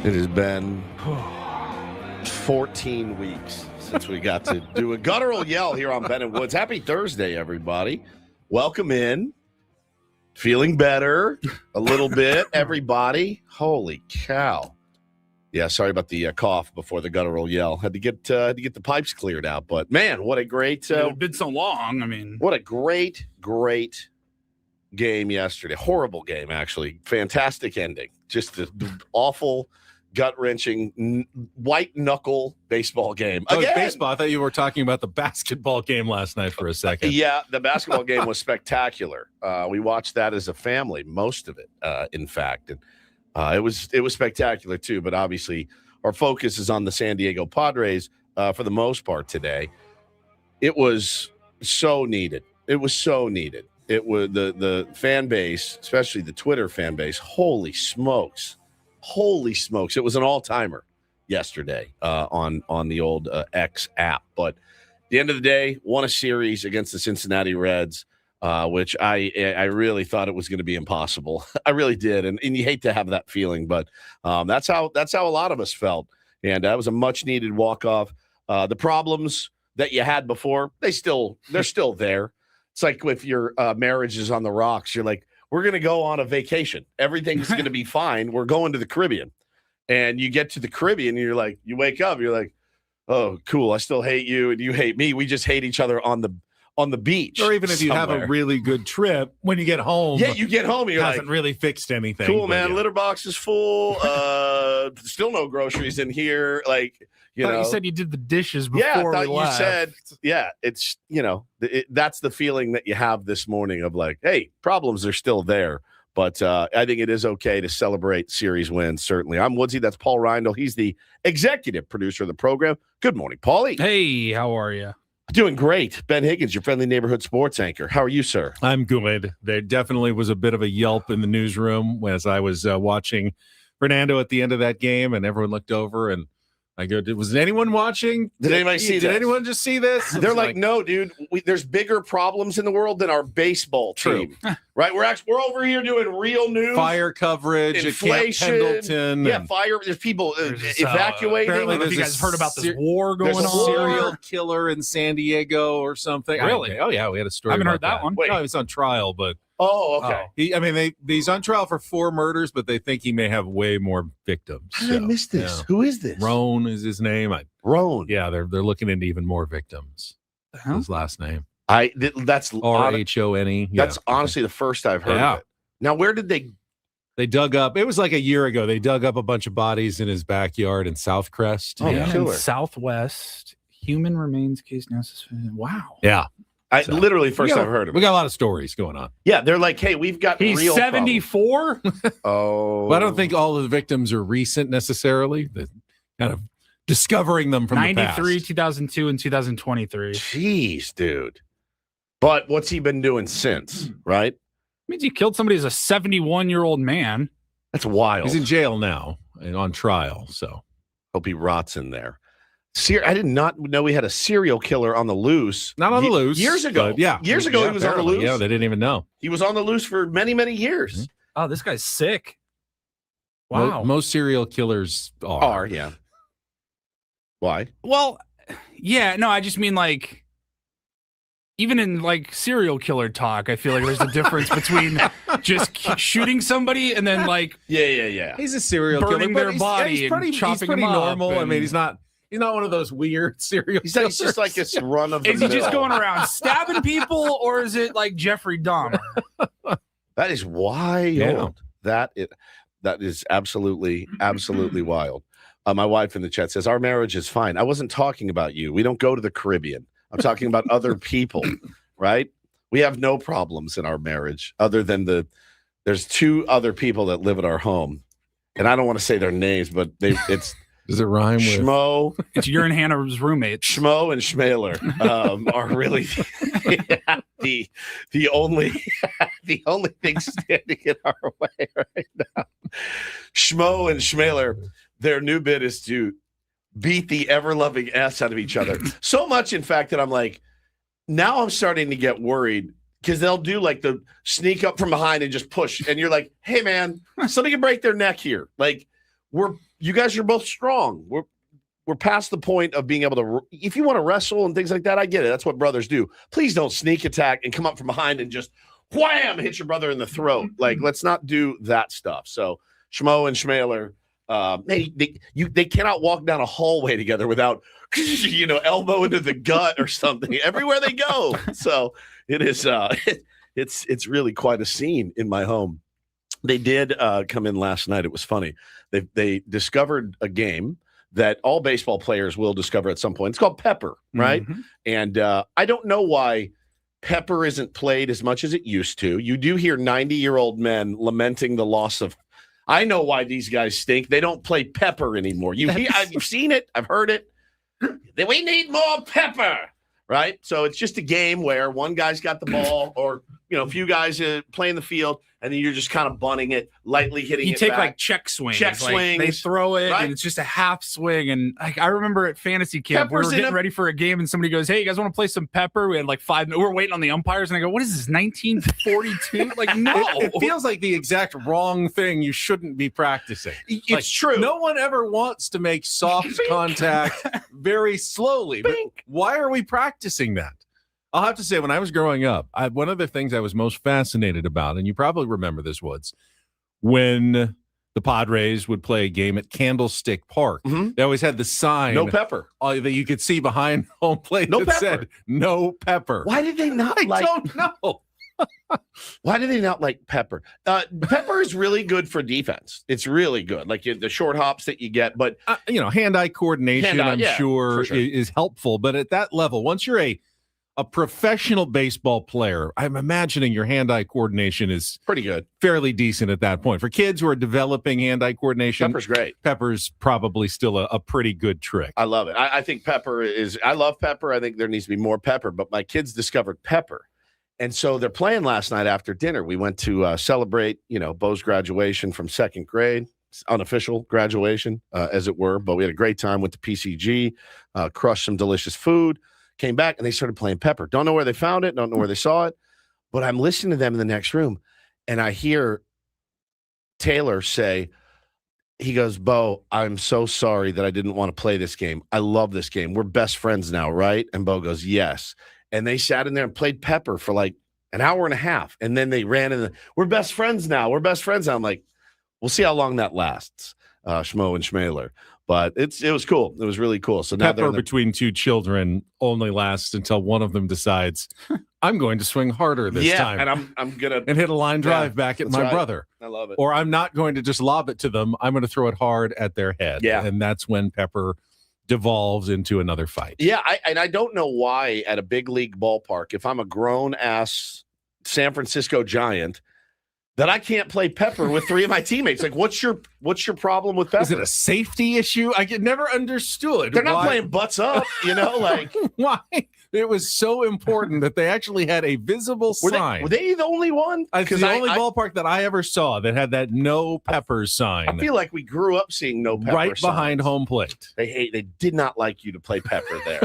It has been 14 weeks since we got to do a guttural yell here on Ben and Woods. Happy Thursday, everybody. Welcome in. Feeling better a little bit, everybody. Holy cow. Yeah, sorry about the cough before the guttural yell. Had to get the pipes cleared out. But, man, what a great... it's been so long. I mean... What a great game yesterday. Horrible game, actually. Fantastic ending. Just the awful, gut-wrenching, white-knuckle baseball game. Again, baseball. I thought you were talking about the basketball game last night for a second. Yeah, the basketball game was spectacular. We watched that as a family, most of it, in fact. And it was spectacular, too. But obviously, our focus is on the San Diego Padres for the most part today. It was so needed. It was so needed. It was the fan base, especially the Twitter fan base. Holy smokes. It was an all-timer yesterday on the old X app. But at the end of the day, won a series against the Cincinnati Reds, which I really thought it was going to be impossible. I really did. And you hate to have that feeling, but that's how a lot of us felt. And that was a much-needed walk-off. The problems that you had before, they're still there. It's like if your marriage is on the rocks, you're like, we're going to go on a vacation. Everything's going to be fine. We're going to the Caribbean. And you get to the Caribbean, and you're like, you wake up, you're like, oh, cool, I still hate you, and you hate me. We just hate each other on the beach. Or even if you have a really good trip, when you get home. Yeah, you get home, you're hasn't really fixed anything. Cool, man, litter box is full. Still no groceries in here. Like, you said you did the dishes before we left. You said, yeah, it's, that's the feeling that you have this morning of like, hey, problems are still there. But I think it is okay to celebrate series wins, certainly. I'm Woodsy. That's Paul Reindl. He's the executive producer of the program. Good morning, Paulie. Hey, how are you? Doing great. Ben Higgins, your friendly neighborhood sports anchor. How are you, sir? I'm good. There definitely was a bit of a yelp in the newsroom as I was watching Fernando at the end of that game, and everyone looked over and I go, was anyone watching? Did anybody see this? Did anyone just see this? They're like, no, dude, there's bigger problems in the world than our baseball team. Right? We're over here doing real news. Fire coverage, inflation, at Camp Pendleton. Yeah, fire. There's people evacuating. Apparently, have you guys heard about this war going on? There's a serial killer in San Diego or something. Really? Oh, yeah, we had a story. I haven't heard that one. Wait. No, he's on trial, but... Oh, okay. He's on trial for 4 murders, but they think he may have way more victims. How did I miss this? Yeah. Who is this? Roan is his name. Roan. Yeah, they're looking into even more victims. His last name. That's R-H-O-N-E. That's honestly the first I've heard of it. Now, where did they dug up? It was like a year ago. They dug up a bunch of bodies in his backyard in Southcrest. Oh, yeah. In Southwest. Human remains case now. Wow. Yeah. Literally first I've heard of it. We got a lot of stories going on. Yeah, they're like, hey, we've got He's real 74? Oh. But I don't think all of the victims are recent necessarily. They're kind of discovering them from 93, 2002, and 2023. Jeez, dude. But what's he been doing since, right? Means he killed somebody as a 71-year-old man. That's wild. He's in jail now and on trial, so. Hope he rots in there. I did not know we had a serial killer on the loose. Not on the loose. Years ago. Yeah. Years ago, he was on the loose. Yeah, they didn't even know. He was on the loose for many, many years. Mm-hmm. Oh, this guy's sick. Wow. Most serial killers are. Yeah. Why? Well, yeah, no, I just mean like, even in like serial killer talk, I feel like there's a difference between just shooting somebody and then like, yeah. He's a serial burning killer, their body and chopping them up. Normal. I mean, he's not one of those weird serial killers. He's just like this run of the Is he just going around stabbing people, or is it like Jeffrey Dahmer? That is wild. Yeah. That is absolutely wild. My wife in the chat says, our marriage is fine. I wasn't talking about you. We don't go to the Caribbean. I'm talking about other people, right? We have no problems in our marriage other than there's 2 other people that live at our home. And I don't want to say their names, but it's does it rhyme with Schmo? It's your and Hannah's roommates. Schmo and Schmaler are really the only thing standing in our way right now. Schmo and Schmaler, their new bit is to beat the ever-loving ass out of each other. So much, in fact, that I'm like, now I'm starting to get worried because they'll do like the sneak up from behind and just push. And you're like, hey, man, somebody can break their neck here. Like, you guys are both strong. We're past the point of being able to, if you want to wrestle and things like that, I get it. That's what brothers do. Please don't sneak attack and come up from behind and just wham, hit your brother in the throat. Like, let's not do that stuff. So Schmo and Schmaler, they cannot walk down a hallway together without, elbow into the gut or something everywhere they go. So it is, it's really quite a scene in my home. They did come in last night. It was funny. They discovered a game that all baseball players will discover at some point. It's called Pepper, right? Mm-hmm. And I don't know why Pepper isn't played as much as it used to. You do hear 90-year-old men lamenting the loss of. I know why these guys stink. They don't play Pepper anymore. I've seen it. I've heard it. We need more Pepper, right? So it's just a game where one guy's got the ball, or a few guys playing the field, and then you're just kind of bunting it, lightly hitting it. You take like check swings. They throw it, right? And it's just a half swing. And I remember at fantasy camp, we were getting ready for a game, and somebody goes, "Hey, you guys want to play some Pepper?" We had like 5 minutes. We were waiting on the umpires, and I go, "What is this, 1942?" Like, no. It feels like the exact wrong thing you shouldn't be practicing. It's true. No one ever wants to make soft contact very slowly. But why are we practicing that? I'll have to say, when I was growing up, one of the things I was most fascinated about, and you probably remember this, Woods, when the Padres would play a game at Candlestick Park, they always had the sign, "No Pepper," that you could see behind home plate said, "No Pepper." Why did they not I don't know. Why do they not like Pepper? Pepper is really good for defense. It's really good. Like the short hops that you get, but hand-eye coordination, I'm sure, is helpful. But at that level, once you're a professional baseball player, I'm imagining your hand-eye coordination is pretty good, fairly decent at that point. For kids who are developing hand-eye coordination, Pepper's great. Pepper's probably still a pretty good trick. I love it. I think Pepper is. I love Pepper. I think there needs to be more Pepper. But my kids discovered Pepper, and so they're playing last night after dinner. We went to celebrate, Bo's graduation from 2nd grade. Unofficial graduation, as it were. But we had a great time. Went to PCG, crushed some delicious food. Came back and they started playing Pepper. Don't know where they found it. Don't know where they saw it. But I'm listening to them in the next room, and I hear Taylor say, he goes, "Bo, I'm so sorry that I didn't want to play this game. I love this game. We're best friends now, right?" And Bo goes, "Yes." And they sat in there and played Pepper for like an hour and a half. And then they ran in. We're best friends now. We're best friends now. I'm like, we'll see how long that lasts, Schmo and Schmaler. But it was cool. It was really cool. So now Pepper between two children only lasts until one of them decides, I'm going to swing harder this time. And I'm gonna hit a line drive back at my brother. I love it. Or I'm not going to just lob it to them. I'm going to throw it hard at their head. Yeah. And that's when Pepper devolves into another fight. Yeah, I don't know why at a big league ballpark, if I'm a grown ass San Francisco Giant, that I can't play Pepper with 3 of my teammates. Like, what's your problem with Pepper? Is it a safety issue? I never understood. They're not playing butts up, like why it was so important that they actually had a visible sign. Were they the only one? It's the only ballpark that I ever saw that had that "No Pepper" sign. I feel like we grew up seeing "No Pepper" right behind signs. home plate. They did not like you to play Pepper there.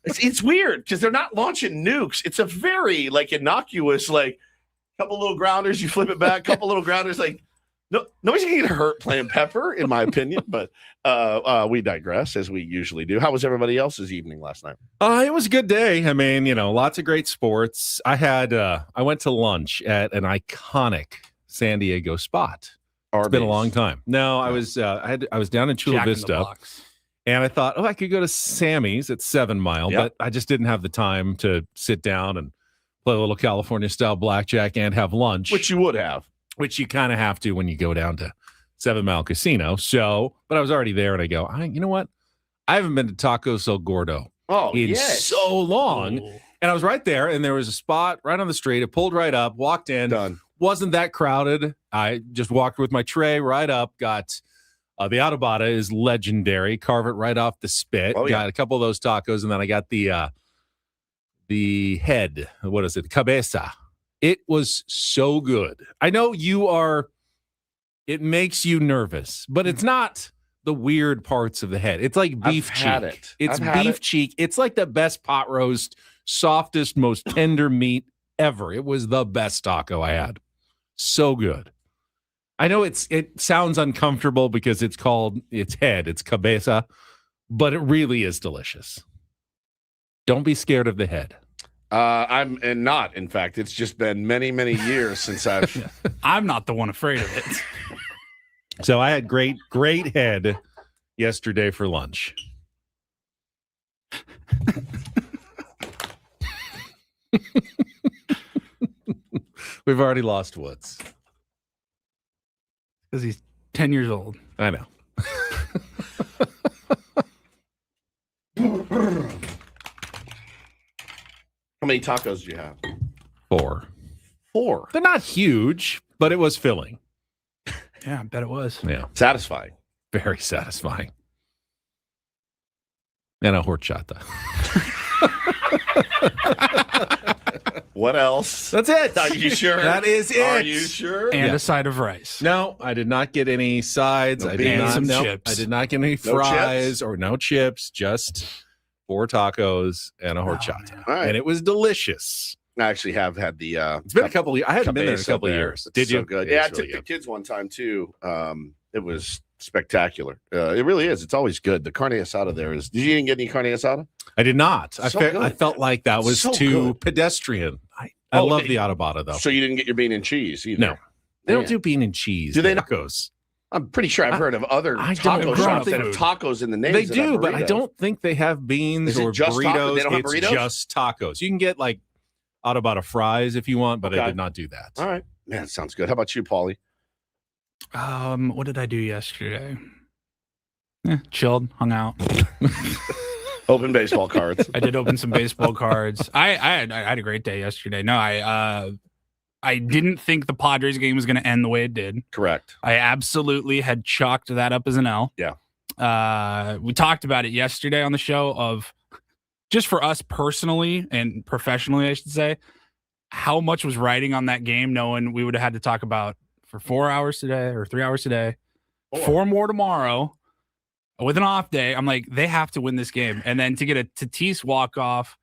It's weird because they're not launching nukes. It's a very innocuous couple little grounders, you flip it back, couple little grounders. Nobody's gonna get hurt playing Pepper, in my opinion. But we digress, as we usually do. How was everybody else's evening last night? It was a good day. I mean, lots of great sports. I went to lunch at an iconic San Diego spot. It's been a long time. No, I was down in Chula Vista, and I thought, I could go to Sammy's at 7 Mile, but I just didn't have the time to sit down and play a little California-style blackjack and have lunch. Which you would have. Which you kind of have to when you go down to 7 Mile Casino. But I was already there, and I go, you know what? I haven't been to Tacos El Gordo in so long. Ooh. And I was right there, and there was a spot right on the street. It pulled right up, walked in. Done. Wasn't that crowded. I just walked with my tray right up, got the adobada is legendary. Carve it right off the spit. Got a couple of those tacos, and then I got the head, what is it? Cabeza. It was so good. I know it makes you nervous, but it's not the weird parts of the head. It's like beef cheek. It's beef cheek. It's like the best pot roast, softest, most tender meat ever. It was the best taco I had. So good. I know it sounds uncomfortable because it's called its head, it's cabeza, but it really is delicious. Don't be scared of the head. I'm not. In fact, it's just been many, many years since I've. I'm not the one afraid of it. So I had great head yesterday for lunch. We've already lost Woods. Because he's 10 years old. I know. How many tacos do you have? 4. They're not huge, but it was filling. Yeah, I bet it was. Yeah. Satisfying. Very satisfying. And a horchata. What else? That's it. Are you sure? That is it. Are you sure? And a side of rice. No, I did not get any sides. No I beans. did not. Some No, chips. I did not get any fries or no chips. Just 4 tacos and a horchata, All right. and it was delicious. I actually have had the. It's been a couple. I hadn't been there in a couple of years. It's Did so you? good. It's Yeah, I really took the good. kids one time too. It was spectacular. It really is. It's always good. The carne asada there is. Did you even get any carne asada? I did not. So I good. felt like that was So too good. pedestrian. I love okay. the adobada though. So you didn't get your bean and cheese either? No. They don't Man. do bean and cheese. Do they not? tacos? I'm pretty sure I've heard of other I taco don't shops think- that have tacos in the name. They do, but I don't think they have beans Is it or just tacos? burritos. They don't have It's burritos? just tacos. You can get like adobada fries if you want, but I Okay. did not do that. All right, man, sounds good. How about you, Paulie? What did I do yesterday? Chilled, hung out. Open baseball cards. I did open some baseball cards. I had a great day yesterday. No, I didn't think the Padres game was going to end the way it did. Correct. I absolutely had chalked that up as an L. Yeah. We talked about it yesterday on the show of just for us personally and professionally, I should say, how much was riding on that game, knowing we would have had to talk about for 4 hours today or 3 hours today, 4 more tomorrow with an off day. I'm like, they have to win this game. And then to get a Tatis walk off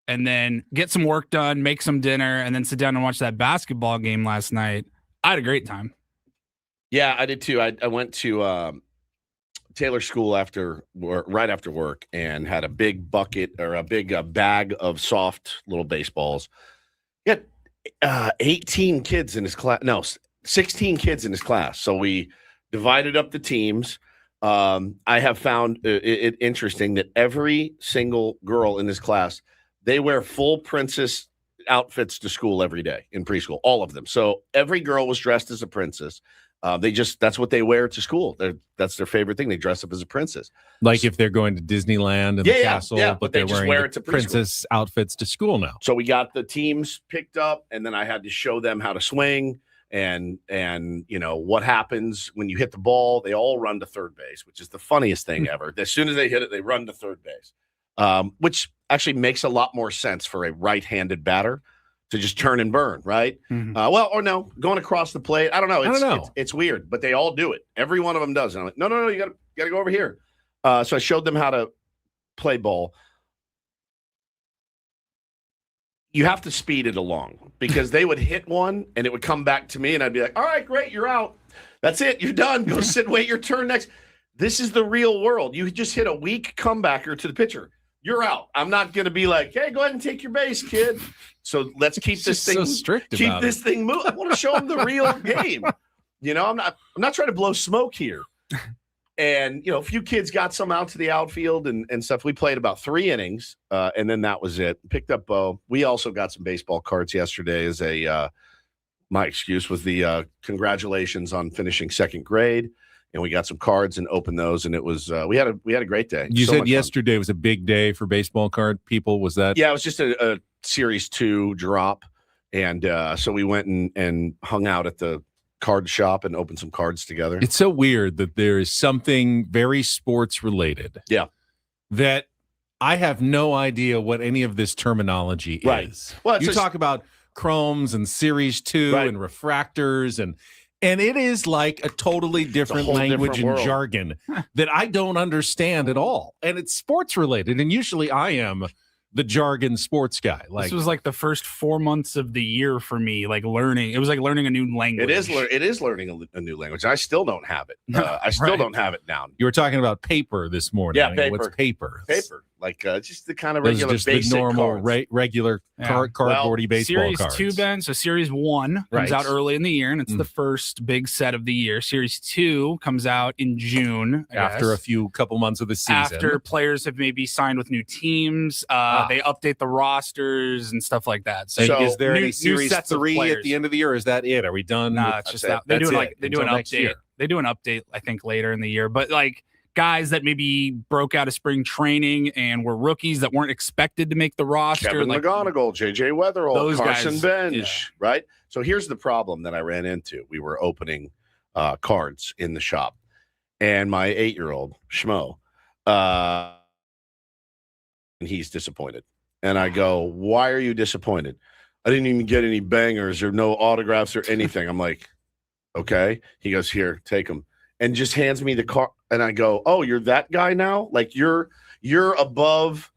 and then get some work done, make some dinner, and then sit down and watch that basketball game last night. I had a great time. Yeah, I did too. I went to Taylor School right after work, and had a big bucket or a big bag of soft little baseballs. He had 18 kids in his class. No, 16 kids in his class. So we divided up the teams. I have found it interesting that every single girl in this class, they wear full princess outfits to school every day in preschool, all of them. So every girl was dressed as a princess. That's what they wear to school. That's their favorite thing. They dress up as a princess. Like if they're going to Disneyland and the castle, but they're they just wearing wear the it to preschool. princess outfits to school now. So we got the teams picked up, and then I had to show them how to swing and you know what happens when you hit the ball. They all run to third base, which is the funniest thing ever. As soon as they hit it, they run to third base, which actually makes a lot more sense for a right-handed batter to just turn and burn, right? Mhm. Or no, going across the plate. I don't know. It's weird, but they all do it. Every one of them does. And I'm like, no, you gotta go over here. So I showed them how to play ball. You have to speed it along because they would hit one and it would come back to me and I'd be like, all right, great, you're out. That's it. You're done. Go sit and wait your turn next. This is the real world. You just hit a weak comebacker to the pitcher. You're out. I'm not going to be like, hey, go ahead and take your base, kid. So let's keep this thing so strict. Keep about this thing moving. I want to show them the real game. You know, I'm not trying to blow smoke here. And, you know, a few kids got some out to the outfield and stuff. We played about 3 innings, and then that was it. Picked up Bo. We also got some baseball cards yesterday as my excuse was the congratulations on finishing 2nd grade. And we got some cards and opened those, and it was we had a great day. You So said much yesterday was a big day for baseball card people. Was that? Yeah, it was just a Series 2 drop, and so we went and hung out at the card shop and opened some cards together. It's so weird that there is something very sports related. Yeah. That I have no idea what any of this terminology Right. is. Well, You talk about chromes and Series 2 Right. and refractors and it is like a totally different whole language different and world. jargon that I don't understand at all. And it's sports related. And usually I am the jargon sports guy. Like, this was like the first 4 months of the year for me, like learning. It was like learning a new language. It is learning a new language. I still don't have it. I still don't have it down. You were talking about paper this morning. Yeah, paper. What's paper? Paper. Like just the kind of regular, just basic the normal, cards. cardboardy baseball Series cards. 2, Ben. So Series 1 comes out early in the year, and it's the first big set of the year. Series 2 comes out in June. After a couple months of the season. After players have maybe signed with new teams. They update the rosters and stuff like that. So is there any Series 3 at the end of the year? Is that it? Are we done? Nah, it's just that. They do an update. They do an update, I think, later in the year. But like guys that maybe broke out of spring training and were rookies that weren't expected to make the roster. Kevin McGonigal, J.J. Weatherall, Carson Bench, yeah. right? So here's the problem that I ran into. We were opening cards in the shop, and my 8-year-old, Schmo, and he's disappointed. And I go, why are you disappointed? I didn't even get any bangers or no autographs or anything. I'm like, okay. He goes, here, take them. And just hands me the card. And I go, oh, you're that guy now? Like you're above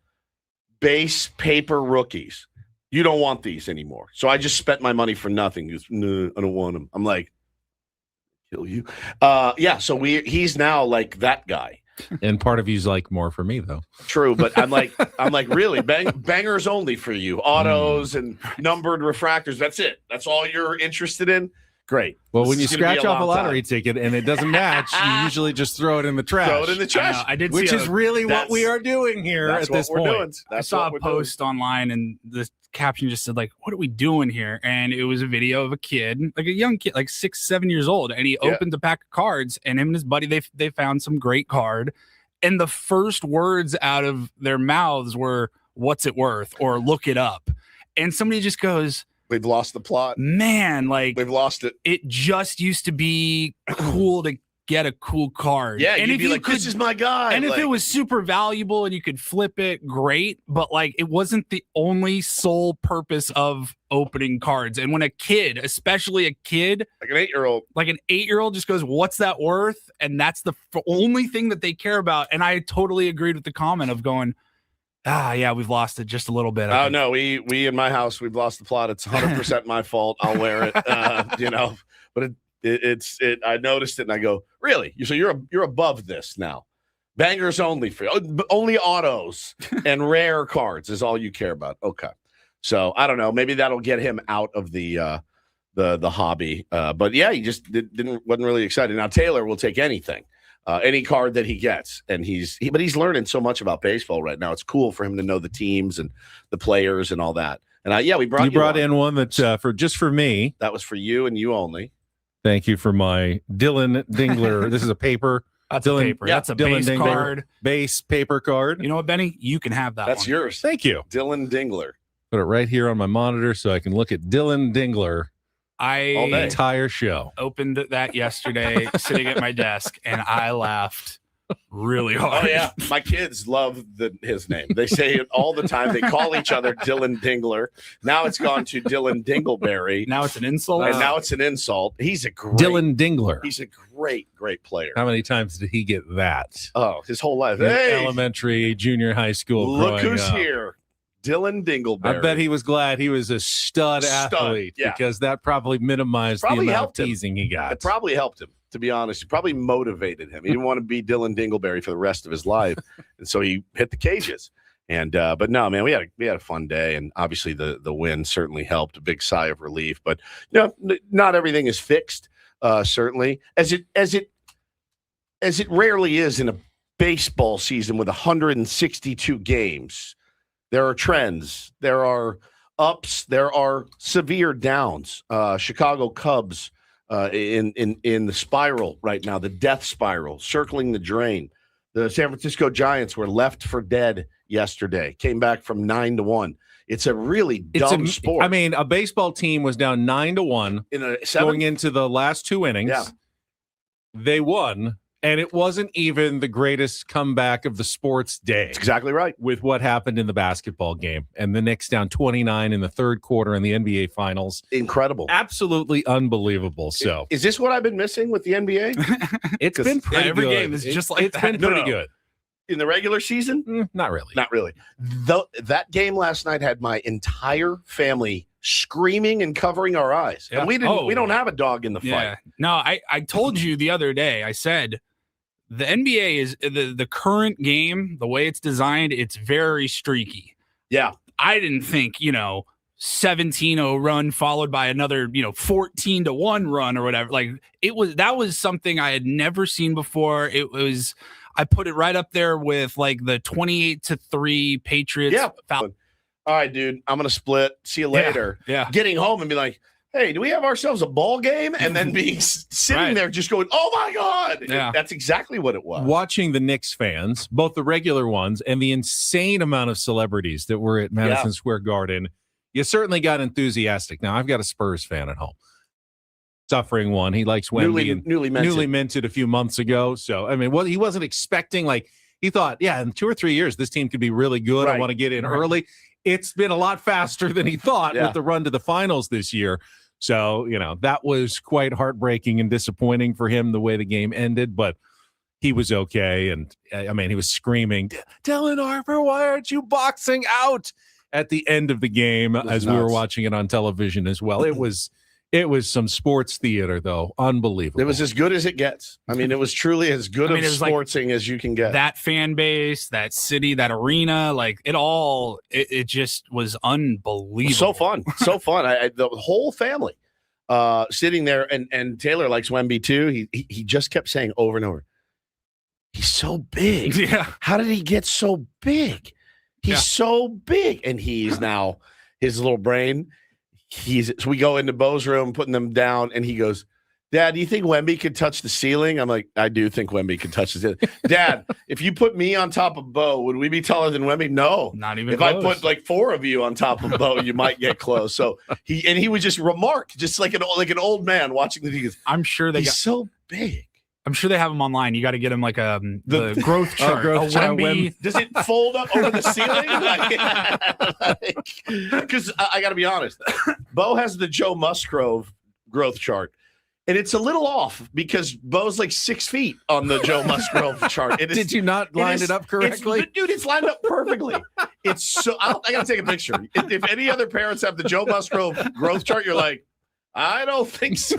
base paper rookies. You don't want these anymore. So I just spent my money for nothing. He goes, no, I don't want them. I'm like, kill you. Yeah. So he's now like that guy. And part of you's like more for me though. True, but I'm like really bangers only for you. Autos and numbered refractors. That's it. That's all you're interested in. Great. Well, when you scratch off a lottery ticket and it doesn't match, you usually just throw it in the trash. Throw it in the trash. I did, which is really what we are doing here at this point. I saw a post online, and the caption just said, like, what are we doing here? And it was a video of a kid, like a young kid, like 6-7 years old, and he opened a pack of cards, and him and his buddy, they found some great card, and the first words out of their mouths were, "What's it worth?" or "Look it up," and somebody just goes, "We've lost the plot, man. Like we've lost it. It just used to be cool to get a cool card. Yeah, and you'd be like, this is my guy. And if it was super valuable and you could flip it, great. But like, it wasn't the only sole purpose of opening cards. And when a kid, especially a kid, like an 8-year-old, just goes, "What's that worth?" And that's the only thing that they care about. And I totally agreed with the comment of going, yeah, we've lost it just a little bit. Oh no, we in my house, we've lost the plot. It's 100% my fault. I'll wear it, but it's I noticed it and I go, really? So you're above this now. Bangers only for you. Only autos and rare cards is all you care about. Okay. So I don't know. Maybe that'll get him out of the hobby. But yeah, he just wasn't really excited. Now Taylor will take anything. Any card that he gets, and but he's learning so much about baseball right now. It's cool for him to know the teams and the players and all that. And we brought in one that for me. That was for you and you only. Thank you for my Dylan Dingler. This is a paper. That's a paper. That's a Dylan base card. Base paper card. You know what, Benny? You can have that. That's yours. Thank you, Dylan Dingler. Put it right here on my monitor so I can look at Dylan Dingler. The entire show. Opened that yesterday, sitting at my desk, and I laughed really hard. Oh yeah, my kids love his name. They say it all the time. They call each other Dylan Dingler. Now it's gone to Dylan Dingleberry. Now it's an insult. And now it's an insult. He's a great Dylan Dingler. He's a great player. How many times did he get that? Oh, his whole life. Elementary, junior high school. Look who's here. Dylan Dingleberry. I bet he was glad he was a stud athlete because that probably minimized the amount of teasing he got. It probably helped him, to be honest. It probably motivated him. He didn't want to be Dylan Dingleberry for the rest of his life, and so he hit the cages. And but no, man, we had a fun day, and obviously the win certainly helped. A big sigh of relief, but not everything is fixed. Certainly, as it rarely is in a baseball season with 162 games. There are trends. There are ups. There are severe downs. Chicago Cubs in the spiral right now, the death spiral, circling the drain. The San Francisco Giants were left for dead yesterday. Came back from 9-1. It's a really dumb sport. I mean, a baseball team was down 9-1 going into the last 2 innings. Yeah. They won. And it wasn't even the greatest comeback of the sports day. That's exactly right. With what happened in the basketball game. And the Knicks down 29 in the third quarter in the NBA Finals. Incredible. Absolutely unbelievable. So, is this what I've been missing with the NBA? It's been pretty every good. game is just like it's been pretty good. in the regular season? Not really. Not really. That game last night had my entire family screaming and covering our eyes. Yeah. And we don't have a dog in the fight. No, I told you the other day, I said the NBA is the current game, the way it's designed, it's very streaky. Yeah. I didn't think, 17-0 run followed by another, 14-1 run or whatever. Like that was something I had never seen before. I put it right up there with like the 28-3 Patriots. Yeah. All right, dude, I'm going to split. See you later. Yeah. Getting home and be like, hey, do we have ourselves a ball game? And then being sitting there just going, oh my God. Yeah. That's exactly what it was. Watching the Knicks fans, both the regular ones and the insane amount of celebrities that were at Madison Square Garden, you certainly got enthusiastic. Now, I've got a Spurs fan at home. Suffering one. He likes Wemby. Newly minted a few months ago. So, I mean, he wasn't expecting, he thought, in 2 or 3 years, this team could be really good. I want to get in early. It's been a lot faster than he thought with the run to the finals this year. So, that was quite heartbreaking and disappointing for him the way the game ended, but he was okay. And I mean, he was screaming, Dylan Harper, why aren't you boxing out at the end of the game as we were watching it on television as well. It was some sports theater, though. Unbelievable. It was as good as it gets. I mean, it was truly as good of sportsing as you can get. That fan base, that city, that arena, it just was unbelievable. So fun. So fun. The whole family sitting there, and Taylor likes Wemby too. He just kept saying over and over, he's so big. Yeah. How did he get so big? He's so big. And he's now, his little brain, so we go into Bo's room, putting them down, and he goes, Dad, do you think Wemby could touch the ceiling? I'm like, I do think Wemby could touch the ceiling. Dad, if you put me on top of Bo, would we be taller than Wemby? No. Not even close. If I put 4 of you on top of Bo, you might get close. So he would just remark, just like an old man watching the TV. I'm sure he's so big. I'm sure they have him online. You got to get him the growth chart. Wemby. Does it fold up over the ceiling? Because I got to be honest, Bo has the Joe Musgrove growth chart, and it's a little off because Bo's like 6 feet on the Joe Musgrove chart. Did you not line it up correctly? Dude, it's lined up perfectly. It's so. I got to take a picture. If any other parents have the Joe Musgrove growth chart, you're like, I don't think so,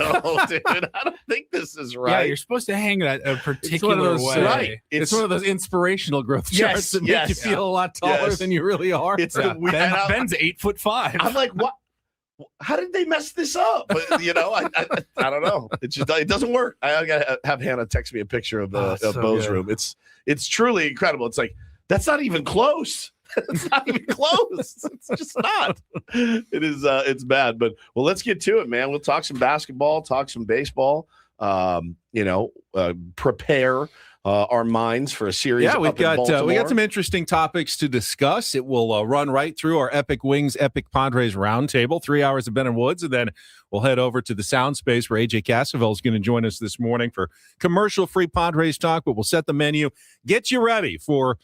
dude. I don't think this is right. Yeah, you're supposed to hang it a particular way. Right. It's one of those inspirational growth charts that make you feel a lot taller than you really are. It's Ben's 8'5". I'm like, what? How did they mess this up? But, I don't know. It doesn't work. I gotta have Hannah text me a picture of Bo's room. It's truly incredible. It's like, that's not even close. It's not even close. It's just not. It is. It's bad. But let's get to it, man. We'll talk some basketball, talk some baseball. Prepare our minds for a series. Yeah, we got some interesting topics to discuss. It will run right through our Epic Wings, Epic Padres roundtable. 3 hours of Ben and Woods, and then we'll head over to the sound space where AJ Cassavell is going to join us this morning for commercial-free Padres talk. But we'll set the menu, get you ready for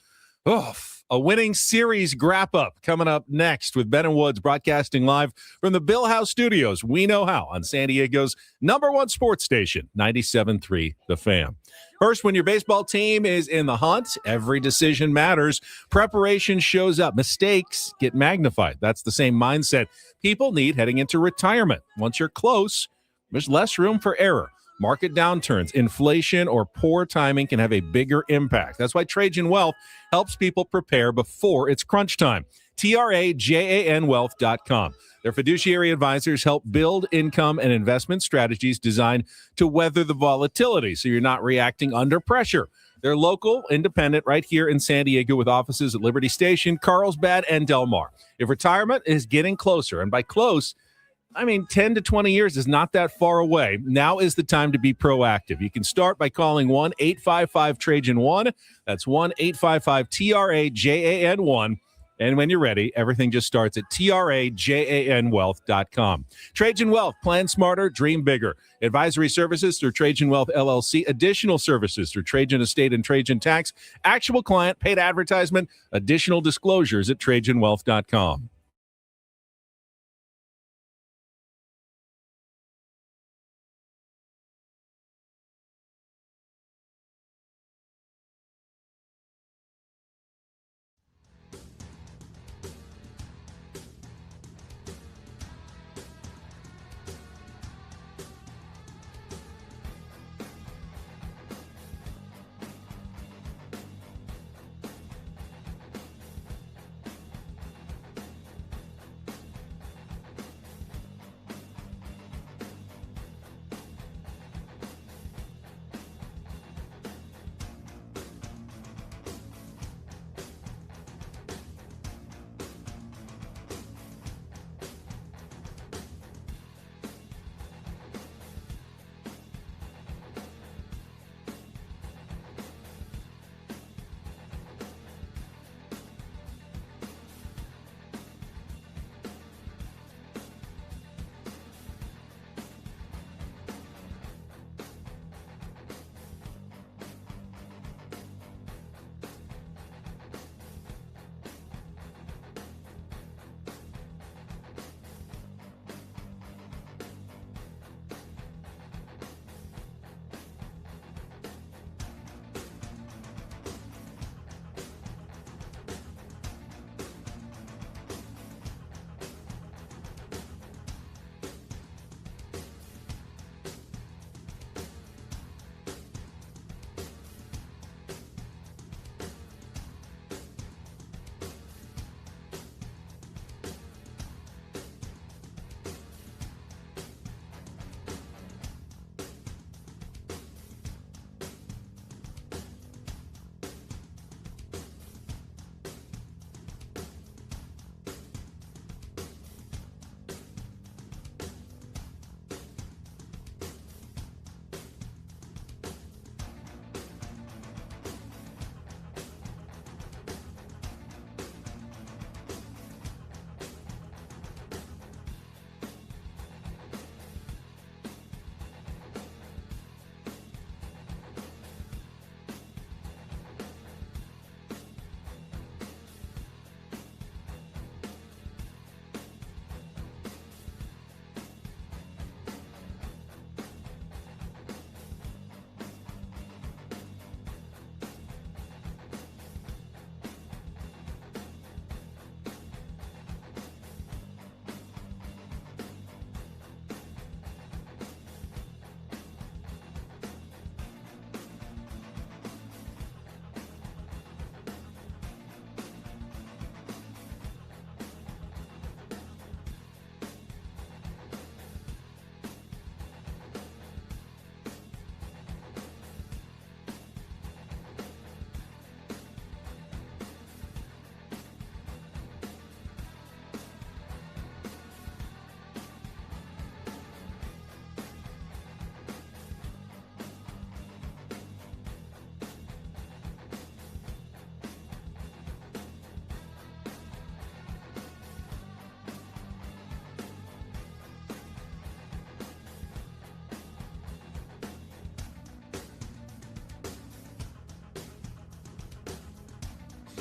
a winning series wrap-up coming up next with Ben and Woods broadcasting live from the Bill House Studios. We know how on San Diego's #1 sports station, 97.3 The Fan. First, when your baseball team is in the hunt, every decision matters. Preparation shows up. Mistakes get magnified. That's the same mindset people need heading into retirement. Once you're close, there's less room for error. Market downturns, inflation, or poor timing can have a bigger impact. That's why Trajan Wealth helps people prepare before it's crunch time. TRAJANwealth.com. Their fiduciary advisors help build income and investment strategies designed to weather the volatility so you're not reacting under pressure. They're local, independent, right here in San Diego with offices at Liberty Station, Carlsbad, and Del Mar. If retirement is getting closer, and by close, I mean, 10 to 20 years is not that far away. Now is the time to be proactive. You can start by calling 1-855-TRAJAN1. That's 1-855-TRAJAN1. And when you're ready, everything just starts at TRAJANwealth.com. Trajan Wealth, plan smarter, dream bigger. Advisory services through Trajan Wealth LLC. Additional services through Trajan Estate and Trajan Tax. Actual client, paid advertisement. Additional disclosures at TrajanWealth.com.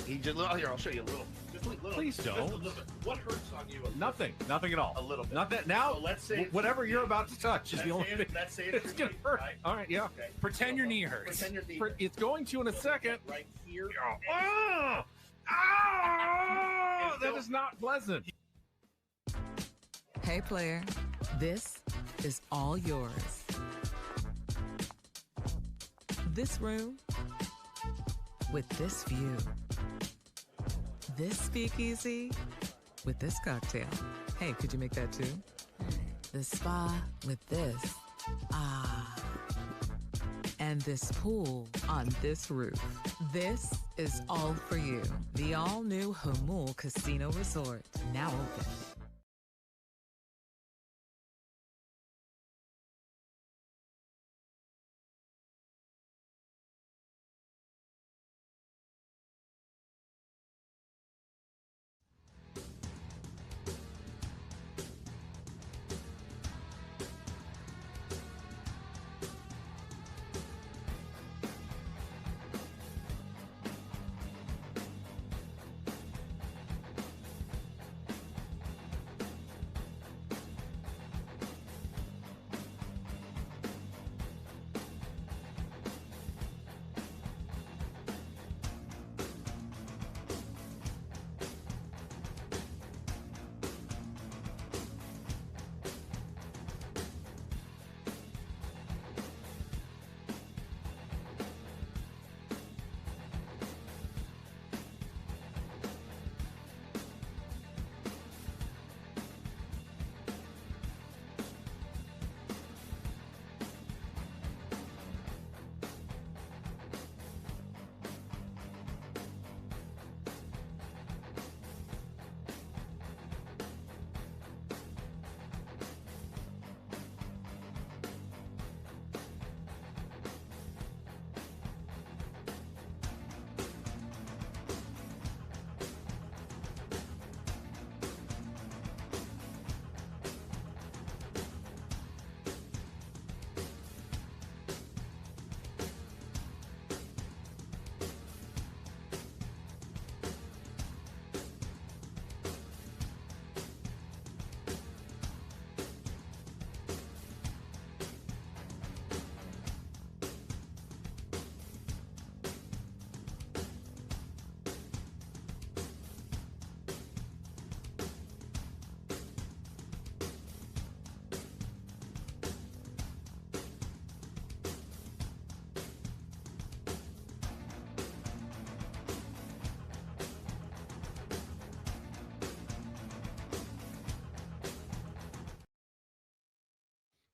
He just here. I'll show you a little. Just a little. Please don't. Just a little bit. What hurts on you? Nothing at all. A little bit. Nothing. Now, so let's say whatever you're about to touch is the only thing. Let's say it's gonna hurt. Right? All right, yeah. Okay. Pretend your knee hurts. Pretend your knee hurts. It's going to in a second. Right here. Oh, that is not pleasant. Hey, player, this is all yours. This room with this view. This speakeasy with this cocktail. Hey, could you make that too? The spa with this. Ah. And this pool on this roof. This is all for you. The all-new Humul Casino Resort, now open.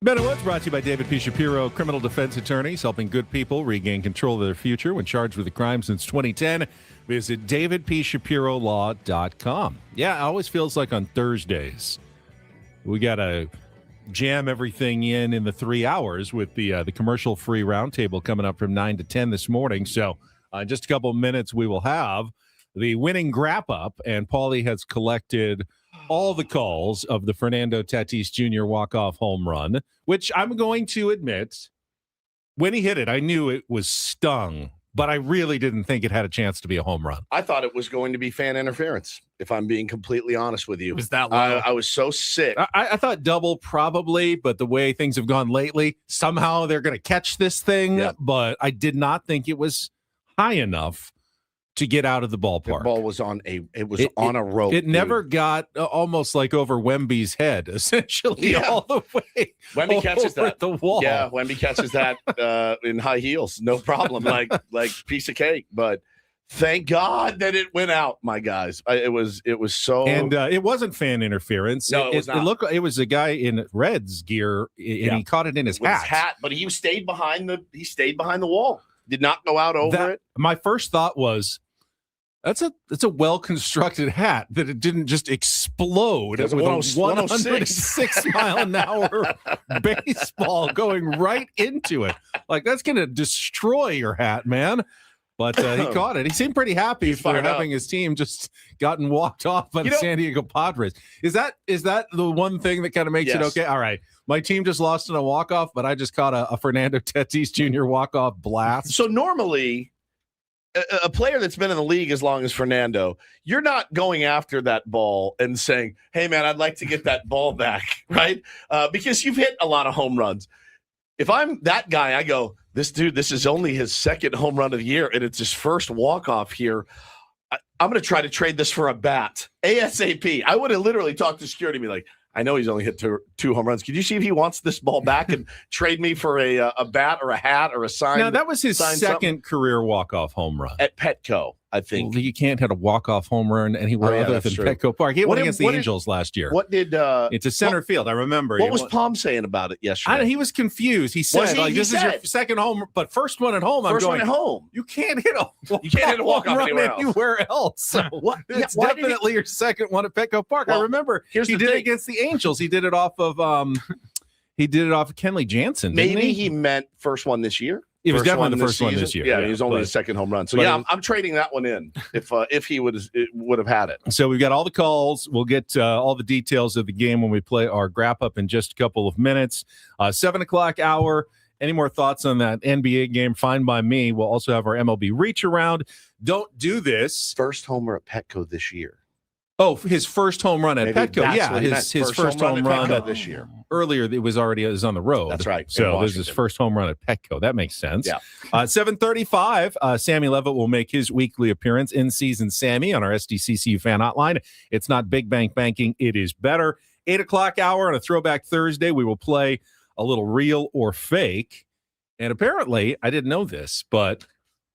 Better Woods brought to you by David P. Shapiro, criminal defense attorneys helping good people regain control of their future when charged with a crime since 2010. Visit davidpshapiroLaw.com. Yeah, it always feels like on Thursdays we got to jam everything in the 3 hours with the commercial-free roundtable coming up from 9 to 10 this morning. So in just a couple of minutes, we will have the winning grap-up, and Paulie has collected all the calls of the Fernando Tatis Jr. walk-off home run, which I'm going to admit, when he hit it, I knew it was stung, but I really didn't think it had a chance to be a home run. I thought it was going to be fan interference, if I'm being completely honest with you. Was that low? I was so sick. I thought double probably, but the way things have gone lately, somehow they're going to catch this thing, but I did not think it was high enough to get out of the ballpark. The ball was on a rope. It never got almost like over Wemby's head, essentially all the way. Wemby catches that the wall. Yeah, Wemby catches that in high heels, no problem, like piece of cake. But thank God that it went out, my guys. It was so, and it wasn't fan interference. No, it was not. It was a guy in Reds gear, and he caught it in his hat. But he stayed behind the wall. Did not go out over it. My first thought was, that's a well-constructed hat that it didn't just explode with a 106 mile an hour baseball going right into it. Like, that's going to destroy your hat, man. But he caught it. He seemed pretty happy for having his team just gotten walked off by the San Diego Padres. Is that the one thing that kind of makes it okay? All right, my team just lost in a walk-off, but I just caught a Fernando Tatis Jr. walk-off blast. So normally a player that's been in the league as long as Fernando, you're not going after that ball and saying, hey, man, I'd like to get that ball back, right? Because you've hit a lot of home runs. If I'm that guy, I go, this is only his second home run of the year, and it's his first walk-off here. I'm going to try to trade this for a bat. ASAP. I would have literally talked to security and be like, I know he's only hit two home runs. Could you see if he wants this ball back and trade me for a bat or a hat or a sign? Now, that was his second career walk-off home run. At Petco, I think. Well, you can't hit a walk-off home run anywhere other than Petco Park. He hit one against the Angels last year. What did it's a center field, I remember. What was Palm saying about it yesterday? He was confused. He said, this is your second home, but first one at home. First one at home. You can't hit a walk-off anywhere else. So it's definitely your second one at Petco Park. I remember he did it against the Angels. He did it off of Kenley Jansen. Maybe he meant first one this year. It was definitely the first one this year. Yeah, he was only his second home run. So I'm trading that one in if he would have had it. So we've got all the calls. We'll get all the details of the game when we play our wrap up in just a couple of minutes. 7:00 hour. Any more thoughts on that NBA game? Fine by me. We'll also have our MLB reach around. Don't do this. First homer at Petco this year. Oh, his first home run at Petco. Yeah, his first home run this year. Earlier, it was on the road. That's right. So this is his first home run at Petco. That makes sense. Yeah. 7:35, Sammy Levitt will make his weekly appearance, in-season Sammy, on our SDCCU fan hotline. It's not big bank banking. It is better. 8:00 hour on a Throwback Thursday, we will play a little real or fake. And apparently, I didn't know this, but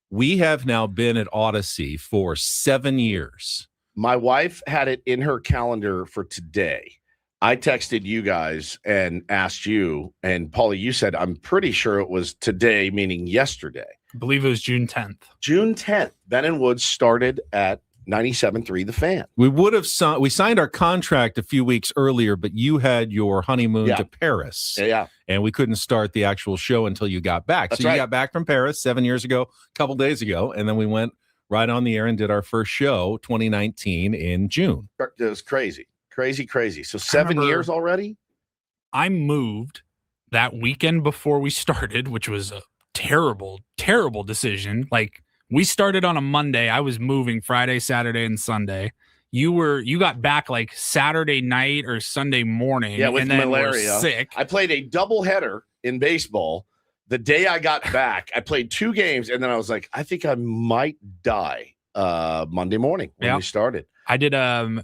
we have now been at Odyssey for 7 years. My wife had it in her calendar for today. I texted you guys and asked you, and Paulie, you said, I'm pretty sure it was today, meaning yesterday. I believe it was June 10th. June 10th. Ben and Woods started at 97.3 The Fan. We signed our contract a few weeks earlier, but you had your honeymoon to Paris. Yeah. And we couldn't start the actual show until you got back. That's so you right. got back from Paris 7 years ago, a couple days ago, and then we went right on the air and did our first show, 2019, in June. It was crazy. So 7 years already? I moved that weekend before we started, which was a terrible, terrible decision. Like, we started on a Monday. I was moving Friday, Saturday, and Sunday. You got back like Saturday night or Sunday morning. Yeah, with and then malaria. Were sick. I played a doubleheader in baseball. The day I got back, I played 2 games, and then I was like, I think I might die Monday morning when we started. I did.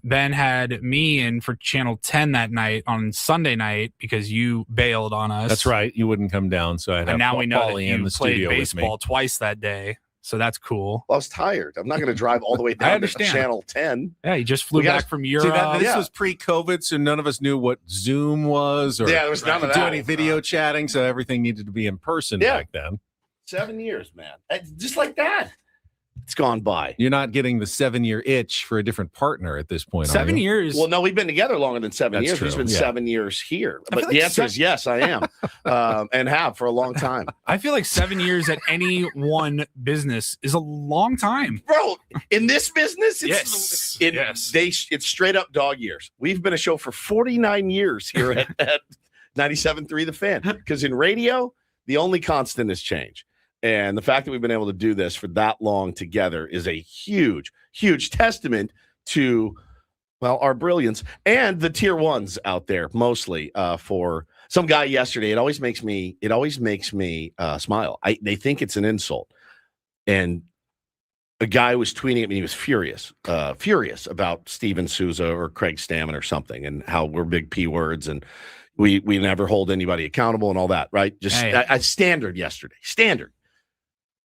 Ben had me in for Channel 10 that night on Sunday night because you bailed on us. That's right. You wouldn't come down, so I'd have now we know Paulie that in you the played studio baseball with me. twice that day. So that's cool. Well, I was tired. I'm not going to drive all the way down to Channel 10. Yeah, you just flew back from Europe. See, this was pre-COVID, so none of us knew what Zoom was or there was none of that. Do any video chatting, so everything needed to be in person back then. 7 years, man. Just like that. It's gone by. You're not getting the 7-year itch for a different partner at this point. 7 years. Well, no, we've been together longer than 7 years. True. He's been 7 years here. But like the answer is yes, I am. And have for a long time. I feel like 7 years at any one business is a long time. Bro, in this business, it's it's straight up dog years. We've been a show for 49 years here at 97.3 The Fan. Because in radio, the only constant is change. And the fact that we've been able to do this for that long together is a huge, huge testament to, well, our brilliance and the tier ones out there, mostly for some guy yesterday. It always makes me smile. They think it's an insult. And a guy was tweeting at me. He was furious about Steven Souza or Craig Stammen or something, and how we're big P words and we never hold anybody accountable and all that. Right? Just a standard yesterday. Standard.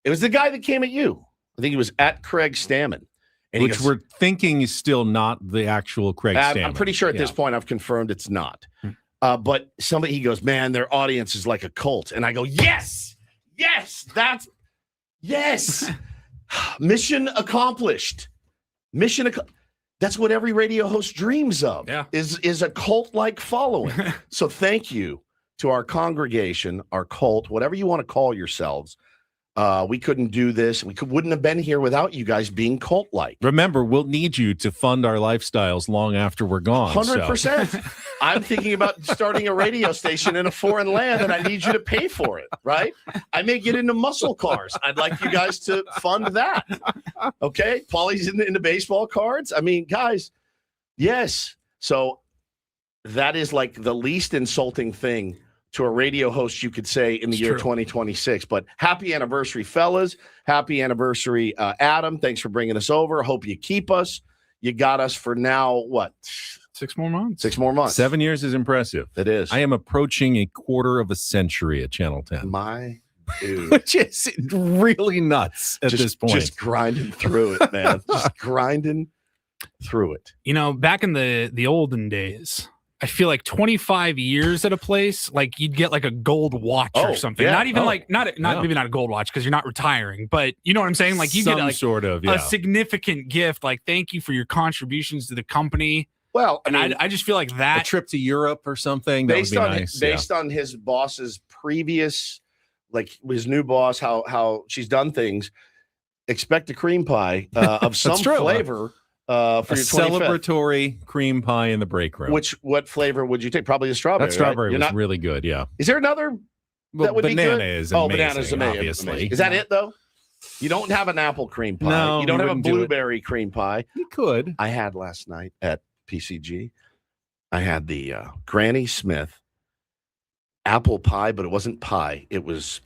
It was the guy that came at you. I think he was at Craig Stammen. Which we're thinking is still not the actual Craig Stammen. I'm pretty sure at this point I've confirmed it's not. But he goes, man, their audience is like a cult. And I go, yes, mission accomplished. That's what every radio host dreams of, is a cult-like following. So thank you to our congregation, our cult, whatever you want to call yourselves. We couldn't do this. Wouldn't have been here without you guys being cult-like. Remember, we'll need you to fund our lifestyles long after we're gone. 100%. I'm thinking about starting a radio station in a foreign land, and I need you to pay for it, right? I may get into muscle cars. I'd like you guys to fund that. Okay? Paulie's into baseball cards. I mean, guys, yes. So that is like the least insulting thing to a radio host you could say in the year 2026. But happy anniversary, fellas. Happy anniversary, Adam. Thanks for bringing us over. Hope you keep us. You got us for now, what? 6 more months. 6 more months. 7 years is impressive. It is. I am approaching a quarter of a century at Channel 10. My dude. Which is really nuts at this point. Just grinding through it, man. Just grinding through it. You know, back in the olden days, I feel like 25 years at a place, like you'd get like a gold watch or something. Yeah. Not even maybe not a gold watch because you're not retiring, but you know what I'm saying? Like you get like sort of a significant gift. Like, thank you for your contributions to the company. Well, and I just feel like that a trip to Europe or something. Based on his boss's previous, like his new boss, how she's done things, expect a cream pie of some flavor. For your celebratory cream pie in the break room. What flavor would you take? Probably a strawberry. That strawberry was really good. Yeah. Is there another that would be good? Is amazing, bananas obviously. Is that it though? You don't have an apple cream pie. No, you don't have a blueberry cream pie. You could. I had last night at PCG. I had the Granny Smith apple pie, but it wasn't pie. It was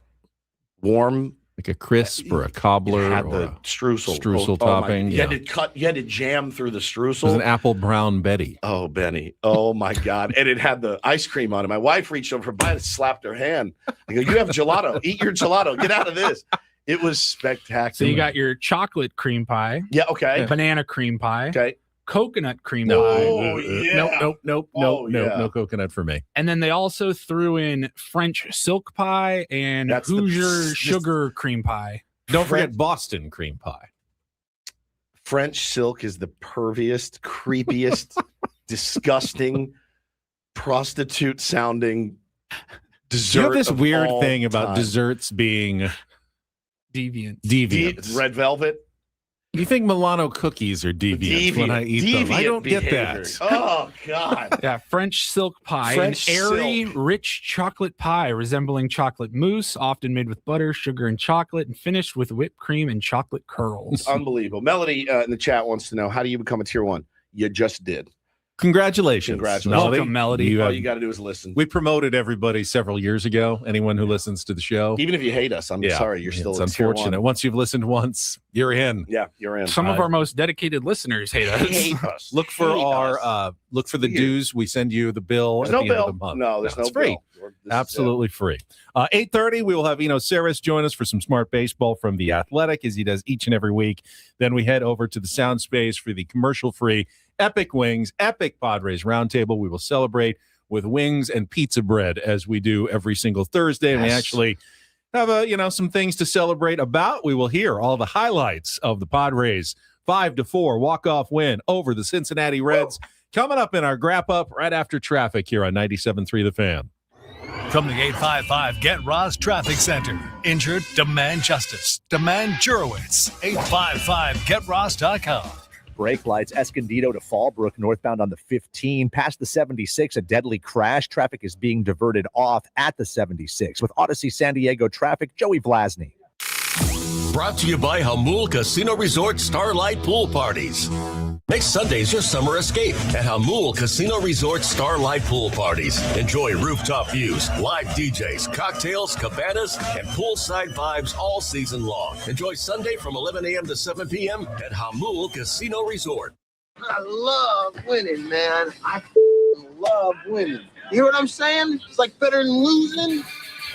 warm. Like a crisp or a cobbler had or the a streusel topping. You had to jam through the streusel. It was an apple brown Betty. Oh, Benny. Oh, my God. And it had the ice cream on it. My wife reached over for a bite and slapped her hand. I go, you have gelato. Eat your gelato. Get out of this. It was spectacular. So you got your chocolate cream pie. Yeah, okay. Banana cream pie. Okay. Coconut cream pie. Oh, yeah. Nope, no coconut for me. And then they also threw in French silk pie and Hoosier sugar cream pie. Don't forget Boston cream pie. French silk is the perviest, creepiest, disgusting, prostitute-sounding dessert. You have this weird all thing about time. Desserts being deviant. Red velvet. You think Milano cookies are deviant when I eat them? I don't get that. Oh, God. Yeah, French silk pie. An airy, rich chocolate pie resembling chocolate mousse, often made with butter, sugar, and chocolate, and finished with whipped cream and chocolate curls. Unbelievable. Melody in the chat wants to know, how do you become a tier 1? You just did. Congratulations. Welcome, Melody. All you got to do is listen. We promoted everybody several years ago. Anyone who listens to the show. Even if you hate us, I'm sorry. You're still It's unfortunate. Once you've listened once, you're in. Yeah, you're in. Some of our most dedicated listeners hate us. Look for the dues. We send you the bill at the end of the month. No, there's no free. Absolutely free. 8:30, we will have Saris join us for some smart baseball from The Athletic, as he does each and every week. Then we head over to the sound space for the commercial-free Epic Wings, Epic Padres Roundtable. We will celebrate with wings and pizza bread as we do every single Thursday. And we actually have some things to celebrate about. We will hear all the highlights of the Padres 5-4 walk-off win over the Cincinnati Reds. Coming up in our Grap Up right after traffic here on 97.3 The Fan. From the 855 Get Ross Traffic Center. Injured? Demand justice. Demand Jurowitz. 855GetRoss.com. Brake lights, Escondido to Fallbrook, northbound on the 15. Past the 76, a deadly crash. Traffic is being diverted off at the 76. With Odyssey San Diego traffic, Joey Vlasny. Brought to you by Hamul Casino Resort Starlight Pool Parties. Make Sundays your summer escape at Hamul Casino Resort Starlight Pool Parties. Enjoy rooftop views, live DJs, cocktails, cabanas, and poolside vibes all season long. Enjoy Sunday from 11 a.m. to 7 p.m. at Hamul Casino Resort. I love winning, man. I love winning. You hear what I'm saying? It's like better than losing.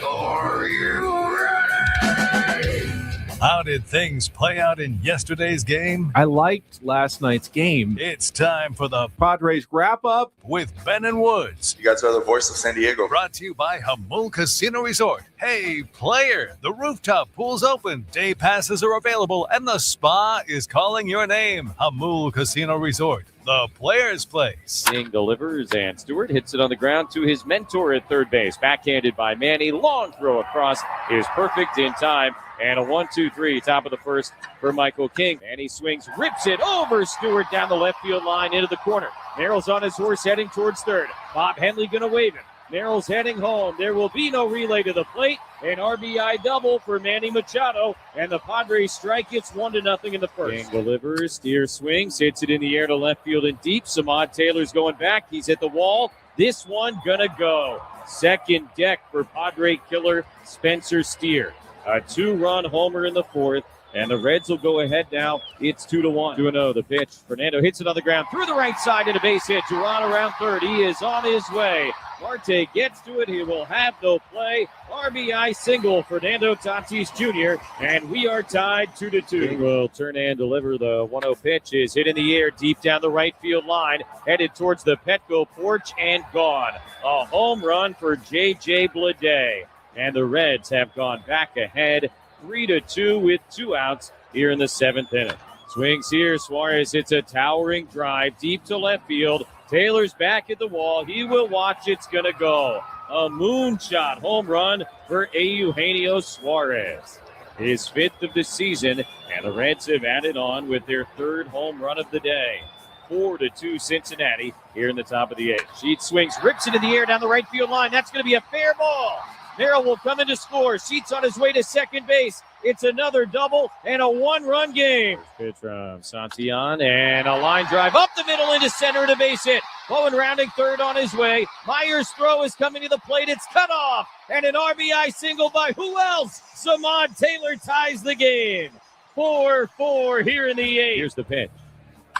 Are you ready? How did things play out in yesterday's game? I liked last night's game. It's time for the Padres Wrap Up with Ben and Woods. You guys are the voice of San Diego. Brought to you by Hamul Casino Resort. Hey, player, the rooftop pool's open. Day passes are available, and the spa is calling your name. Hamul Casino Resort, the player's place. Singh delivers, and Stewart hits it on the ground to his mentor at third base. Backhanded by Manny. Long throw across is perfect in time And a 1-2-3, top of the first for Michael King. And he swings, rips it over Stewart down the left field line into the corner. Merrill's on his horse heading towards third. Bob Henley going to wave him. Merrill's heading home. There will be no relay to the plate. An RBI double for Manny Machado. And the Padres strike. It's 1-0 in the first. King delivers, Steer swings, hits it in the air to left field and deep. Samad Taylor's going back. He's hit the wall. This one gonna go. Second deck for Padre killer Spencer Steer. A 2-run homer in the fourth. And the Reds will go ahead now. It's 2-1. 2-0 the pitch. Fernando hits it on the ground through the right side and a base hit. Duran around third. He is on his way. Marte gets to it. He will have no play. RBI single, Fernando Tatis Jr. And we are tied 2-2. King will turn and deliver. The 1-0 pitch is hit in the air deep down the right field line. Headed towards the Petco porch and gone. A home run for J.J. Bleday. And the Reds have gone back ahead 3-2 with 2 outs here in the 7th inning. Swings here. Suarez hits a towering drive deep to left field. Taylor's back at the wall. He will watch. It's going to go. A moonshot home run for Eugenio Suarez. His 5th of the season, and the Reds have added on with their 3rd home run of the day. 4-2 Cincinnati here in the top of the 8th. Sheets swings, rips it in the air down the right field line. That's going to be a fair ball. Merrill will come in to score. Sheets on his way to second base. It's another double and a 1-run game. Pitch from Santillan and a line drive up the middle into center and a base hit. Bowen rounding third on his way. Myers' throw is coming to the plate. It's cut off. And an RBI single by who else? Samad Taylor ties the game. 4-4 here in the 8th. Here's the pitch.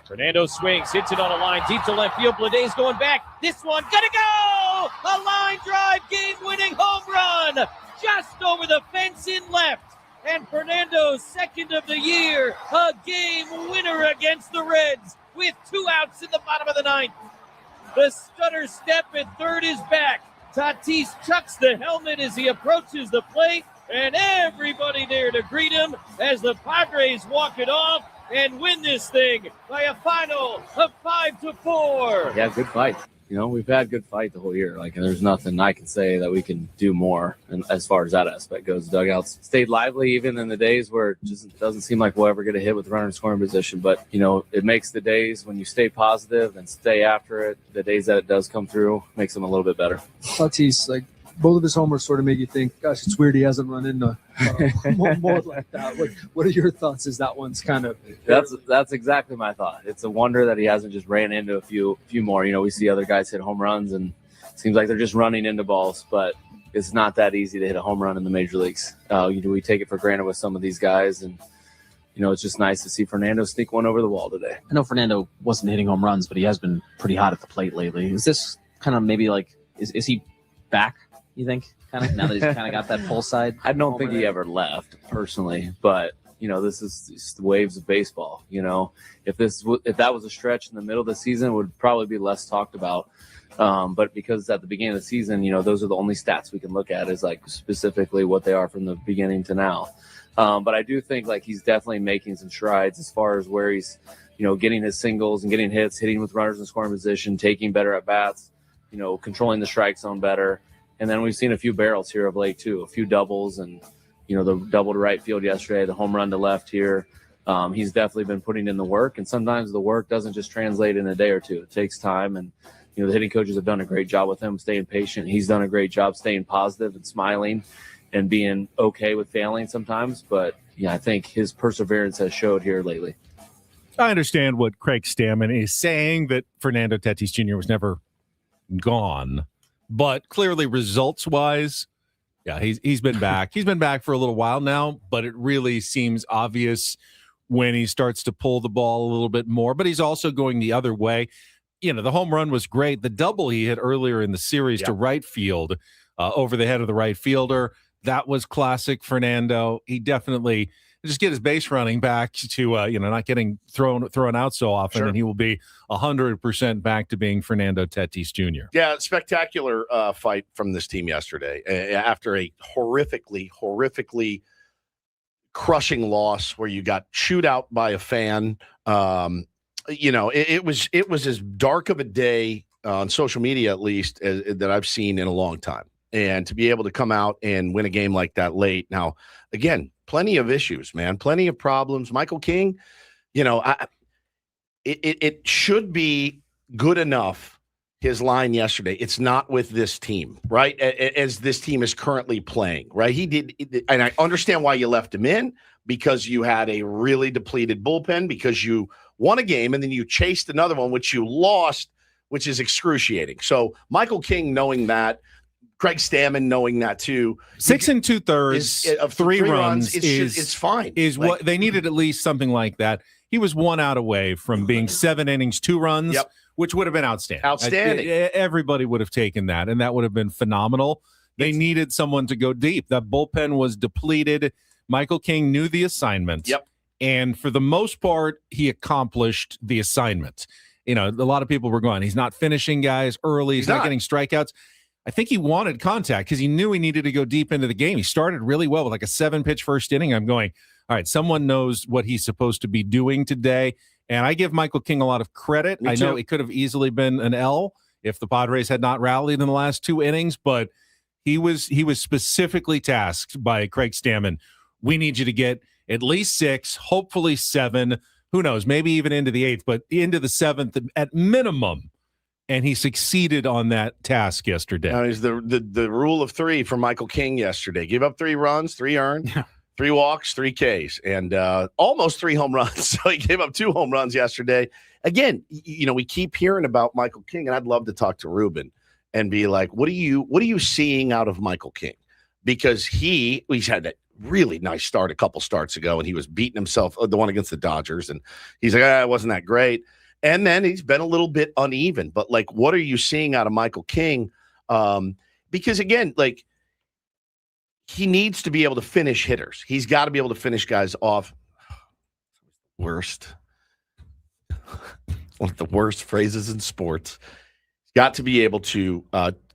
Fernando swings, hits it on a line deep to left field. Bleday's going back. This one gonna go! A line drive, game-winning home run! Just over the fence in left. And Fernando's 2nd of the year, a game winner against the Reds with 2 outs in the bottom of the 9th. The stutter step at third is back. Tatis chucks the helmet as he approaches the plate, and everybody there to greet him as the Padres walk it off and win this thing by a final of 5-4. Yeah, good fight. You know, we've had good fight the whole year. Like, there's nothing I can say that we can do more. And as far as that aspect goes, dugouts stayed lively even in the days where it just doesn't seem like we'll ever get a hit with the runner in scoring position. But, you know, it makes the days when you stay positive and stay after it, the days that it does come through, makes them a little bit better. Tatis, like, both of his homers sort of make you think, gosh, it's weird he hasn't run into more like that. What are your thoughts as that one's kind of... That's exactly my thought. It's a wonder that he hasn't just ran into a few more. You know, we see other guys hit home runs, and it seems like they're just running into balls, but it's not that easy to hit a home run in the major leagues. We take it for granted with some of these guys, and you know, it's just nice to see Fernando sneak one over the wall today. I know Fernando wasn't hitting home runs, but he has been pretty hot at the plate lately. Is this kind of maybe like, is he back, you think, kind of, now that he's kind of got that full side? I don't think he ever left, personally, but, you know, this is the waves of baseball. You know, if that was a stretch in the middle of the season, it would probably be less talked about. But because at the beginning of the season, you know, those are the only stats we can look at is like specifically what they are from the beginning to now. But I do think like he's definitely making some strides as far as where he's, you know, getting his singles and getting hits, hitting with runners in scoring position, taking better at bats, you know, controlling the strike zone better. And then we've seen a few barrels here of late too, a few doubles, and, you know, the double to right field yesterday, the home run to left here. He's definitely been putting in the work, and sometimes the work doesn't just translate in a day or two. It takes time, and, you know, the hitting coaches have done a great job with him staying patient. He's done a great job staying positive and smiling and being okay with failing sometimes. But, yeah, I think his perseverance has showed here lately. I understand what Craig Stammen is saying, that Fernando Tatis Jr. was never gone. But clearly, results-wise, yeah, he's been back. He's been back for a little while now, but it really seems obvious when he starts to pull the ball a little bit more. But he's also going the other way. You know, the home run was great. The double he hit earlier in the series to right field over the head of the right fielder, that was classic Fernando. He definitely just get his base running back to, you know, not getting thrown out so often, and he will be 100% back to being Fernando Tatis Jr. Yeah, spectacular fight from this team yesterday after a horrifically crushing loss where you got chewed out by a fan. You know, it was as dark of a day on social media, at least, that I've seen in a long time. And to be able to come out and win a game like that late. Now, again, plenty of issues, man, plenty of problems. Michael King, it should be good enough. His line yesterday, it's not with this team, right? As this team is currently playing, right? He did, and I understand why you left him in, because you had a really depleted bullpen, because you won a game and then you chased another one, which you lost, which is excruciating. So Michael King knowing that, Craig Stammen knowing that too. 6 2/3 of three runs it's fine. What they needed, at least something like that. He was 1 out away from being 7 innings, 2 runs. Yep. Which would have been outstanding. Everybody would have taken that, and that would have been phenomenal. They needed someone to go deep. That bullpen was depleted. Michael King knew the assignment. Yep. And for the most part, he accomplished the assignment. A lot of people were going, he's not finishing guys early. He's not getting strikeouts. I think he wanted contact because he knew he needed to go deep into the game. He started really well with like a 7-pitch first inning. I'm going, all right, someone knows what he's supposed to be doing today. And I give Michael King a lot of credit. I know it could have easily been an L if the Padres had not rallied in the last 2 innings, but he was specifically tasked by Craig Stammen. We need you to get at least 6, hopefully 7. Who knows? Maybe even into the 8th, but into the 7th at minimum. And he succeeded on that task yesterday. Now, is the rule of 3 for Michael King yesterday? Give up 3 runs, 3 earned. Yeah. 3 walks, 3 Ks, and almost 3 home runs. So he gave up 2 home runs yesterday. Again, we keep hearing about Michael King, and I'd love to talk to Ruben and be like, what are you seeing out of Michael King? Because he's had that really nice start a couple starts ago, and he was beating himself, the one against the Dodgers, and he's like, it wasn't that great. And then he's been a little bit uneven. But, like, what are you seeing out of Michael King? Because, again, like, he needs to be able to finish hitters. He's got to be able to finish guys off. Worst. One of the worst phrases in sports. He's got to be able to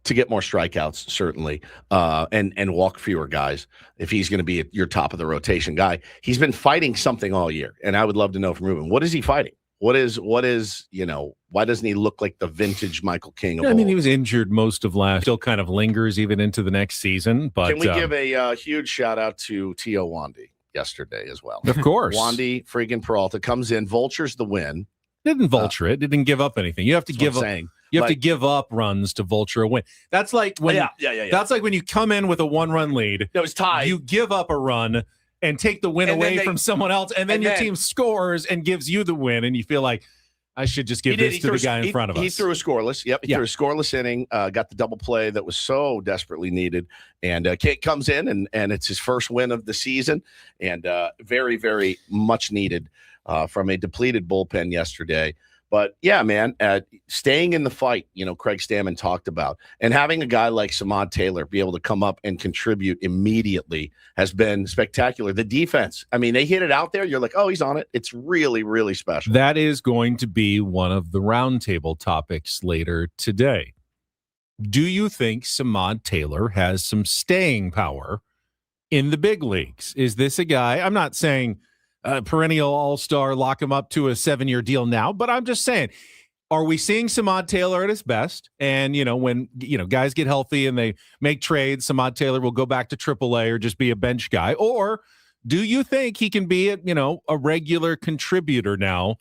get more strikeouts, certainly, and walk fewer guys if he's going to be your top of the rotation guy. He's been fighting something all year, and I would love to know from Ruben, what is he fighting? What is why doesn't he look like the vintage Michael King? He was injured most of last, still kind of lingers even into the next season. But can we give a huge shout out to Tio Wandy yesterday as well? Of course. Wandy freaking Peralta comes in, vultures the win. Didn't vulture it. Didn't give up anything. You have to give up. You have to give up runs to vulture a win. That's like when That's like when you come in with a 1-run lead. That was tied. You give up a run and take the win away from someone else, and then your team scores and gives you the win, and you feel like, I should just give this to the guy in front of us. He threw a scoreless. Yep, he threw a scoreless inning, got the double play that was so desperately needed, and Kate comes in, and it's his first win of the season, and very, very much needed from a depleted bullpen yesterday. But, yeah, man, staying in the fight, Craig Stammen talked about, and having a guy like Samad Taylor be able to come up and contribute immediately has been spectacular. The defense, I mean, they hit it out there. You're like, oh, he's on it. It's really, really special. That is going to be one of the roundtable topics later today. Do you think Samad Taylor has some staying power in the big leagues? Is this a guy, I'm not saying perennial all-star, lock him up to a 7-year deal now, but I'm just saying, are we seeing Samad Taylor at his best? And, when, guys get healthy and they make trades, Samad Taylor will go back to AAA or just be a bench guy. Or do you think he can be, a regular contributor now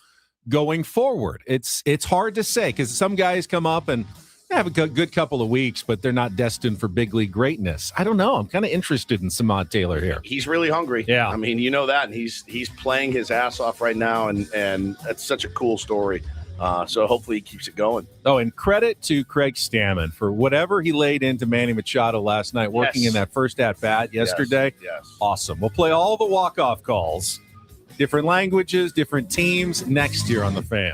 going forward? It's hard to say because some guys come up and have a good couple of weeks, but they're not destined for big league greatness. I don't know. I'm kind of interested in Samad Taylor here. He's really hungry. Yeah. I mean, that, and he's playing his ass off right now, and that's such a cool story. So hopefully he keeps it going. Oh, and credit to Craig Stammen for whatever he laid into Manny Machado last night, working in that first at-bat yesterday. Yes. Awesome. We'll play all the walk-off calls, different languages, different teams, next year on The Fan.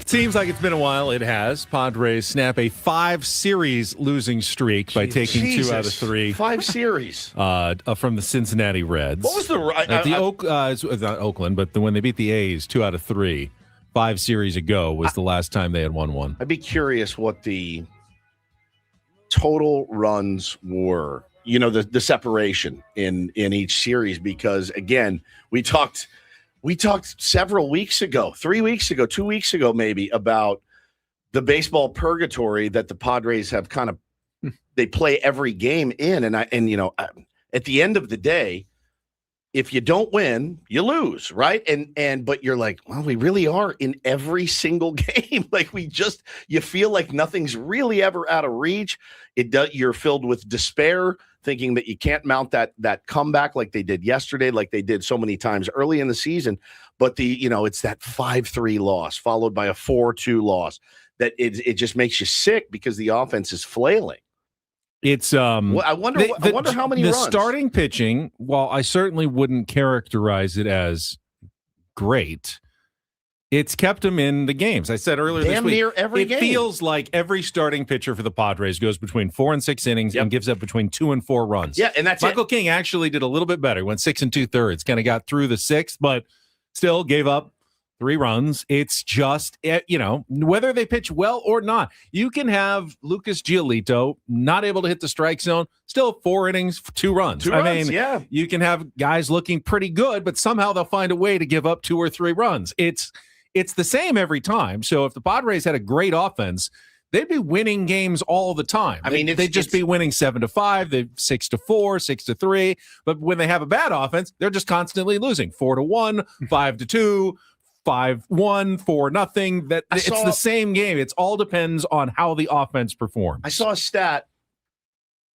Seems like it's been a while. It has. Padres snap a 5-series losing streak by taking 2 out of 3. 5 series from the Cincinnati Reds. What was the not Oakland, but when they beat the A's 2 out of 3 5 series ago was the last time they had won one. I'd be curious what the total runs were. You know, the separation in each series, because again, we talked several weeks ago, 3 weeks ago, 2 weeks ago, maybe, about the baseball purgatory that the Padres have kind of, they play every game in. And you know, at the end of the day, if you don't win, you lose, right? But you're like, well, we really are in every single game. Like you feel like nothing's really ever out of reach. You're filled with despair, thinking that you can't mount that comeback like they did yesterday, like they did so many times early in the season. But it's that 5-3 loss followed by a 4-2 loss that it just makes you sick because the offense is flailing. It's I wonder how many the runs. Starting pitching, while I certainly wouldn't characterize it as great, it's kept them in the games. I said earlier this week, near every game. It feels like every starting pitcher for the Padres goes between 4 and 6 innings and gives up between 2 and 4 runs. Yeah, and that's Michael King actually did a little bit better. Went 6 2/3, kind of got through the 6th, but still gave up 3 runs. It's just, whether they pitch well or not, you can have Lucas Giolito not able to hit the strike zone, still 4 innings, 2 runs. You can have guys looking pretty good, but somehow they'll find a way to give up 2 or 3 runs. It's the same every time. So if the Padres had a great offense, they'd be winning games all the time. They'd just be winning 7-5, 6-4, 6-3. But when they have a bad offense, they're just constantly losing 4-1, 5-2. 5-1, 4-0. It's the same game. It all depends on how the offense performs. I saw a stat,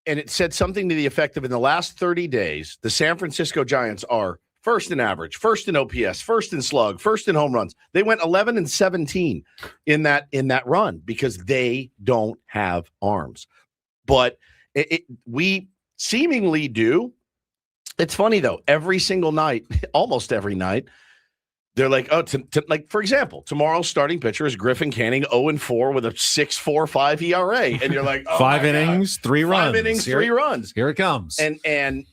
and it said something to the effect of in the last 30 days, the San Francisco Giants are first in average, first in OPS, first in slug, first in home runs. They went 11-17 in that run because they don't have arms. But we seemingly do. It's funny though. Every single night, almost every night, they're like, like for example, tomorrow's starting pitcher is Griffin Canning, 0-4 with a 6.45 ERA, and you're like, 5 innings, 3 runs. 5 innings, 3 runs. Here it comes. And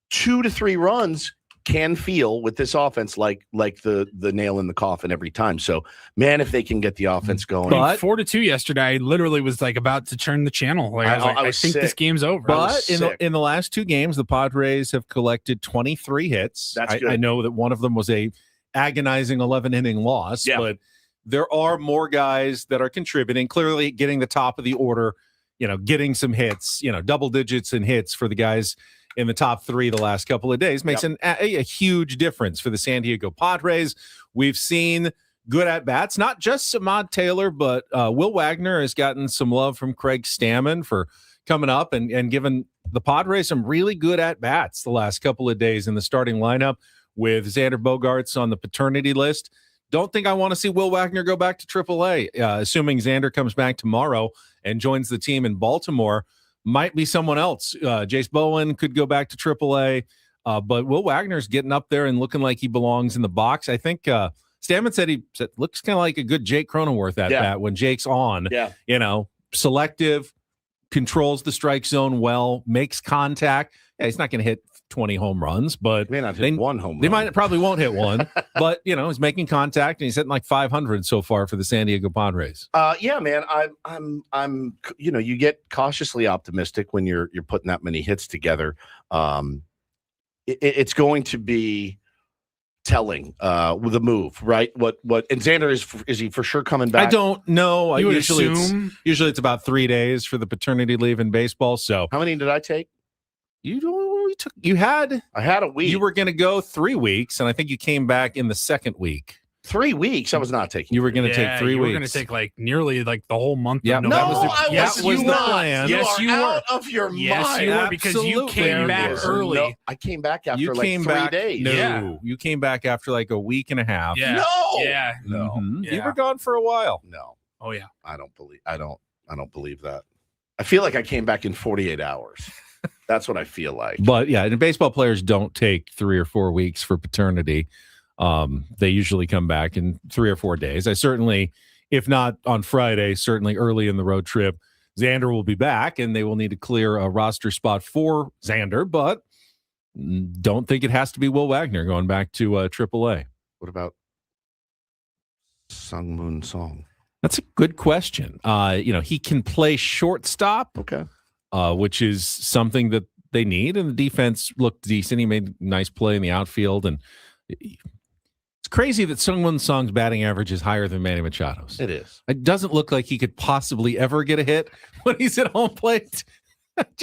2 to 3 runs can feel with this offense like the nail in the coffin every time. So, man, if they can get the offense going. But 4-2 yesterday, I literally was like about to turn the channel. Like I think this game's over. But in the last 2 games, the Padres have collected 23 hits. That's good. I know that one of them was a agonizing 11-inning loss, but there are more guys that are contributing, clearly getting the top of the order, getting some hits, double digits in hits for the guys in the top 3 the last couple of days makes a huge difference for the San Diego Padres. We've seen good at-bats, not just Samad Taylor, but Will Wagner has gotten some love from Craig Stammen for coming up and giving the Padres some really good at-bats the last couple of days in the starting lineup, with Xander Bogaerts on the paternity list. Don't think I want to see Will Wagner go back to AAA. Assuming Xander comes back tomorrow and joins the team in Baltimore, might be someone else. Jace Bowen could go back to AAA, but Will Wagner's getting up there and looking like he belongs in the box. I think Stammen said looks kind of like a good Jake Cronenworth at bat when Jake's on. Selective, controls the strike zone well, makes contact. Yeah, he's not going to hit 20 home runs, but may not hit one home run. Probably won't hit one, but he's making contact and he's hitting like 500 so far for the San Diego Padres. Yeah, man, I'm you get cautiously optimistic when you're putting that many hits together. It's going to be telling with the move, right? What and Xander is he for sure coming back? I don't know. Usually it's about 3 days for the paternity leave in baseball. So how many did I take? I had a week. You were going to go 3 weeks, and I think you came back in the second week. 3 weeks? I was not taking. You were going to take 3 weeks. You were going to take nearly the whole month. Yeah, of November. That was the plan. Yes, you were out of your mind. Yes, you were, because you came back early. No, I came back after 3 days. No, you came back after like a week and a half. Yeah. No. Yeah. No. Mm-hmm. You were gone for a while. No. Oh yeah. I don't believe that. I feel like I came back in 48 hours. That's what I feel like. But yeah, and baseball players don't take 3 or 4 weeks for paternity. They usually come back in 3 or 4 days. I certainly, if not on Friday, certainly early in the road trip, Xander will be back, and they will need to clear a roster spot for Xander, but don't think it has to be Will Wagner going back to AAA. What about Sung-Moon Song? That's a good question. He can play shortstop, okay, which is something that they need, and the defense looked decent. He made a nice play in the outfield, and it's crazy that Sung-Moon Song's batting average is higher than Manny Machado's. It is. It doesn't look like he could possibly ever get a hit when he's at home plate.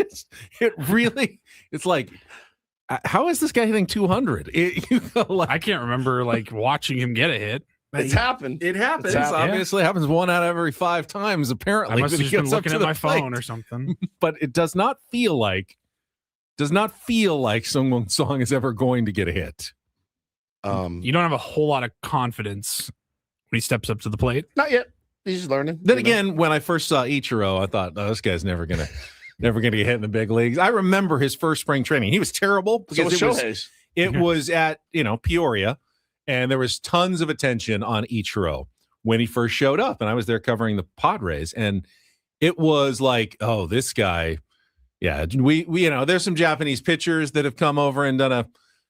It's like, how is this guy hitting 200? I can't remember watching him get a hit. It's happened. It happens. Obviously, it happens 1 out of every 5 times. Apparently, I must have just been looking at my phone or something. But it does not feel like Sung-Moon Song is ever going to get a hit. You don't have a whole lot of confidence when he steps up to the plate. Not yet. He's learning. Then again, when I first saw Ichiro, I thought, this guy's never gonna get hit in the big leagues. I remember his first spring training. He was terrible because it was at Peoria, and there was tons of attention on Ichiro when he first showed up, and I was there covering the Padres, and it was like, oh, this guy, yeah, we there's some Japanese pitchers that have come over and done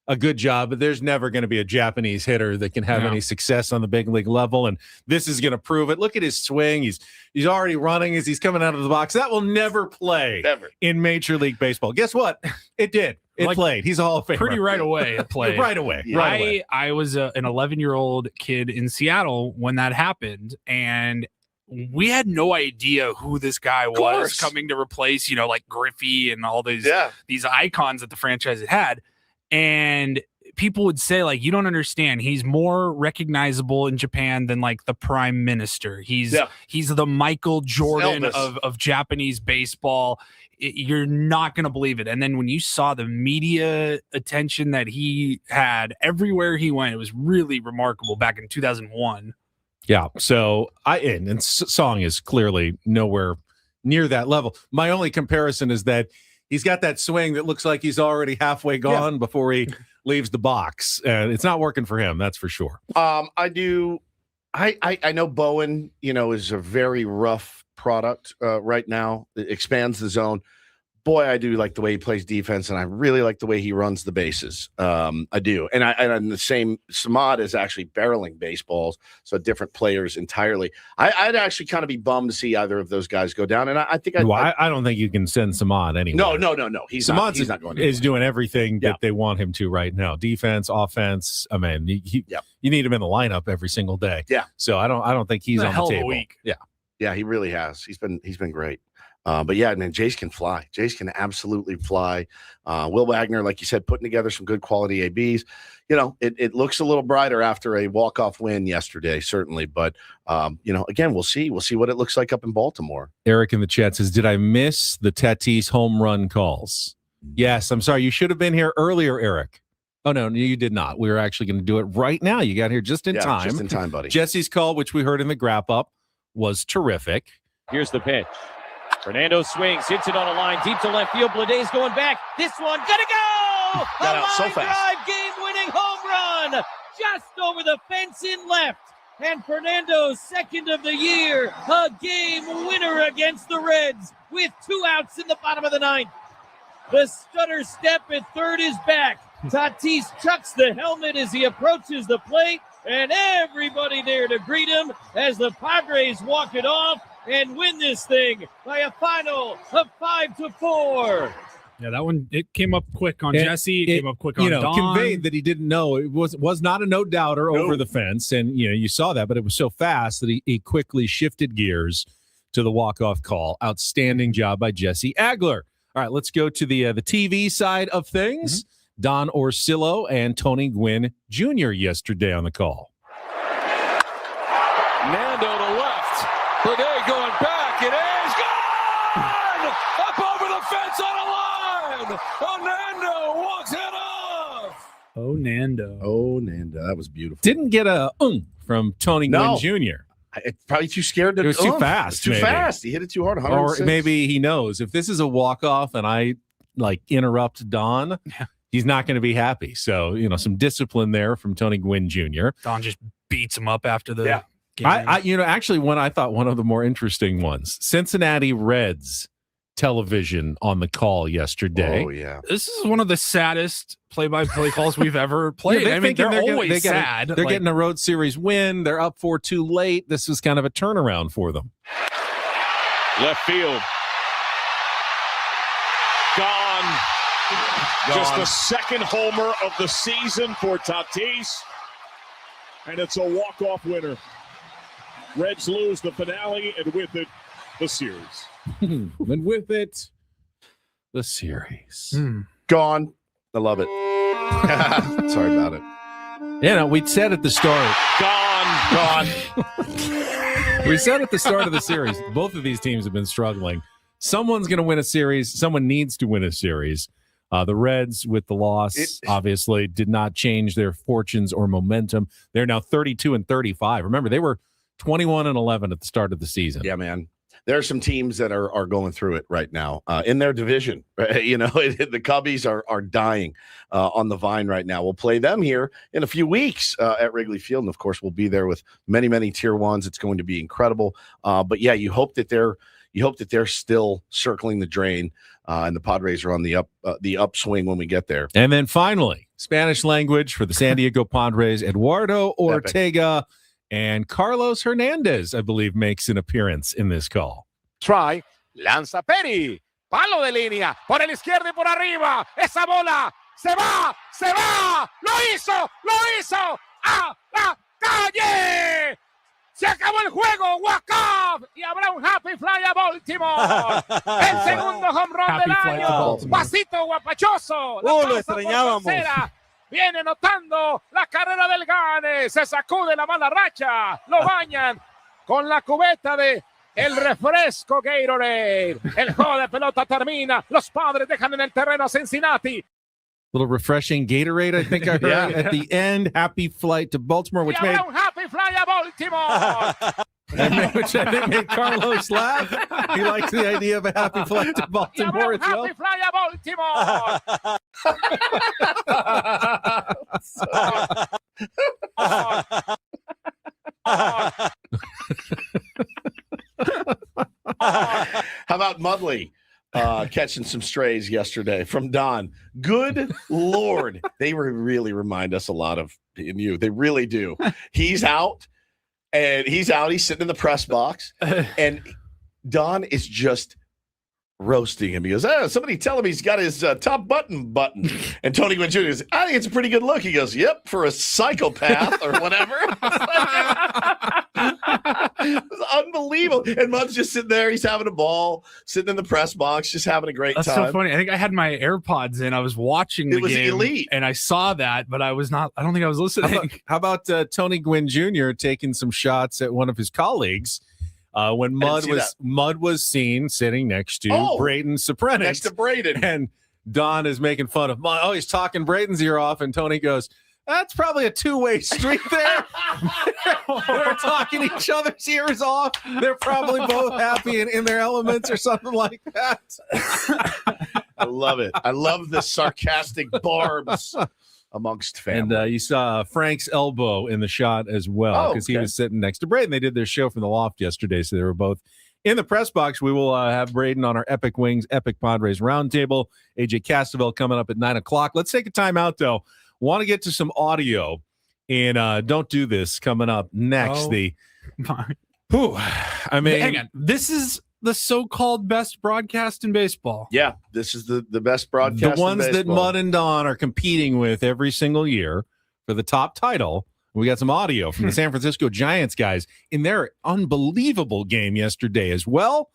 a good job, but there's never going to be a Japanese hitter that can have any success on the big league level, and this is going to prove it. Look at his swing. He's already running as he's coming out of the box. That will never play in Major League Baseball. Guess what? It did. It played. He's a Hall of Famer. Pretty right away it played. Right away. I was an 11-year-old kid in Seattle when that happened, and we had no idea who this guy was coming to replace, like Griffey and all these icons that the franchise had. And people would say, you don't understand. He's more recognizable in Japan than the prime minister. He's the Michael Jordan of Japanese baseball. You're not going to believe it. And then when you saw the media attention that he had everywhere he went, it was really remarkable back in 2001. Yeah. So Song is clearly nowhere near that level. My only comparison is that he's got that swing that looks like he's already halfway gone before he leaves the box. And it's not working for him, that's for sure. I know Bowen, is a very rough product right now. It expands the zone. Boy, I do like the way he plays defense, and I really like the way he runs the bases. I do. And I'm the same. Samad is actually barreling baseballs, so different players entirely. I'd actually kind of be bummed to see either of those guys go down. And I think I don't think you can send Samad anywhere. No. He's not going to. Is doing everything that they want him to right now. Defense, offense. I mean, you need him in the lineup every single day. Yeah. So I don't think he's on the table. Week. Yeah, he really has. He's been great. But yeah, man, Jace can fly. Jace can absolutely fly. Will Wagner, like you said, putting together some good quality ABs. It looks a little brighter after a walk-off win yesterday, certainly. But, again, we'll see. We'll see what it looks like up in Baltimore. Eric in the chat says, did I miss the Tatis home run calls? Yes, I'm sorry. You should have been here earlier, Eric. Oh, no, you did not. We were actually going to do it right now. You got here just in time. Just in time, buddy. Jesse's call, which we heard in the wrap-up, was terrific. Here's the pitch. Fernando swings, hits it on a line deep to left field. Bladay's going back. This one gonna go! Got out so fast. Drive, game-winning home run, just over the fence in left. And Fernando's second of the year, a game winner against the Reds with 2 outs in the bottom of the 9th. The stutter step at third is back. Tatis chucks the helmet as he approaches the plate, and everybody there to greet him as the Padres walk it off and win this thing by a final of 5-4. Yeah, that one, it came up quick on Jesse. It came up quick on Don. Conveyed that he didn't know. It was not a no-doubter over the fence, and you saw that, but it was so fast that he quickly shifted gears to the walk-off call. Outstanding job by Jesse Agler. All right, let's go to the TV side of things. Mm-hmm. Don Orsillo and Tony Gwynn Jr. yesterday on the call. Nando to left. Bidet going back. It is gone! Up over the fence on a line! Nando walks it off! Nando. That was beautiful. Didn't get a from Tony Gwynn Jr. Probably too scared to. It was too fast. Too fast. He hit it too hard. Or maybe he knows if this is a walk-off and I interrupt Don, he's not going to be happy. So, some discipline there from Tony Gwynn Jr. Don just beats him up after the game. Actually, I thought one of the more interesting ones, Cincinnati Reds television on the call yesterday. Oh, yeah. This is one of the saddest play-by-play calls we've ever played. They're always sad. They're getting a road series win. They're up 4-2 late. This was kind of a turnaround for them. Left field. Gone. Just the second homer of the season for Tatis. And it's a walk-off winner. Reds lose the finale, and with it, the series. And with it, the series. Gone. I love it. Sorry about it. We said at the start. Gone. We said at the start of the series, both of these teams have been struggling. Someone's going to win a series. Someone needs to win a series. The Reds, with the loss, obviously did not change their fortunes or momentum. They're now 32-35. Remember, they were 21-11 at the start of the season. Yeah, man. There are some teams that are going through it right now in their division. The Cubbies are dying on the vine right now. We'll play them here in a few weeks at Wrigley Field, and of course, we'll be there with many, many tier ones. It's going to be incredible. But yeah, you hope that they're still circling the drain, and the Padres are on the upswing when we get there. And then finally, Spanish language for the San Diego Padres, Eduardo Ortega. And Carlos Hernandez, I believe, makes an appearance in this call. Try. Lanza Peri. Palo de línea. Por el izquierdo y por arriba. Esa bola. Se va. Se va. Lo hizo. Lo hizo. A la calle. Se acabó el juego. Walk off. Y habrá un happy fly a Baltimore. El segundo home run del año. Pasito guapachoso. Lo extrañábamos. Viene notando la carrera del Gane, se sacude la mala racha, lo bañan con la cubeta de el refresco Gatorade. El juego de pelota termina, los Padres dejan en el terreno a Cincinnati. Little refreshing Gatorade, I think I heard at the end. Happy flight to Baltimore, which made un happy fly a Baltimore. which I think made Carlos laugh. He likes the idea of a happy flight to Baltimore as well. Happy fly a Baltimore. How about Mudley catching some strays yesterday from Don? Good Lord. They really remind us a lot of you. They really do. He's out. He's sitting in the press box, and Don is just roasting him. He goes, somebody tell him he's got his top button. And Tony Gwynn Jr. goes, I think it's a pretty good look. He goes, yep, for a psychopath or whatever. It was unbelievable. And Mud's just sitting there. He's having a ball, sitting in the press box, just having a great time. That's so funny. I think I had my AirPods in. I was watching the game. It was elite. And I saw that, but I don't think I was listening. How about Tony Gwynn Jr. taking some shots at one of his colleagues when Mud was seen sitting next to Braden Soprenis. Next to Braden. And Don is making fun of Mud. Oh, he's talking Braden's ear off, and Tony goes, that's probably a two-way street there. They're talking each other's ears off. They're probably both happy and in their elements or something like that. I love it. I love the sarcastic barbs amongst family. And you saw Frank's elbow in the shot as well because he was sitting next to Braden. They did their show from the loft yesterday, so they were both in the press box. We will have Braden on our Epic Wings, Epic Padres Roundtable. AJ Castavell coming up at 9 o'clock. Let's take a time out, though. Want to get to some audio, and Don't Do This coming up next. Hang on. This is the so-called best broadcast in baseball. Yeah, this is the best broadcast. The ones that Mud and Don are competing with every single year for the top title. We got some audio from the San Francisco Giants guys in their unbelievable game yesterday as well.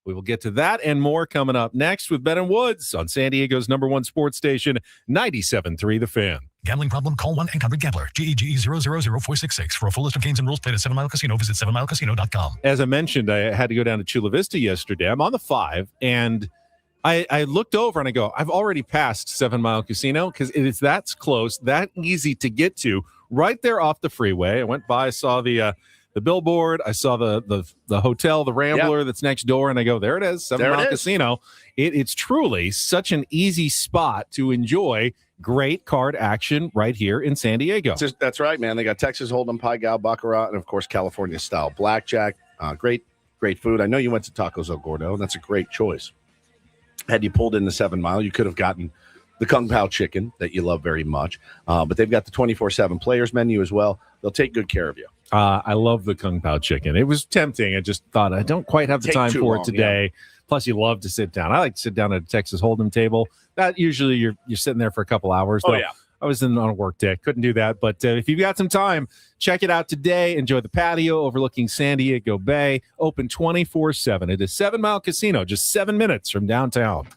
We will get to that and more coming up next with Ben and Woods on San Diego's #1 sports station, 97.3 The Fan. Gambling problem? Call 1-800-GAMBLER. GEGE 000-466. For a full list of games and rules, play at 7 Mile Casino. Visit 7milecasino.com. As I mentioned, I had to go down to Chula Vista yesterday. I'm on the 5, and I looked over and I go, I've already passed 7 Mile Casino because it's that close, that easy to get to, right there off the freeway. I went by, saw the billboard, I saw the hotel, the Rambler that's next door, and I go, there it is, 7 Mile Casino. It's truly such an easy spot to enjoy great card action right here in San Diego. That's right, man. They got Texas Hold'em, Pai Gow, Baccarat, and, of course, California-style blackjack. Great food. I know you went to Tacos El Gordo, and that's a great choice. Had you pulled in the 7 Mile, you could have gotten the Kung Pao chicken that you love very much. But they've got the 24/7 players menu as well. They'll take good care of you. I love the Kung Pao chicken. It was tempting. I just thought I don't quite have the time for it today. Yeah. Plus, you love to sit down. I like to sit down at a Texas Hold'em table. That usually you're sitting there for a couple hours. Oh, yeah. I was on a work day. Couldn't do that. But if you've got some time, check it out today. Enjoy the patio overlooking San Diego Bay. Open 24/7. It is 7 Mile Casino, just 7 minutes from downtown.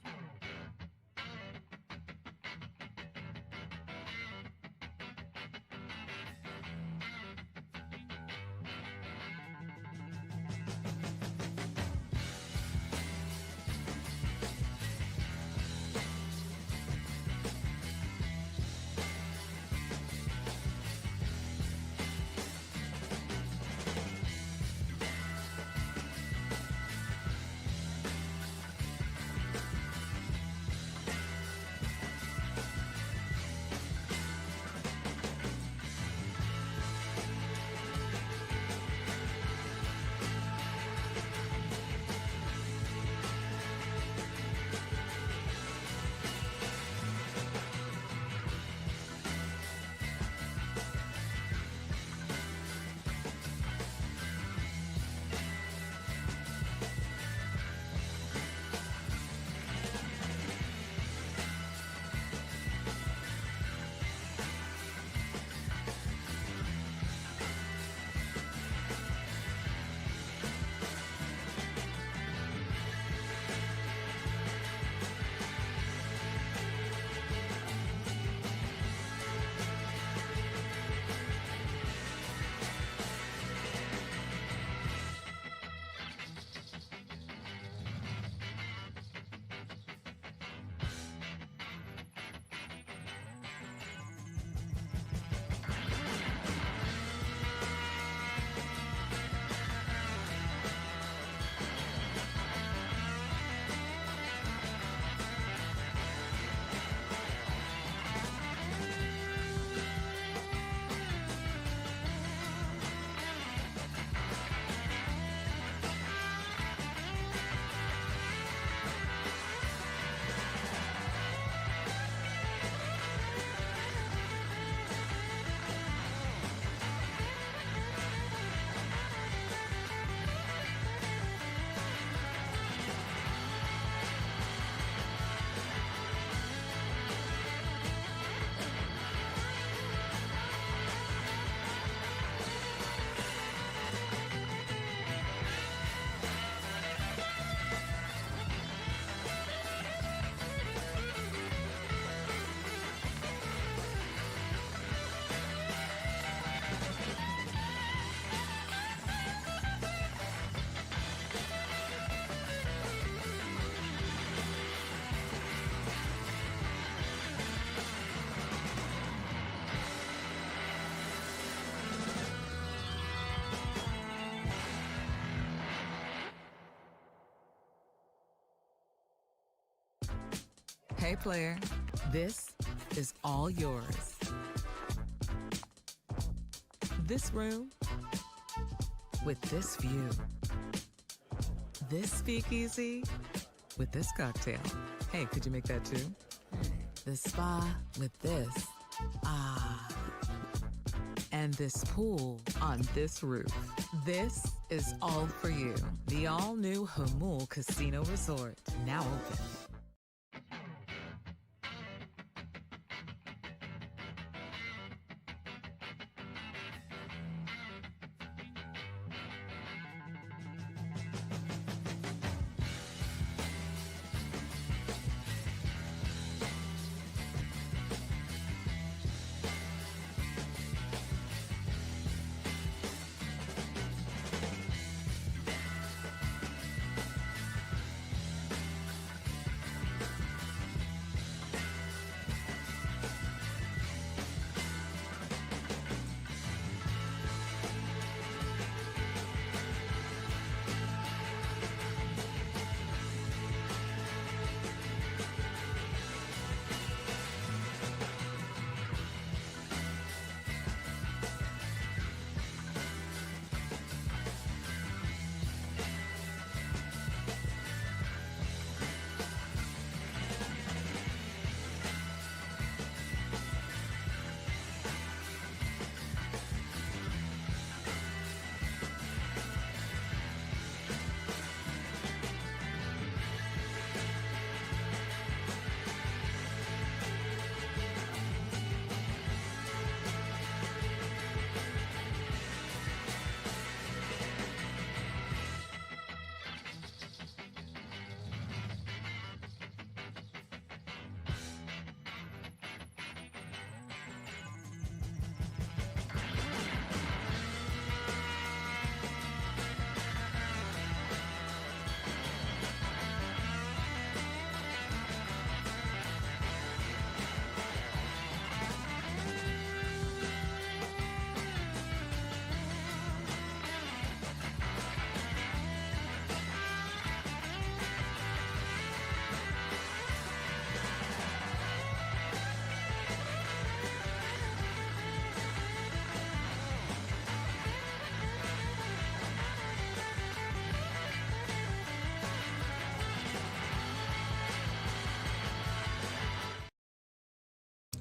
Hey player, this is all yours. This room with this view. This speakeasy with this cocktail. Hey, could you make that too? The spa with this. And this pool on this roof. This is all for you. The all-new Hamul Casino Resort, now open.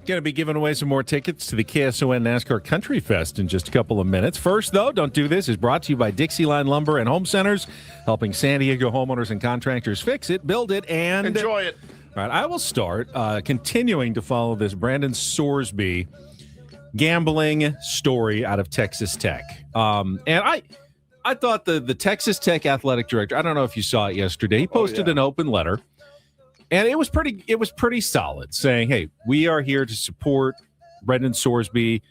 Going to be giving away some more tickets to the KSON NASCAR Country Fest in just a couple of minutes. First, though, Don't Do This is brought to you by Dixieline Lumber and Home Centers, helping San Diego homeowners and contractors fix it, build it, and enjoy it. All right, I will start continuing to follow this Brandon Sorsby gambling story out of Texas Tech. And I thought the Texas Tech athletic director, I don't know if you saw it yesterday, he posted an open letter. And it was pretty solid, saying, hey, we are here to support Brendan Sorsby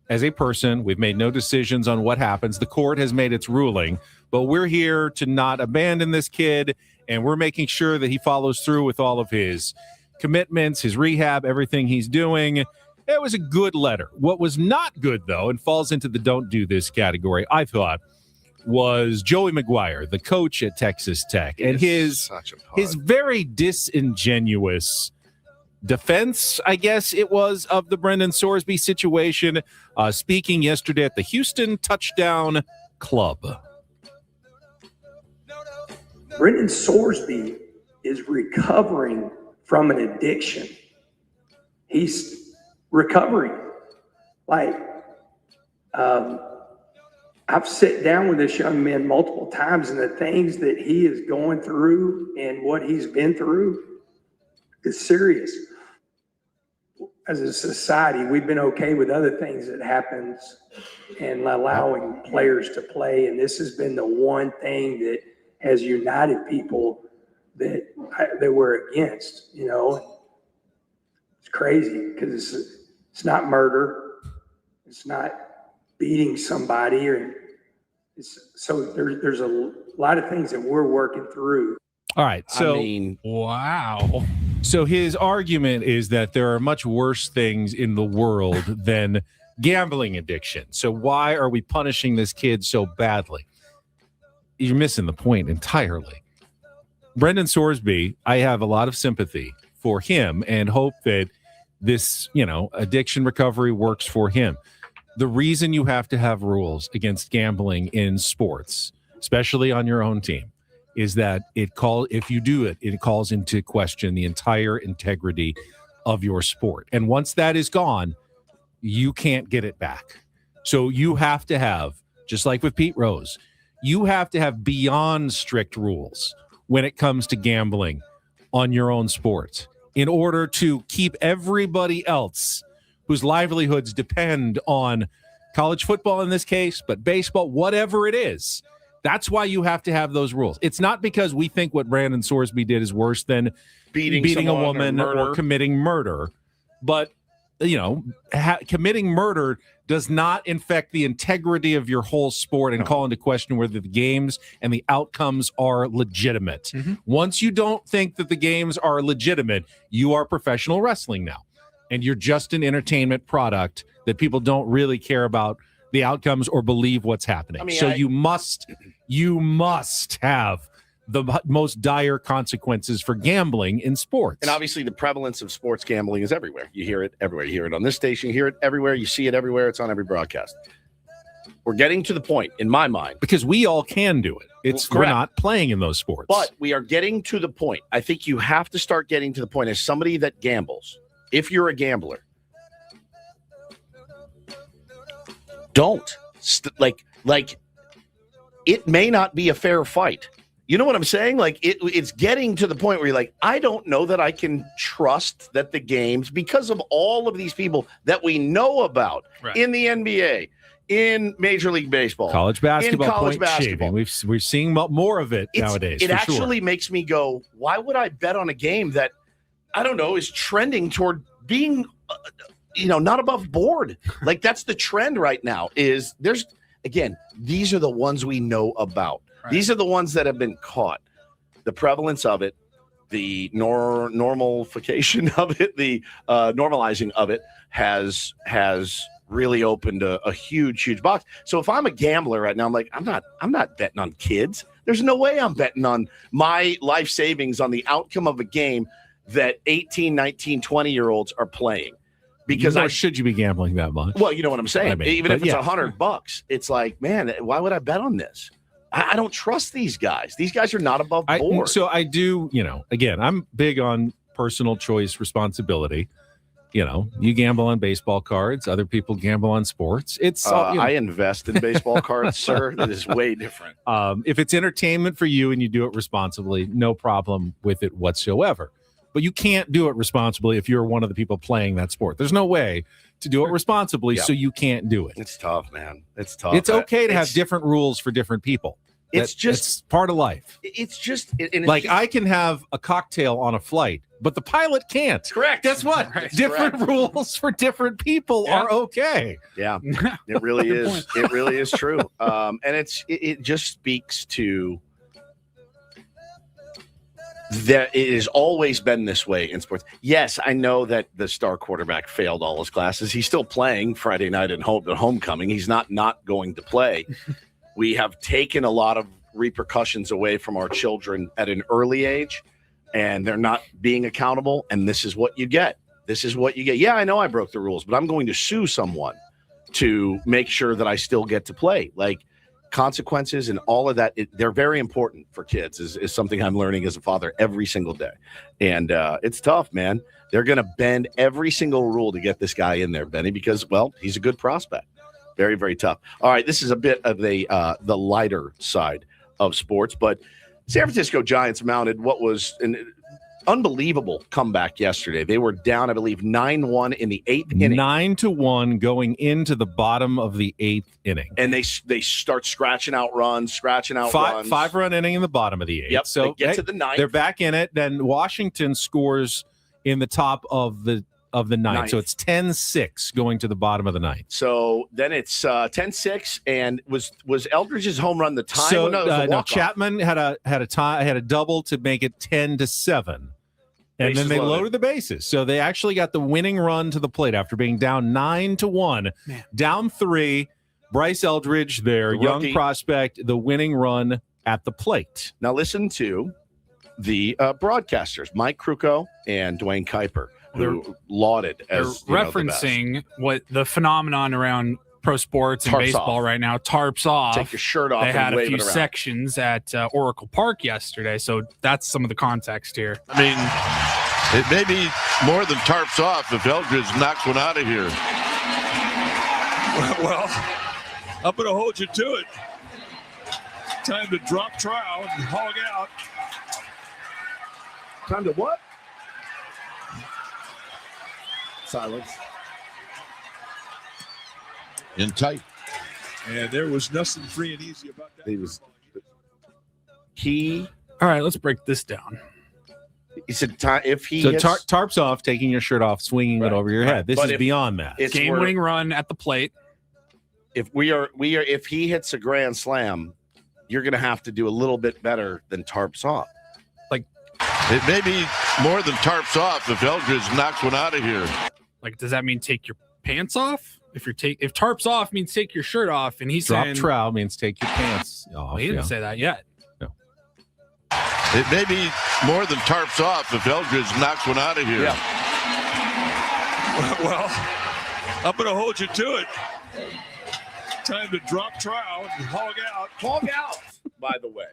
as a person. We've made no decisions on what happens. The court has made its ruling, but we're here to not abandon this kid, and we're making sure that he follows through with all of his commitments, his rehab, everything he's doing. It was a good letter. What was not good, though, and falls into the don't do this category, I thought, was Joey McGuire, the coach at Texas Tech, and his very disingenuous defense, I guess it was, of the Brendan Sorsby situation, speaking yesterday at the Houston Touchdown Club. Brendan Sorsby is recovering from an addiction. He's recovering. I've sat down with this young man multiple times, and the things that he is going through and what he's been through is serious. As a society, we've been okay with other things that happens and allowing players to play, and this has been the one thing that has united people that we're against. You know, it's crazy because it's not murder, it's not beating somebody, so there's a lot of things that we're working through. All right, so wow. So his argument is that there are much worse things in the world than gambling addiction. So why are we punishing this kid so badly? You're missing the point entirely. Brendan Sorsby, I have a lot of sympathy for him and hope that this, addiction recovery works for him. The reason you have to have rules against gambling in sports, especially on your own team, is that if you do it, it calls into question the entire integrity of your sport. And once that is gone, you can't get it back. So you have to have, just like with Pete Rose, you have to have beyond strict rules when it comes to gambling on your own sport in order to keep everybody else whose livelihoods depend on college football in this case, but baseball, whatever it is. That's why you have to have those rules. It's not because we think what Brandon Sorsby did is worse than beating a woman or committing murder. But, committing murder does not infect the integrity of your whole sport and call into question whether the games and the outcomes are legitimate. Mm-hmm. Once you don't think that the games are legitimate, you are professional wrestling now. And you're just an entertainment product that people don't really care about the outcomes or believe what's happening. You must have the most dire consequences for gambling in sports. And obviously the prevalence of sports gambling is everywhere. You hear it everywhere. You hear it on this station, you hear it everywhere. You see it everywhere. It's on every broadcast. We're getting to the point, in my mind. Because we all can do it. We're not playing in those sports. But we are getting to the point. I think you have to start getting to the point as somebody that gambles. If you're a gambler, don't it may not be a fair fight. You know what I'm saying? It's getting to the point where you're like, I don't know that I can trust that the games, because of all of these people that we know about in the NBA, in Major League Baseball, college basketball, in college basketball. We're seeing more of it nowadays. It actually makes me go, why would I bet on a game that, I don't know, is trending toward being, not above board? That's the trend right now. These are the ones we know about. Right. These are the ones that have been caught. The prevalence of it, the normalification of it, the normalizing of it has really opened a huge box. So if I'm a gambler right now, I'm like, I'm not betting on kids. There's no way I'm betting on my life savings on the outcome of a game that 18, 19, 20-year-olds are playing. Because should you be gambling that much? Well, you know what I'm saying. Even if it's $100, it's like, man, why would I bet on this? I don't trust these guys. These guys are not above board. So I do, again, I'm big on personal choice responsibility. You gamble on baseball cards. Other people gamble on sports. It's I invest in baseball cards, sir. That is way different. If it's entertainment for you and you do it responsibly, no problem with it whatsoever. But you can't do it responsibly if you're one of the people playing that sport. There's no way to do it responsibly, so you can't do it. It's tough, man. It's tough. It's okay to have different rules for different people. It's part of life. It's just I can have a cocktail on a flight, but the pilot can't. Correct. Guess what? Different rules for different people are okay. Yeah, it really is. It really is true. And it just speaks to that it has always been this way in sports. Yes, I know that the star quarterback failed all his classes. He's still playing Friday night at homecoming. He's not going to play. We have taken a lot of repercussions away from our children at an early age, and they're not being accountable, and this is what you get. This is what you get. Yeah, I know I broke the rules, but I'm going to sue someone to make sure that I still get to play. Like, consequences and all of that, they're very important for kids, is something I'm learning as a father every single day. And it's tough, man. They're going to bend every single rule to get this guy in there, Benny, because, well, he's a good prospect. Very, very tough. All right, this is a bit of the lighter side of sports, but San Francisco Giants mounted what was an unbelievable comeback yesterday. They were down, I believe, 9-1 in the 8th inning. 9-1 going into the bottom of the 8th inning. And they start scratching out runs. 5-run inning in the bottom of the 8th. Yep, so they get to the 9th. They're back in it. Then Washington scores in the top of the 9th. So it's 10-6 going to the bottom of the 9th. So then it's 10-6, and was Eldridge's home run the time? So no, Chapman had a double to make it 10-7. And then they loaded the bases. So they actually got the winning run to the plate after being down 9-1. Man. Down 3. Bryce Eldridge, their young prospect, the winning run at the plate. Now listen to the broadcasters, Mike Krukow and Dwayne Kuiper, who lauded as referencing what the phenomenon around pro sports and baseball right now, tarps off. Take your shirt off. They had and a few wave it around. sections at Oracle Park yesterday, so that's some of the context here. I mean, it may be more than tarps off if Eldridge knocks one out of here. Well, I'm going to hold you to it. Time to drop trowel and hog out. Time to what? Silence. In tight. And there was nothing free and easy about that. All right, let's break this down. He said if he tarps off, taking your shirt off, swinging it over your head. This is beyond that. It's game-winning run at the plate. If if he hits a grand slam, you're going to have to do a little bit better than tarps off. It may be more than tarps off if Eldridge knocks one out of here. Like, does that mean take your pants off? If tarps off means take your shirt off, and he's saying trowel means take your pants off. Well, he didn't say that yet. No. It may be more than tarps off if Eldridge knocks one out of here. Yeah. Well, I'm going to hold you to it. Time to drop trowel and hog out. Hog out, by the way.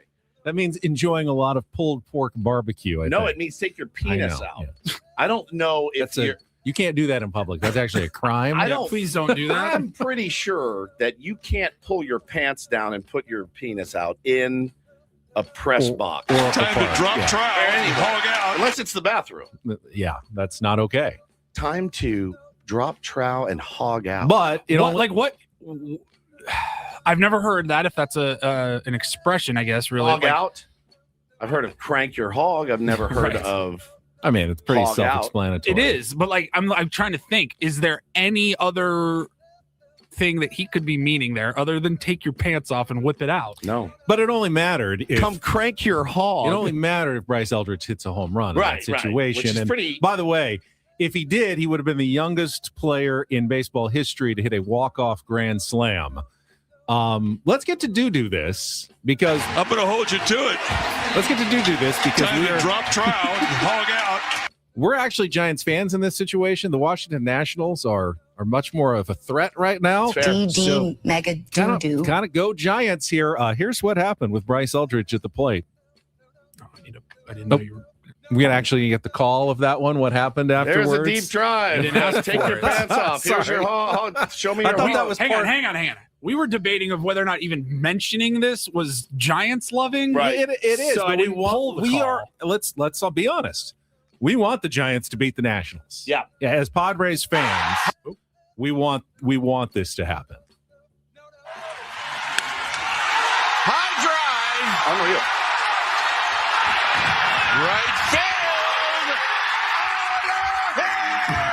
That means enjoying a lot of pulled pork barbecue. I think. It means take your penis out. Yeah. I don't know if you can't do that in public. That's actually a crime. Please don't do that. I'm pretty sure that you can't pull your pants down and put your penis out in a press box. Time to drop trowel and hog out. Unless it's the bathroom. Yeah, that's not okay. Time to drop trowel and hog out. But what? I've never heard that. If that's an expression, I guess. Really, hog out. I've heard of crank your hog. I've never heard of. I mean, it's pretty hog self-explanatory. It is, but I'm trying to think. Is there any other thing that he could be meaning there other than take your pants off and whip it out? No, but it only mattered if come crank your hog. It only mattered if Bryce Eldridge hits a home run in that situation. Which is by the way, if he did, he would have been the youngest player in baseball history to hit a walk-off grand slam. Let's get to do this because I'm going to hold you to it. Let's get to do this because we are drop trowel and hog out. We're actually Giants fans in this situation. The Washington Nationals are much more of a threat right now. DD mega doo-doo. Kind of go Giants here. Here's what happened with Bryce Eldridge at the plate. I didn't know you were. We can actually get the call of that one. What happened afterwards? There's a deep drive. Take your pants off. Here's your show me your Hang on. We were debating of whether or not even mentioning this was Giants loving. Right. It is. So I didn't pull the call. Let's all be honest. We want the Giants to beat the Nationals. Yeah. As Padres fans, we want this to happen. High drive. Unreal. Right field.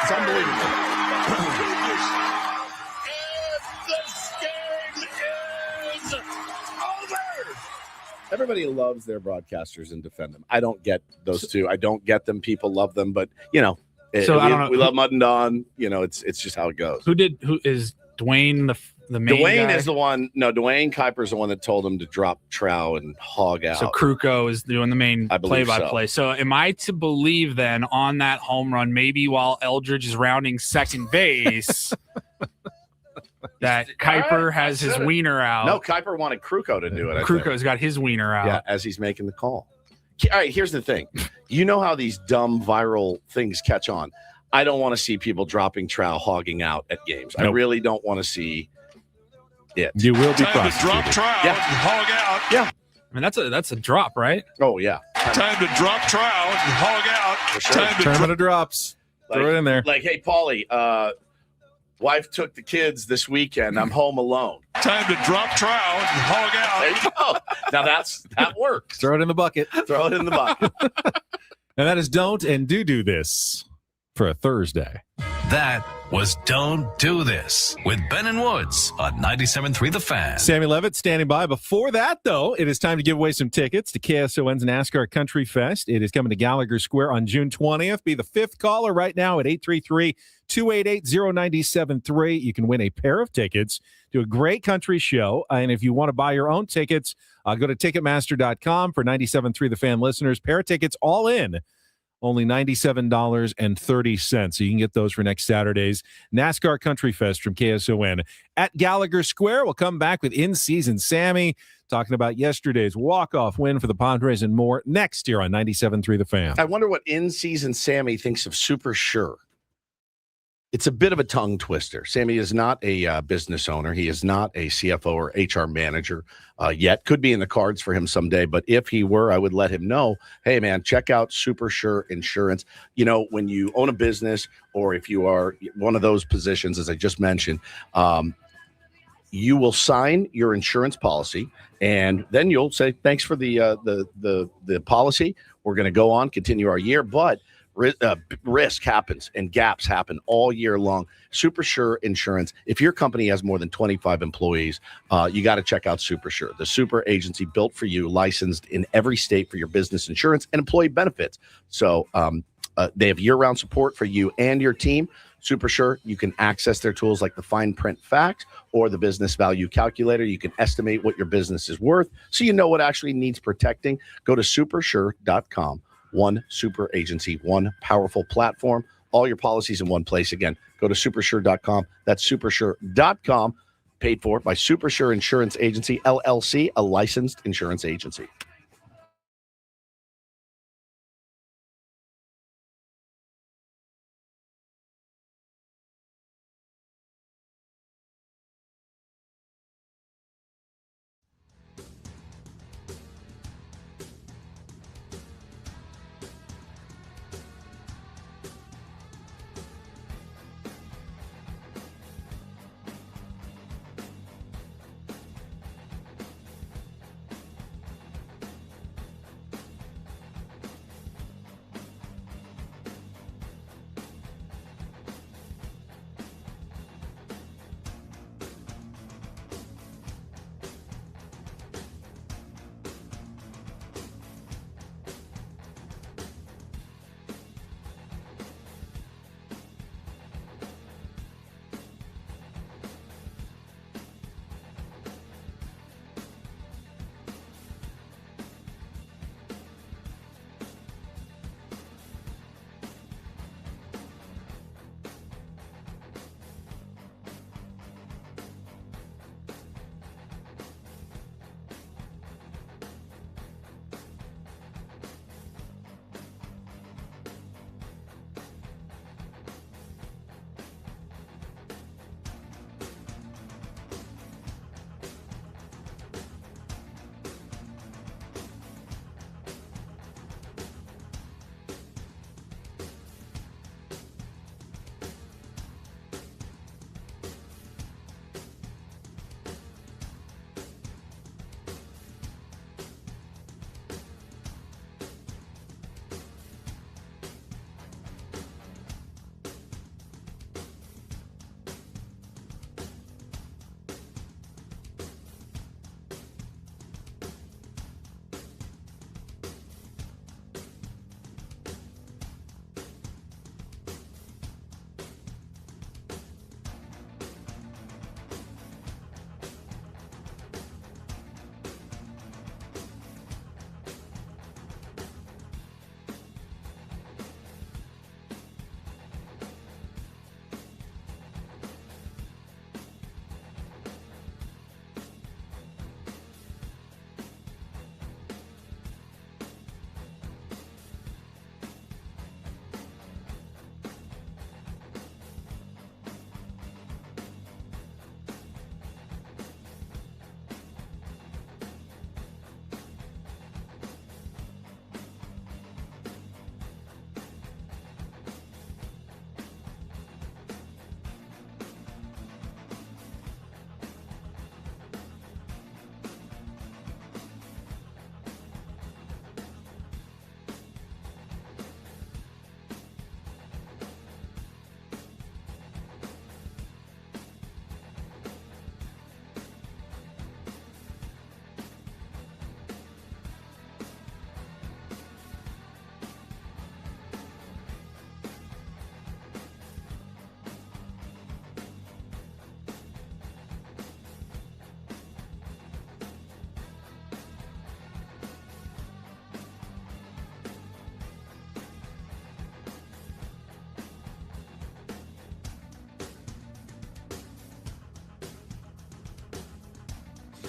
It's unbelievable. And this game is over. Everybody loves their broadcasters and defend them. I don't get those two. I don't get them. People love them, but I don't know. We love Mud and Dawn. It's just how it goes. Who is Dwayne the main Dwayne guy? is the one. No, Dwayne Kuiper's the one that told him to drop trow and hog out. So Kruko is doing the main I believe play-by-play. So am I to believe then on that home run, maybe while Eldridge is rounding second base, that Kuiper has his wiener out? No, Kuiper wanted Kruko to do it. Kruko's got his wiener out. Yeah, as he's making the call. All right, here's the thing. You know how these dumb viral things catch on. I don't want to see people dropping trow, hogging out at games. Nope. I really don't want to see it. You will be Time to drop prosecuted. trow and hog out. Yeah. I mean, that's a drop, right? Oh, yeah. Time to drop trow and hog out. sure. Time to Tournament of drops. Throw it in there. Like, hey, Paulie, wife took the kids this weekend. I'm home alone. Time to drop trow and hog out. There you go. Now that works. Throw it in the bucket. Throw it in the bucket. And that is don't and do this for a Thursday. That was Don't Do This with Ben and Woods on 97.3 The Fan. Sammy Levitt standing by. Before that, though, it is time to give away some tickets to KSON's NASCAR Country Fest. It is coming to Gallagher Square on June 20th. Be the fifth caller right now at 833-288-0973. You can win a pair of tickets to a great country show. And if you want to buy your own tickets, go to Ticketmaster.com for 97.3 The Fan listeners. Pair of tickets all in. Only $97.30. So you can get those for next Saturday's NASCAR Country Fest from KSON at Gallagher Square. We'll come back with In-Season Sammy talking about yesterday's walk-off win for the Padres and more next year on 97.3 The Fan. I wonder what in-season Sammy thinks of Super Sure. It's a bit of a tongue twister. Sammy is not a business owner. He is not a CFO or HR manager yet. Could be in the cards for him someday. But if he were, I would let him know, hey, man, check out Super Sure Insurance. When you own a business or if you are one of those positions, as I just mentioned, you will sign your insurance policy and then you'll say, thanks for the policy. We're going to go on, continue our year. But risk happens and gaps happen all year long. Super Sure Insurance. If your company has more than 25 employees, you got to check out Super Sure, the super agency built for you, licensed in every state for your business insurance and employee benefits. So they have year-round support for you and your team. Super Sure, you can access their tools like the fine print fact or the business value calculator. You can estimate what your business is worth so you know what actually needs protecting. Go to supersure.com. One super agency, one powerful platform, all your policies in one place. Again, go to supersure.com. That's supersure.com, paid for by Super Sure Insurance Agency, LLC, a licensed insurance agency.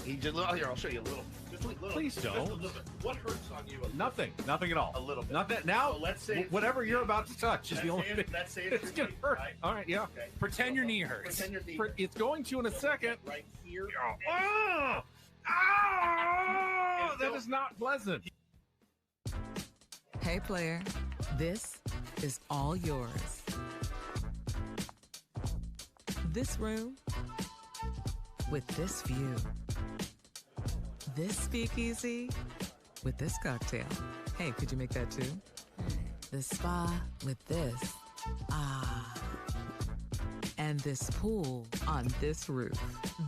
He did. Here, I'll show you a little. Just a little. Please don't. Just a little bit. What hurts on you? Nothing at all. A little bit. Not that now. So let's say whatever you're about to touch is the only thing. Let's say it's gonna hurt. Right? All right, yeah. Okay. Pretend your knee hurts. Pretend your knee. It's going to in a second. Right here. Oh, that is not pleasant. Hey, player, this is all yours. This room with this view. This speakeasy with this cocktail. Hey, could you make that too? The spa with this. Ah. And this pool on this roof.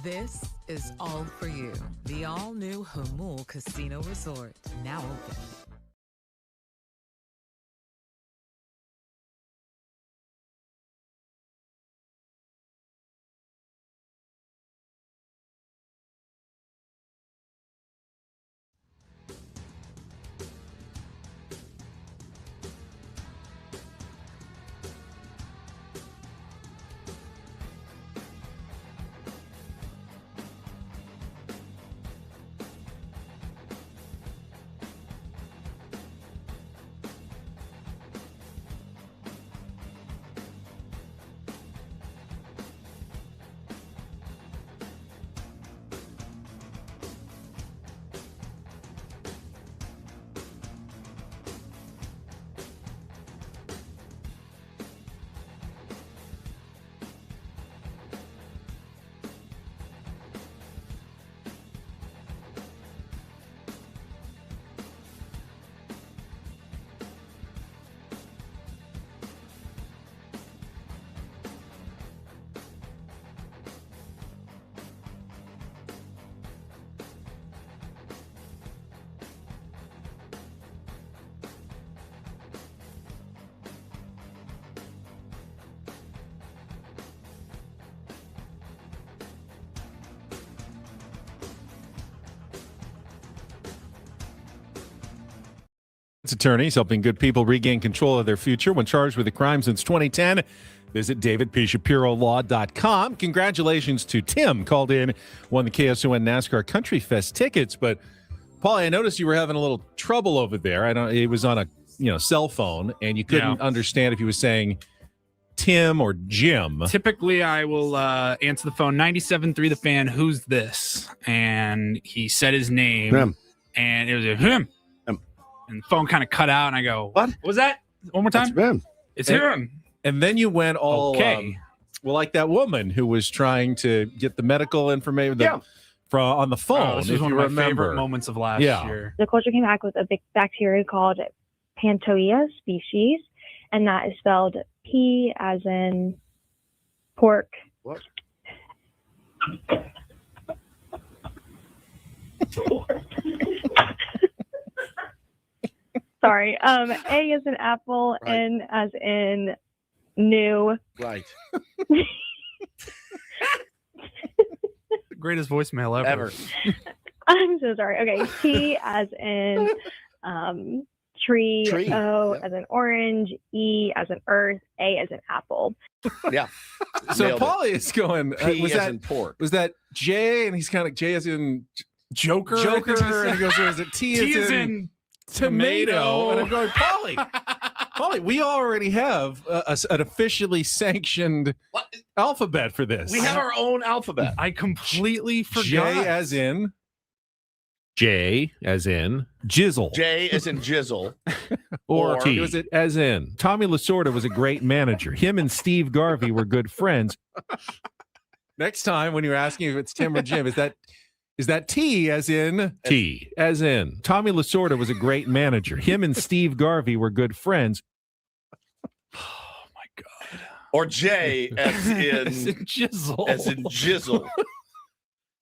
This is all for you. The all-new Hamul Casino Resort, now open. Attorneys helping good people regain control of their future when charged with a crime since 2010. Visit davidpshapirolaw.com. Congratulations to Tim, called in, won the KSON NASCAR Country Fest tickets. But, Paulie, I noticed you were having a little trouble over there. It was on a cell phone, and you couldn't understand if he was saying Tim or Jim. Typically, I will answer the phone, 97.3 The Fan, who's this? And he said his name, and it was a him. And the phone kind of cut out, and I go, "What was that? One more time." It's him. It's him. And then you went all okay. Like that woman who was trying to get the medical information on the phone. This was one of my favorite moments of last year. The culture came back with a big bacteria called Pantoia species, and that is spelled P as in pork. What? Sorry. A as in apple, right. N as in new. Right. The greatest voicemail ever. I'm so sorry. Okay. T as in tree. O as in orange. E as in earth. A as in apple. Yeah. So Paulie is going. P as in pork. Was that J? And he's kind of J as in Joker. And he goes, "Is it T as in tomato?" And I'm going, Paulie, we already have an officially sanctioned alphabet for this. We have our own alphabet. I completely forgot. J as in jizzle. J as in jizzle. or T. Was it as in Tommy Lasorda was a great manager. Him and Steve Garvey were good friends. Next time when you're asking if it's Tim or Jim, is that T as in T as in Tommy Lasorda was a great manager. Him and Steve Garvey were good friends. Oh my God. Or J as in jizzle. As in jizzle.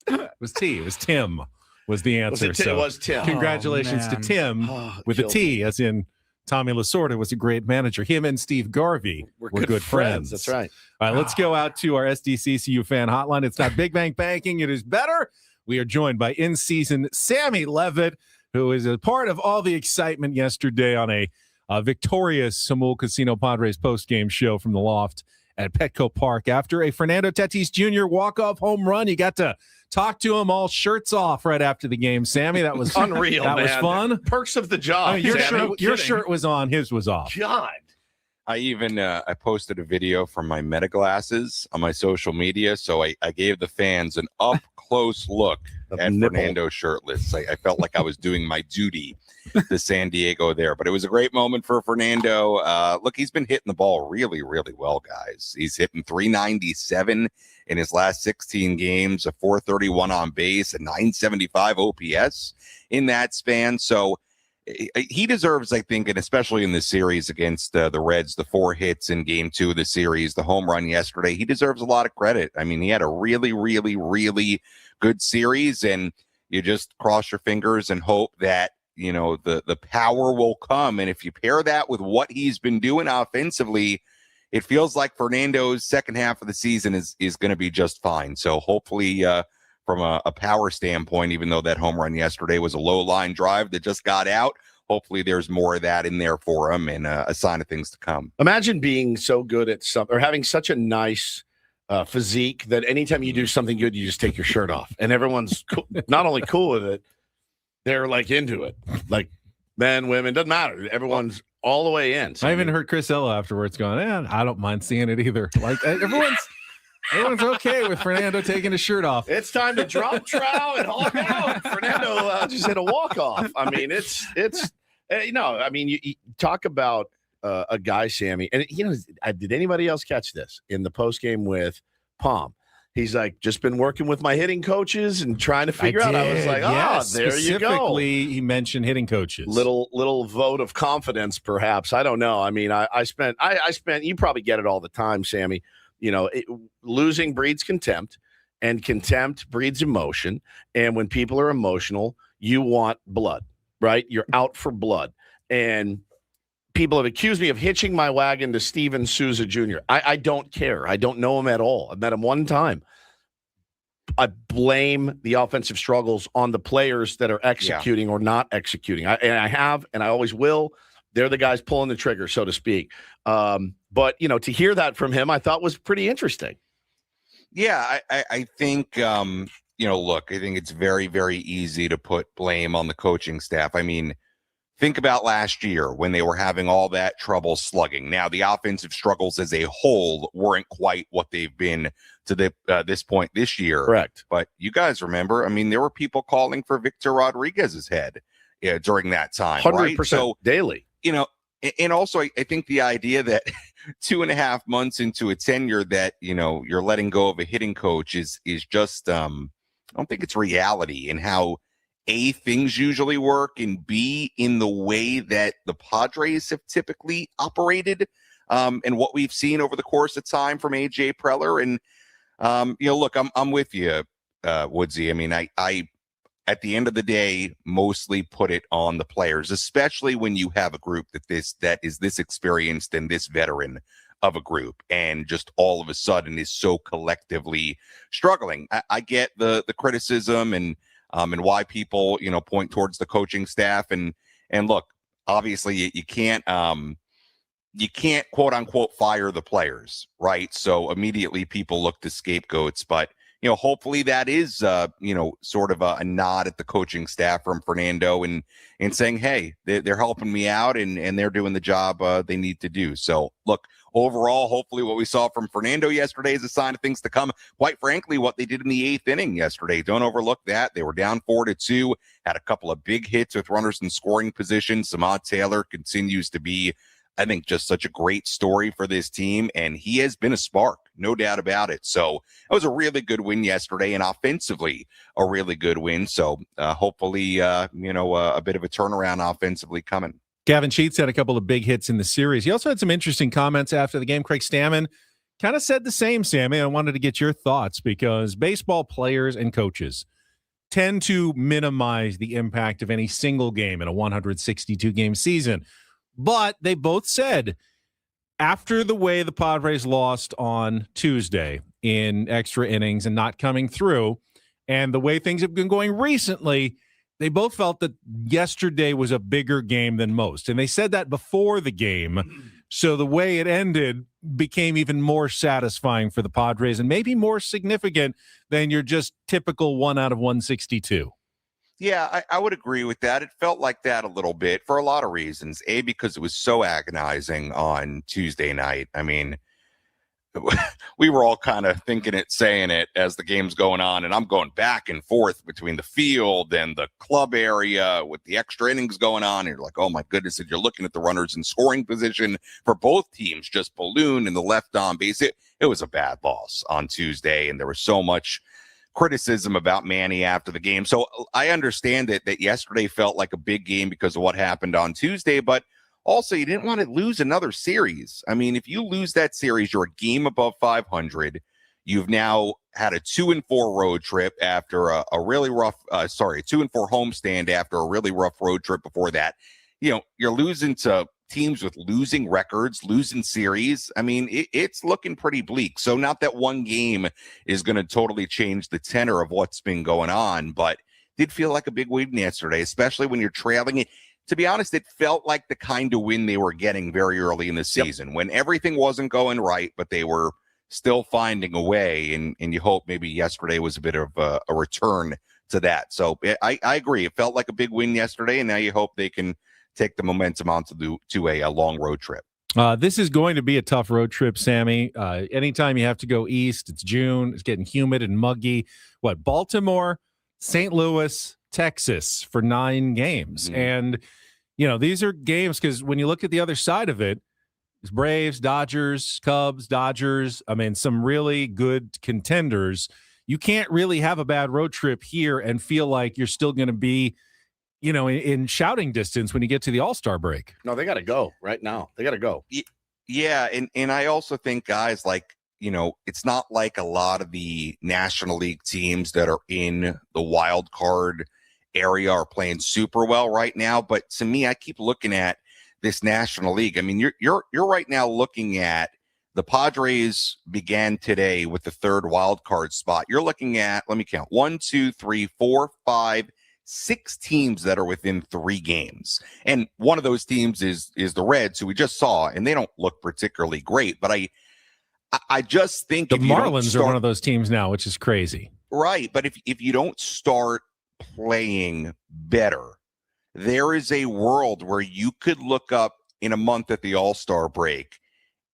It was T. It was Tim was the answer. It was Tim. Congratulations to Tim with a T as in Tommy Lasorda was a great manager. Him and Steve Garvey were good friends. That's right. All right, let's go out to our SDCCU fan hotline. It's not Big Bang Banking. It is better. We are joined by in-season Sammy Levitt, who is a part of all the excitement yesterday on a victorious Hamul Casino Padres post-game show from the Loft at Petco Park. After a Fernando Tatis Jr. walk-off home run, you got to talk to him all shirts off right after the game. Sammy, that was unreal. That man. was fun. Perks of the job. I mean, your shirt was on, his was off. God. I even I posted a video from my Meta glasses on my social media, so I gave the fans an up-close look at Fernando shirtless. I felt like I was doing my duty to San Diego there, but it was a great moment for Fernando. Look, he's been hitting the ball really, really well, guys. He's hitting 397 in his last 16 games, a 431 on base, a 975 OPS in that span. So he deserves, I think, and especially in this series against the Reds, the 4 hits in game 2 of the series, the home run yesterday, he deserves a lot of credit. I mean, he had a really, really, really good series, and you just cross your fingers and hope that, you know, the power will come. And if you pair that with what he's been doing offensively, it feels like Fernando's second half of the season is going to be just fine. So hopefully, from a power standpoint, even though that home run yesterday was a low line drive that just got out, hopefully there's more of that in there for him and a sign of things to come. Imagine being so good at something or having such a nice physique that anytime you do something good, you just take your shirt off and everyone's not only cool with it, they're like into it. Like men, women, doesn't matter. Everyone's all the way in. So I even heard Chris Ella afterwards going, I don't mind seeing it either. Like everyone's okay with Fernando taking his shirt off. It's time to drop trowel and hog out. Fernando just hit a walk-off. I mean, it's I mean, you talk about a guy, Sammy, and, you know, did anybody else catch this in the postgame with Palm? He's like, just been working with my hitting coaches and trying to figure out. I was like, there you go. Specifically, he mentioned hitting coaches. Little vote of confidence, perhaps. I don't know. I mean, I spent, you probably get it all the time, Sammy. You know, losing breeds contempt, and contempt breeds emotion. And when people are emotional, you want blood, right? You're out for blood. And people have accused me of hitching my wagon to Steven Souza Jr. I don't care. I don't know him at all. I met him one time. I blame the offensive struggles on the players that are executing or not executing. I have, and I always will. They're the guys pulling the trigger, so to speak. But, you know, to hear that from him, I thought was pretty interesting. Yeah, I think, you know, look, I think it's very, very easy to put blame on the coaching staff. I mean, think about last year when they were having all that trouble slugging. Now, the offensive struggles as a whole weren't quite what they've been to this point this year. Correct. But you guys remember, I mean, there were people calling for Victor Rodriguez's head during that time. 100% right? So, daily. You know, and also I think the idea that 2.5 months into a tenure that, you know, you're letting go of a hitting coach is just, I don't think it's reality in how A, things usually work, and B, in the way that the Padres have typically operated, and what we've seen over the course of time from AJ Preller. And, you know, look, I'm with you, Woodsy. I mean, I at the end of the day, mostly put it on the players, especially when you have a group that is this experienced and this veteran of a group, and just all of a sudden is so collectively struggling. I get the criticism and why people, you know, point towards the coaching staff, and look, obviously you can't quote unquote fire the players, right? So immediately people look to scapegoats, but you know, hopefully that is, you know, sort of a nod at the coaching staff from Fernando and saying, hey, they're helping me out and they're doing the job they need to do. So, look, overall, hopefully what we saw from Fernando yesterday is a sign of things to come. Quite frankly, what they did in the 8th inning yesterday, don't overlook that. They were down 4-2, had a couple of big hits with runners in scoring position. Samad Taylor continues to be, I think, just such a great story for this team, and he has been a spark, no doubt about it. So it was a really good win yesterday, and offensively a really good win. So hopefully, you know, a bit of a turnaround offensively coming. Gavin Sheets had a couple of big hits in the series. He also had some interesting comments after the game. Craig Stammen kind of said the same, Sammy. I wanted to get your thoughts because baseball players and coaches tend to minimize the impact of any single game in a 162-game season. But they both said after the way the Padres lost on Tuesday in extra innings and not coming through, and the way things have been going recently, they both felt that yesterday was a bigger game than most. And they said that before the game So the way it ended became even more satisfying for the Padres and maybe more significant than your just typical 1 out of 162. Yeah, I would agree with that. It felt like that a little bit for a lot of reasons. A, because it was so agonizing on Tuesday night. I mean, we were all kind of thinking it, saying it as the game's going on, and I'm going back and forth between the field and the club area with the extra innings going on. And you're like, oh my goodness, and you're looking at the runners in scoring position for both teams, just balloon in the left on base. It was a bad loss on Tuesday, and there was so much criticism about Manny after the game. So I understand that yesterday felt like a big game because of what happened on Tuesday, but also, you didn't want to lose another series. I mean, if you lose that series, you're a game above 500. You've now had a 2-4 road trip after a really rough, 2-4 homestand after a really rough road trip before that. You know, you're losing to teams with losing records, losing series. I mean, it's looking pretty bleak. So not that one game is going to totally change the tenor of what's been going on, but did feel like a big win yesterday, especially when you're trailing it. To be honest, it felt like the kind of win they were getting very early in the season when everything wasn't going right, but they were still finding a way. And you hope maybe yesterday was a bit of a return to that. So I agree. It felt like a big win yesterday, and now you hope they can take the momentum on to a long road trip. This is going to be a tough road trip, Sammy. Anytime you have to go east, it's June, it's getting humid and muggy. Baltimore, St. Louis, Texas for 9 games. Mm-hmm. And, you know, these are games because when you look at the other side of it, it's Braves, Dodgers, Cubs, Dodgers. I mean, some really good contenders. You can't really have a bad road trip here and feel like you're still going to be, you know, in shouting distance when you get to the All-Star break. No, they got to go right now. They got to go. Yeah. And I also think guys like, you know, it's not like a lot of the National League teams that are in the wild card area are playing super well right now. But to me, I keep looking at this National League. I mean, you're right now looking at the Padres began today with the 3rd wild card spot. You're looking at, let me count, 1, 2, 3, 4, 5, 6 teams that are within 3 games. And one of those teams is the Reds, who we just saw, and they don't look particularly great. But I just think the Marlins are one of those teams now, which is crazy. Right. But if you don't start playing better, there is a world where you could look up in a month at the All-Star break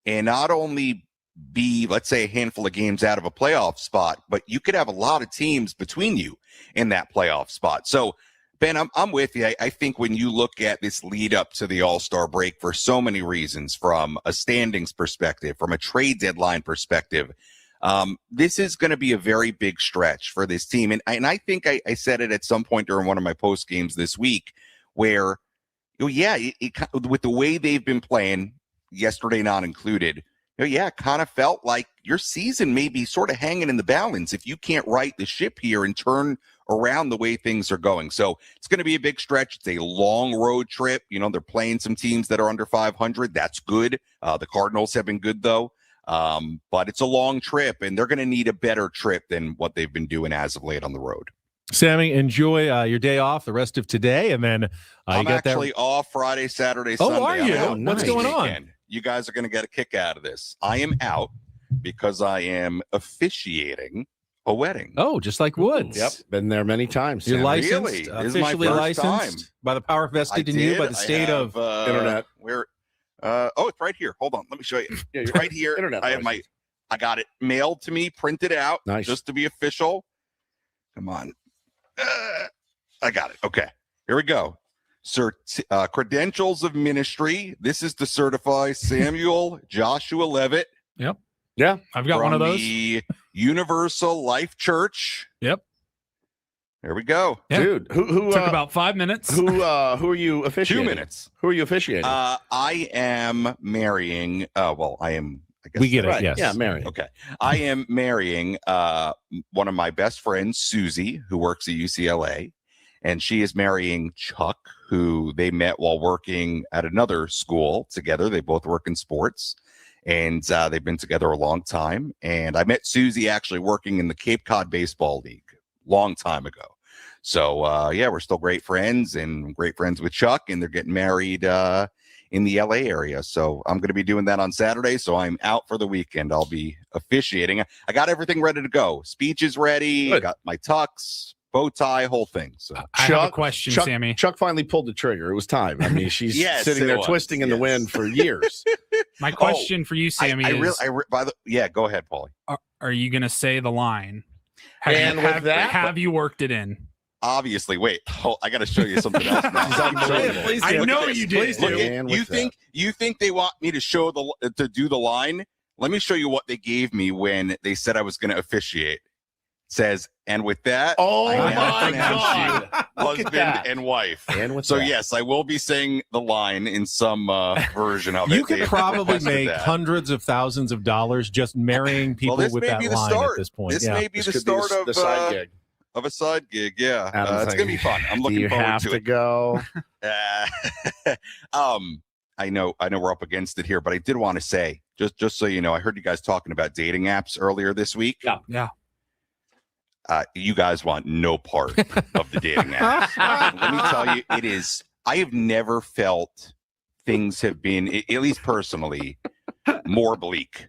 and not only be, let's say, a handful of games out of a playoff spot, but you could have a lot of teams between you in that playoff spot. So, Ben, I'm with you. I think when you look at this lead up to the All-Star break for so many reasons, from a standings perspective, from a trade deadline perspective, this is going to be a very big stretch for this team. And I think I said it at some point during one of my post games this week where, with the way they've been playing, yesterday not included, it kind of felt like your season may be sort of hanging in the balance if you can't right the ship here and turn around the way things are going. So it's going to be a big stretch. It's a long road trip. You know, they're playing some teams that are under 500. That's good. The Cardinals have been good, though. But it's a long trip, and they're going to need a better trip than what they've been doing as of late on the road. Sammy, enjoy your day off the rest of today, and then I'm actually off Friday, Saturday, Sunday. Oh, are you? What's going on? Weekend. You guys are going to get a kick out of this. I am out because I am officiating a wedding. Oh, just like Woods. Yep, been there many times. You're licensed, really? officially licensed by the power vested in you by the state of internet. It's right here. Hold on, let me show you. It's right here. Internet. I got it mailed to me, printed out, nice, just to be official. Come on. I got it. Okay, here we go. Credentials of ministry. This is to certify Samuel Joshua Levitt. Yep. Yeah, I've got one of those. The Universal Life Church. Yep. There we go. Yeah. Dude, who took about 5 minutes. Who are you officiating? 2 minutes. Who are you officiating? I am marrying. I am. I guess we get it. Right. Yes. Yeah, marrying. Okay. I am marrying one of my best friends, Susie, who works at UCLA, and she is marrying Chuck, who they met while working at another school together. They both work in sports, and they've been together a long time. And I met Susie actually working in the Cape Cod Baseball League long time ago. So we're still great friends and great friends with Chuck, and they're getting married in the LA area. So I'm going to be doing that on Saturday. So I'm out for the weekend. I'll be officiating. I got everything ready to go. Speech is ready. Good. Got my tux, bow tie, whole thing. So I have a question, Chuck, Sammy. Chuck finally pulled the trigger. It was time. I mean, she's Yes, sitting it there was. twisting in the wind for years. My question for you, Sammy, yeah, go ahead, Paulie. Are you going to say the line? Have you worked it in? Obviously, wait. I got to show you something else. I know you did. You think they want me to do the line? Let me show you what they gave me when they said I was going to officiate. It says, and with that, I now pronounce you husband and wife. And with yes, I will be saying the line in some version of it. You could probably make hundreds of thousands of dollars just marrying people with that line at this point. This may be the start of the side gig. Of a side gig, yeah. It's gonna be fun. I'm Do looking you forward have to to it. go? I know we're up against it here, but I did want to say, just so you know, I heard you guys talking about dating apps earlier this week. Yeah. You guys want no part of the dating apps. Let me tell you, it is. I have never felt things have been, at least personally, more bleak.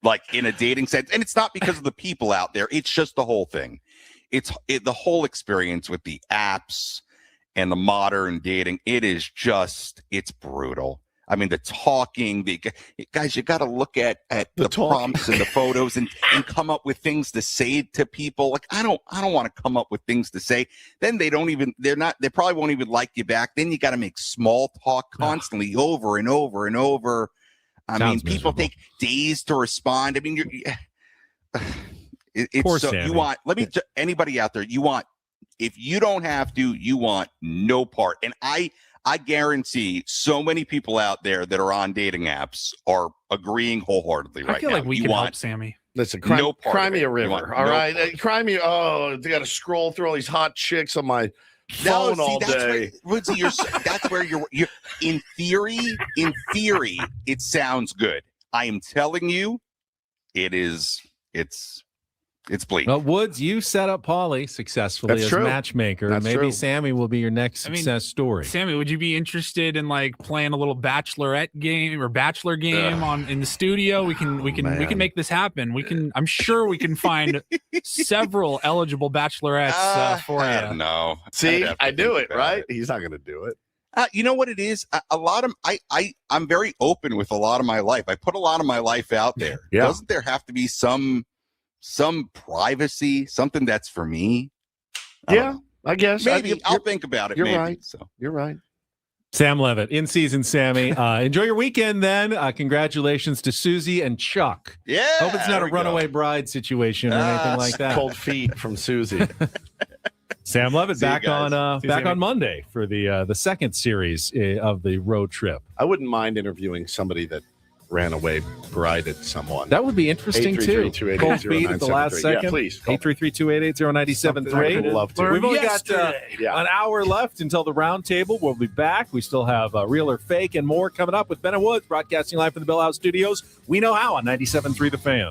Like in a dating sense, and it's not because of the people out there. It's just the whole thing. The whole experience with the apps and the modern dating. It's brutal. I mean, the talking, guys, you got to look at the prompts and the photos and come up with things to say to people. Like, I don't want to come up with things to say. Then they probably won't even like you back. Then you got to make small talk constantly over and over and over. I mean, people take days to respond. I mean, it's so, you want, anybody out there, if you don't have to, you want no part. And I guarantee so many people out there that are on dating apps are agreeing wholeheartedly right now. I feel like we can help Sammy. Listen, cry me a river. All right. Cry me. Oh, they got to scroll through all these hot chicks on my phone all day. That's where you're in theory, it sounds good. I am telling you, it's bleak. Well, Woods, you set up Paulie successfully as matchmaker. That's Maybe true. Sammy will be your next success story. Sammy, would you be interested in like playing a little bachelorette game or bachelor game in the studio? We can make this happen. I'm sure we can find several eligible bachelorettes for you. No. See, I knew it, right? He's not going to do it. You know what it is? A lot of I'm very open with a lot of my life. I put a lot of my life out there. Yeah. Doesn't there have to be some privacy, something that's for me? I guess. Maybe I'll think about it. You're maybe. right. So you're right. Sam Levitt, in season Sammy. Enjoy your weekend then. Congratulations to Susie and Chuck. Yeah. Hope it's not a runaway bride situation or anything like that. Cold feet from Susie. Sam Levitt See you back guys. on Monday for the second series of the road trip. I wouldn't mind interviewing somebody that ran away brided someone. That would be interesting too. Cold feet at the last 833-288-0973. second. Yeah, please. 833-288-0973. I would love to. We've only got an hour left until the round table. We'll be back. We still have Real or Fake and more coming up with Ben and Woods, broadcasting live from the Bell House Studios. We know how on 97.3 The Fan.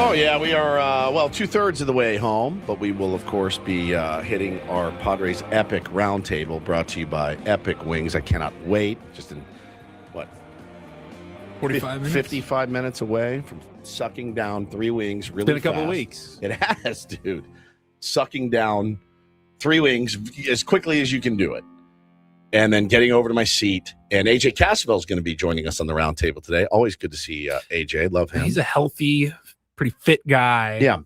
Oh, yeah, we are, 2/3 of the way home, but we will, of course, be hitting our Padres Epic Roundtable, brought to you by Epic Wings. I cannot wait. Just in, 45 minutes? 55 minutes away from sucking down 3 wings really It's been a couple fast. weeks. It has, dude. Sucking down 3 wings as quickly as you can do it. And then getting over to my seat. And AJ Cassavell is going to be joining us on the roundtable today. Always good to see AJ. Love him. He's a healthy, pretty fit guy. Yeah.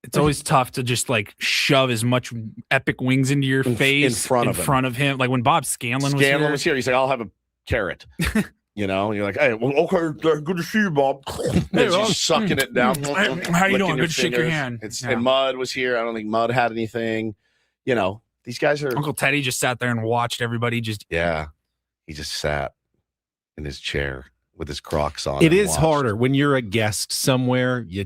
It's always tough to just like shove as much Epic Wings into your face in front of him. Like when Bob Scanlon was here, he's like, I'll have a carrot. And you're like, hey, well, okay, good to see you, Bob. Hey, just sucking it down. How you doing? Good to shake your hand. And Mud was here. I don't think Mud had anything. These guys are. Uncle Teddy just sat there and watched everybody just. Yeah. He just sat in his chair with his Crocs on. It is harder when you're a guest somewhere. You're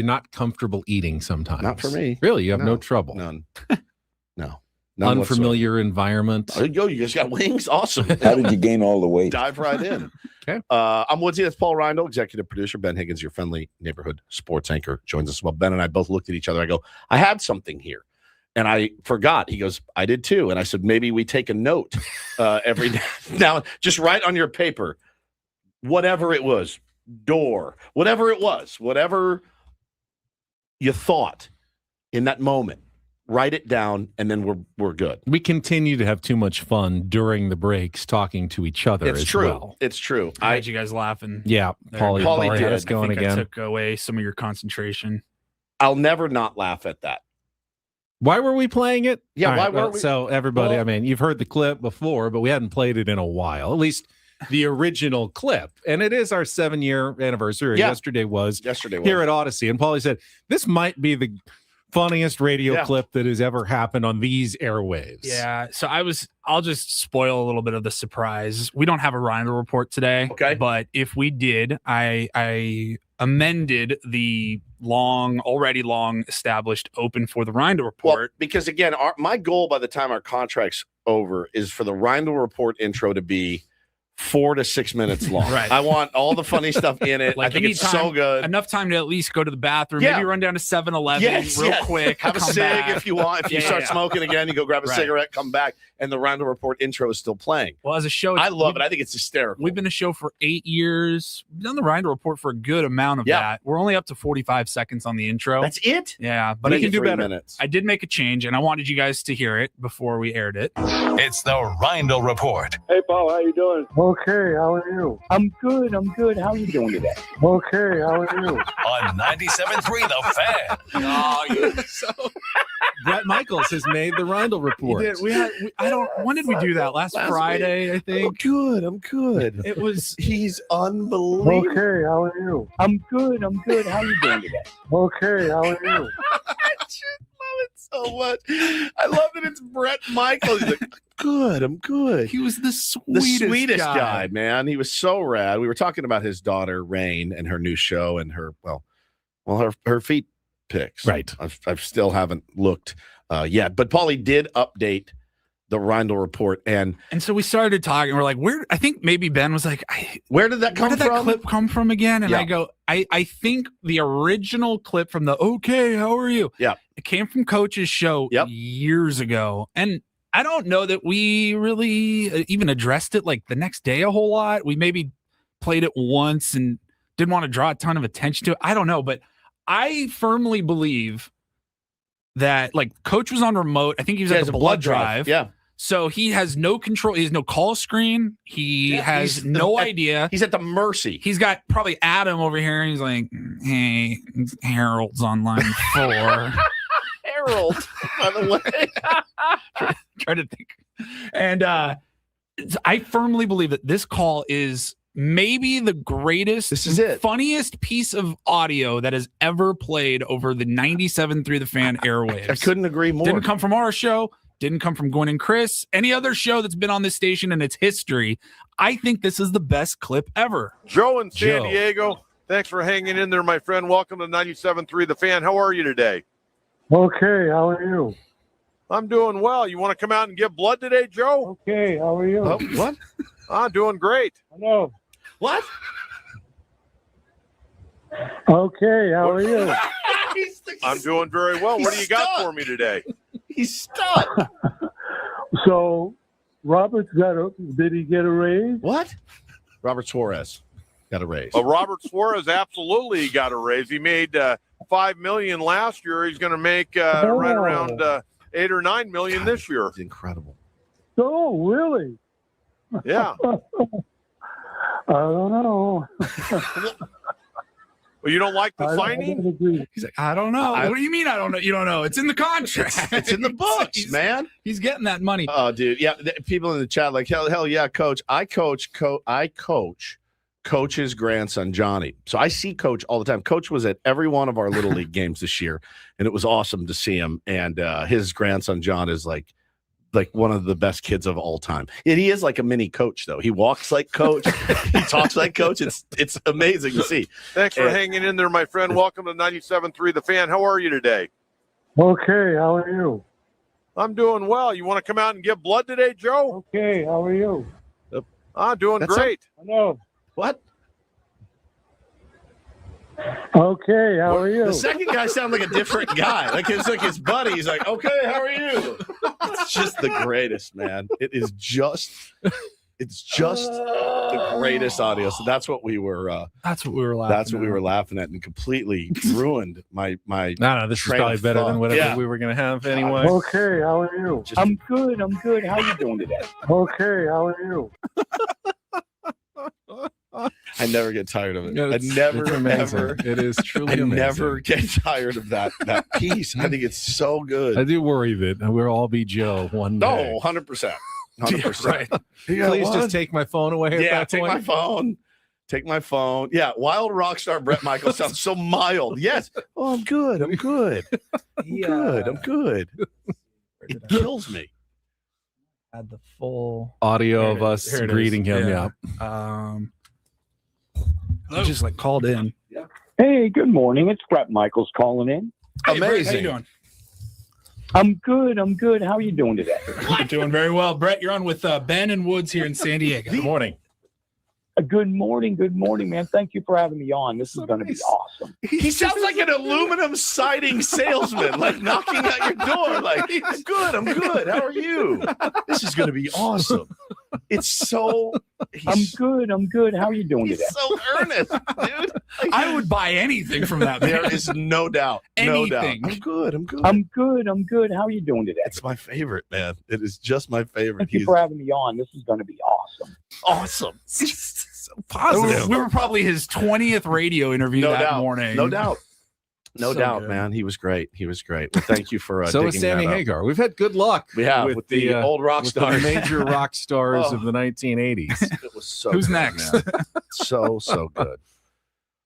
not comfortable eating sometimes. Not for me. Really, you have no trouble. None. No. Unfamiliar environment. Oh, you guys got wings? Awesome. How did you gain all the weight? Dive right in. Okay. I'm Woodsy. That's Paul Reindl, executive producer. Ben Higgins, your friendly neighborhood sports anchor, joins us. Well, Ben and I both looked at each other. I go, I had something here. And I forgot. He goes, I did too. And I said, maybe we take a note every now. Just write on your paper, whatever it was, door, whatever it was, whatever you thought in that moment. Write it down, and then we're good. We continue to have too much fun during the breaks talking to each other. It's as true. Well. It's true. I had you guys laughing. Yeah, Paulie did. had us going I think again. I took away some of your concentration. I'll never not laugh at that. Why were we playing it? Yeah, All why right, weren't we? So everybody, you've heard the clip before, but we hadn't played it in a while. At least the original clip. And it is our 7-year anniversary. Yeah. Yesterday was Yesterday was. here at Odyssey. And Paulie said, this might be the funniest radio clip that has ever happened on these airwaves. Yeah. So I'll just spoil a little bit of the surprise. We don't have a Reindl report today. Okay. But if we did, I amended the already long established open for the Reindl report. Well, because again, my goal by the time our contract's over is for the Reindl report intro to be 4 to 6 minutes long. Right. I want all the funny stuff in it. I think you it's need so good. Enough time to at least go to the bathroom. Yeah. Maybe run down to 7-Eleven real quick. Have a come cig back. if you want. If you start smoking again, you go grab a cigarette, come back, and the Reindl report intro is still playing. Well, as a show, I love it. I think it's hysterical. We've been a show for 8 years. We've done the Reindl report for a good amount of that. We're only up to 45 seconds on the intro. That's it? Yeah, but We I can do 3 better. minutes. I did make a change, and I wanted you guys to hear it before we aired it. It's the Reindl Report. Hey, Paul, how you doing? Okay, how are you? I'm good. How you doing today? Okay, how are you? On 97.3 The Fan. Oh, you're so. Brett Michaels has made the Reindl report. When did we do that? Last Friday, I think. I'm good. It was. He's unbelievable. Okay, how are you? I'm good. How you doing today? Okay, how are you? I just love it so much. I love that it's Brett Michaels. He's like, I'm good. He was the sweetest guy, man. He was so rad. We were talking about his daughter, Rain, and her new show and her feet pics. Right. I still haven't looked yet. But Paulie did update the Reindl report. And so we started talking. We're like, I think maybe Ben was like, where did that come from? Where did that clip come from again? And I go, I think the original clip from the okay, how are you? Yeah. It came from Coach's show years ago. And I don't know that we really even addressed it like the next day a whole lot. We maybe played it once and didn't want to draw a ton of attention to it. I don't know, but I firmly believe that like Coach was on remote. I think he was at the blood drive. Yeah. So he has no control. He has no call screen. He has no idea. He's at the mercy. He's got probably Adam over here. And he's like, hey, Harold's on line 4. Harold, by the way. Try to think. And I firmly believe that this call is maybe the greatest, funniest piece of audio that has ever played over the 97.3 The Fan airwaves. I couldn't agree more. Didn't come from our show. Didn't come from Gwen and Chris. Any other show that's been on this station in its history. I think this is the best clip ever. Joe in San Diego, thanks for hanging in there, my friend. Welcome to 97.3 The Fan. How are you today? Okay, how are you? I'm doing well. You want to come out and give blood today, Joe? Okay, how are you? Oh, what? I'm doing great. Hello. What? Okay, how are you? I'm doing very well. What do you got for me today? He's stuck. So, Robert's did he get a raise? What? Robert Suarez got a raise. Robert Suarez absolutely got a raise. He made $5 million last year. He's going to make right around $8 or $9 million this year. It's incredible. Oh, really? Yeah. I don't know. Well, you don't like the signing? He's like, I don't know. What do you mean I don't know? You don't know. It's in the contract. It's in the books, man. He's getting that money. Oh, dude. Yeah. People in the chat like, hell yeah, coach. I coach Coach's grandson, Johnny. So I see Coach all the time. Coach was at every one of our Little League games this year, and it was awesome to see him. And his grandson, John, is like one of the best kids of all time. And he is like a mini Coach, though. He walks like Coach. He talks like Coach. It's amazing to see. Thanks for hanging in there, my friend. Welcome to 97.3 The Fan. How are you today? Okay, how are you? I'm doing well. You want to come out and give blood today, Joe? Okay, how are you? Doing great. Hello. What? Okay, how are you? The second guy sounded like a different guy. Like it's like his buddy. He's like, okay, how are you? It's just the greatest, man. It's just the greatest audio. So that's what we were laughing at and completely ruined my No, this is probably better than whatever we were gonna have anyway. Okay, how are you? I'm good. How you doing today? Okay, how are you? I never get tired of it. Yeah, I never, ever. It is truly amazing. Never get tired of that piece. I think it's so good. I do worry that we'll all be Joe one day. No, 100%. 100%. Right. Please just take my phone away. Yeah, take my phone. Take my phone. Yeah, wild rock star Brett Michaels sounds so mild. Yes. Oh, I'm good. I'm good. I'm good. It kills me. Had the full audio of us greeting him. Yeah. I just like called in. Hey, good morning. It's Brett Michaels calling in. Hey, Brett, how you doing? I'm good. How are you doing today? I'm doing very well. Brett, you're on with Ben and Woods here in San Diego. Good morning. Good morning, man. Thank you for having me on. This is going to be awesome. He sounds like an aluminum siding salesman, like knocking at your door. Like, I'm good. How are you? This is going to be awesome. It's so. I'm good. How are you doing today? He's so earnest, dude. I would buy anything from that man. There is no doubt. No doubt. Anything. I'm good. How are you doing today? It's my favorite, man. It is just my favorite. Thank you for having me on. This is going to be awesome. Awesome. So positive. We were probably his 20th radio interview morning. No doubt. No doubt, good. Man. He was great. Well, thank you for so is Sammy Hagar. We've had good luck. We have with the old rock stars, the major rock stars of the 1980s. It was so. Who's good, next? So good.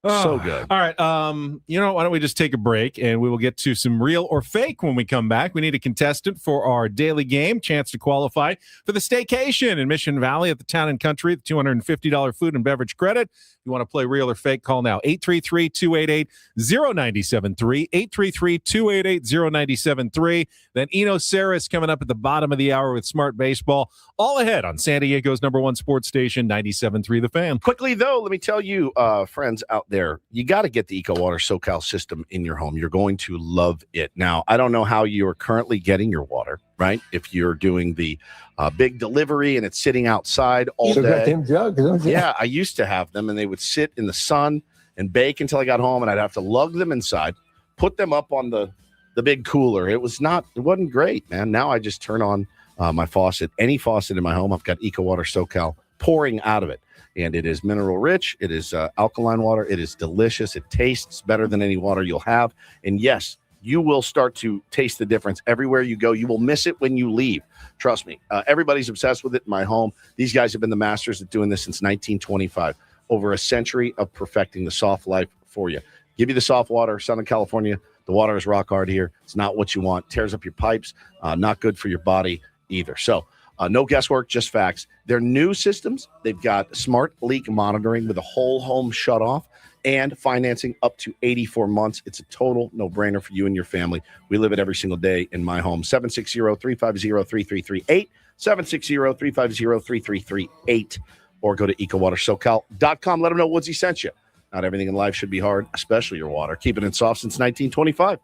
So good. All right. Why don't we just take a break and we will get to some real or fake when we come back. We need a contestant for our daily game, chance to qualify for the staycation in Mission Valley at the Town and Country, the $250 food and beverage credit. If you want to play real or fake, call now 833-288-0973, 833-288-0973. Then Eno Saris coming up at the bottom of the hour with Smart Baseball, all ahead on San Diego's #1 sports station, 97.3 The Fan. Quickly, though, let me tell you, friends out there, you got to get the EcoWater SoCal system in your home. You're going to love it. Now, I don't know how you're currently getting your water, right? If you're doing the big delivery and it's sitting outside all day. Got them jugs, don't you? Yeah, I used to have them, and they would sit in the sun and bake until I got home, and I'd have to lug them inside, put them up on the big cooler. It wasn't great, man. Now I just turn on my faucet, any faucet in my home. I've got EcoWater SoCal pouring out of it. And it is mineral rich. It is alkaline water. It is delicious. It tastes better than any water you'll have. And yes, you will start to taste the difference everywhere you go. You will miss it when you leave. Trust me. Everybody's obsessed with it in my home. These guys have been the masters at doing this since 1925. Over a century of perfecting the soft life for you. Give you the soft water. Southern California, the water is rock hard here. It's not what you want. Tears up your pipes. Not good for your body either. So no guesswork, just facts. Their new systems, they've got smart leak monitoring with a whole home shut off and financing up to 84 months. It's a total no-brainer for you and your family. We live it every single day in my home. 760-350-3338, 760-350-3338, or go to ecowatersocal.com. Let them know Woodsy sent you. Not everything in life should be hard, especially your water. Keeping it soft since 1925.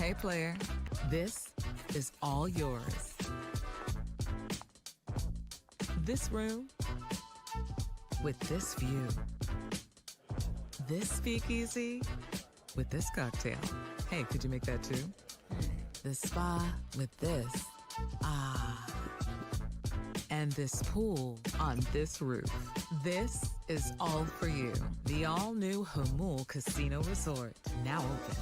Hey player, this is all yours. This room with this view. This speakeasy with this cocktail. Hey, could you make that too? The spa with this. Ah. And this pool on this roof. This is all for you. The all-new Hamul Casino Resort, now open.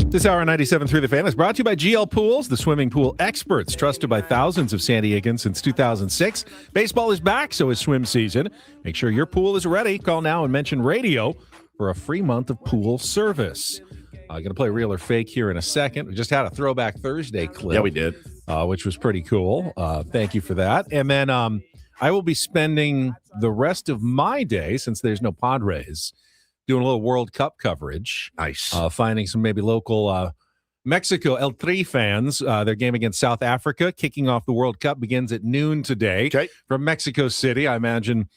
This hour on 97.3 The Fan is brought to you by GL Pools, the swimming pool experts, trusted by thousands of San Diegans since 2006. Baseball is back, so is swim season. Make sure your pool is ready. Call now and mention radio for a free month of pool service. I'm going to play Real or Fake here in a second. We just had a Throwback Thursday clip. Yeah, we did. Which was pretty cool. Thank you for that. And then I will be spending the rest of my day, since there's no Padres, doing a little World Cup coverage. Nice. Finding some maybe local Mexico El Tri fans. Their game against South Africa, kicking off the World Cup, begins at noon today from Mexico City. I imagine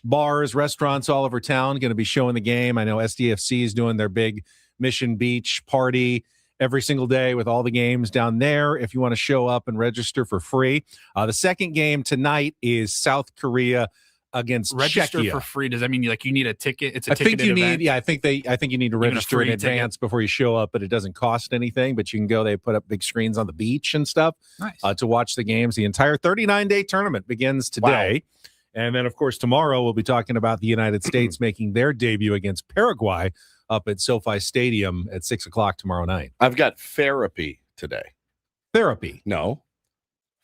bars, restaurants all over town going to be showing the game. I know SDFC is doing their big Mission Beach party every single day with all the games down there if you want to show up and register for free. The second game tonight is South Korea against register Czechia. for free. Does that mean you need a ticket? It's a I think ticketed you event? need. Yeah, I think you need to register in advance before you show up, but it doesn't cost anything. But you can go. They put up big screens on the beach and stuff to watch the games. The entire 39-day tournament begins today. Wow. And then, of course, tomorrow we'll be talking about the United States making their debut against Paraguay up at SoFi Stadium at 6 o'clock tomorrow night. I've got therapy today. Therapy? No.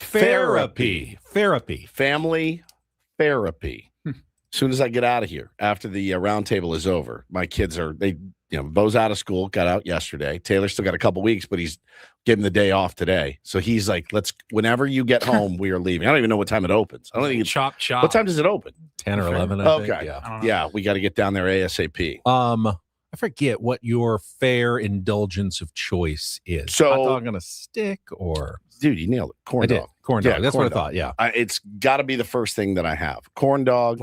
Therapy. Family therapy. As soon as I get out of here, after the roundtable is over, my kids are, Bo's out of school, got out yesterday. Taylor's still got a couple weeks, but he's given the day off today. So he's like, whenever you get home, we are leaving. I don't even know what time it opens. I don't think it's chop. What time does it open? 10 or 11, I think. Okay. Yeah, we got to get down there ASAP. I forget what your fare indulgence of choice is. So, hot dog on a stick or... Dude, you nailed it. Corn dog. Corn dog. That's what I thought, yeah. It's got to be the first thing that I have. Corn dog.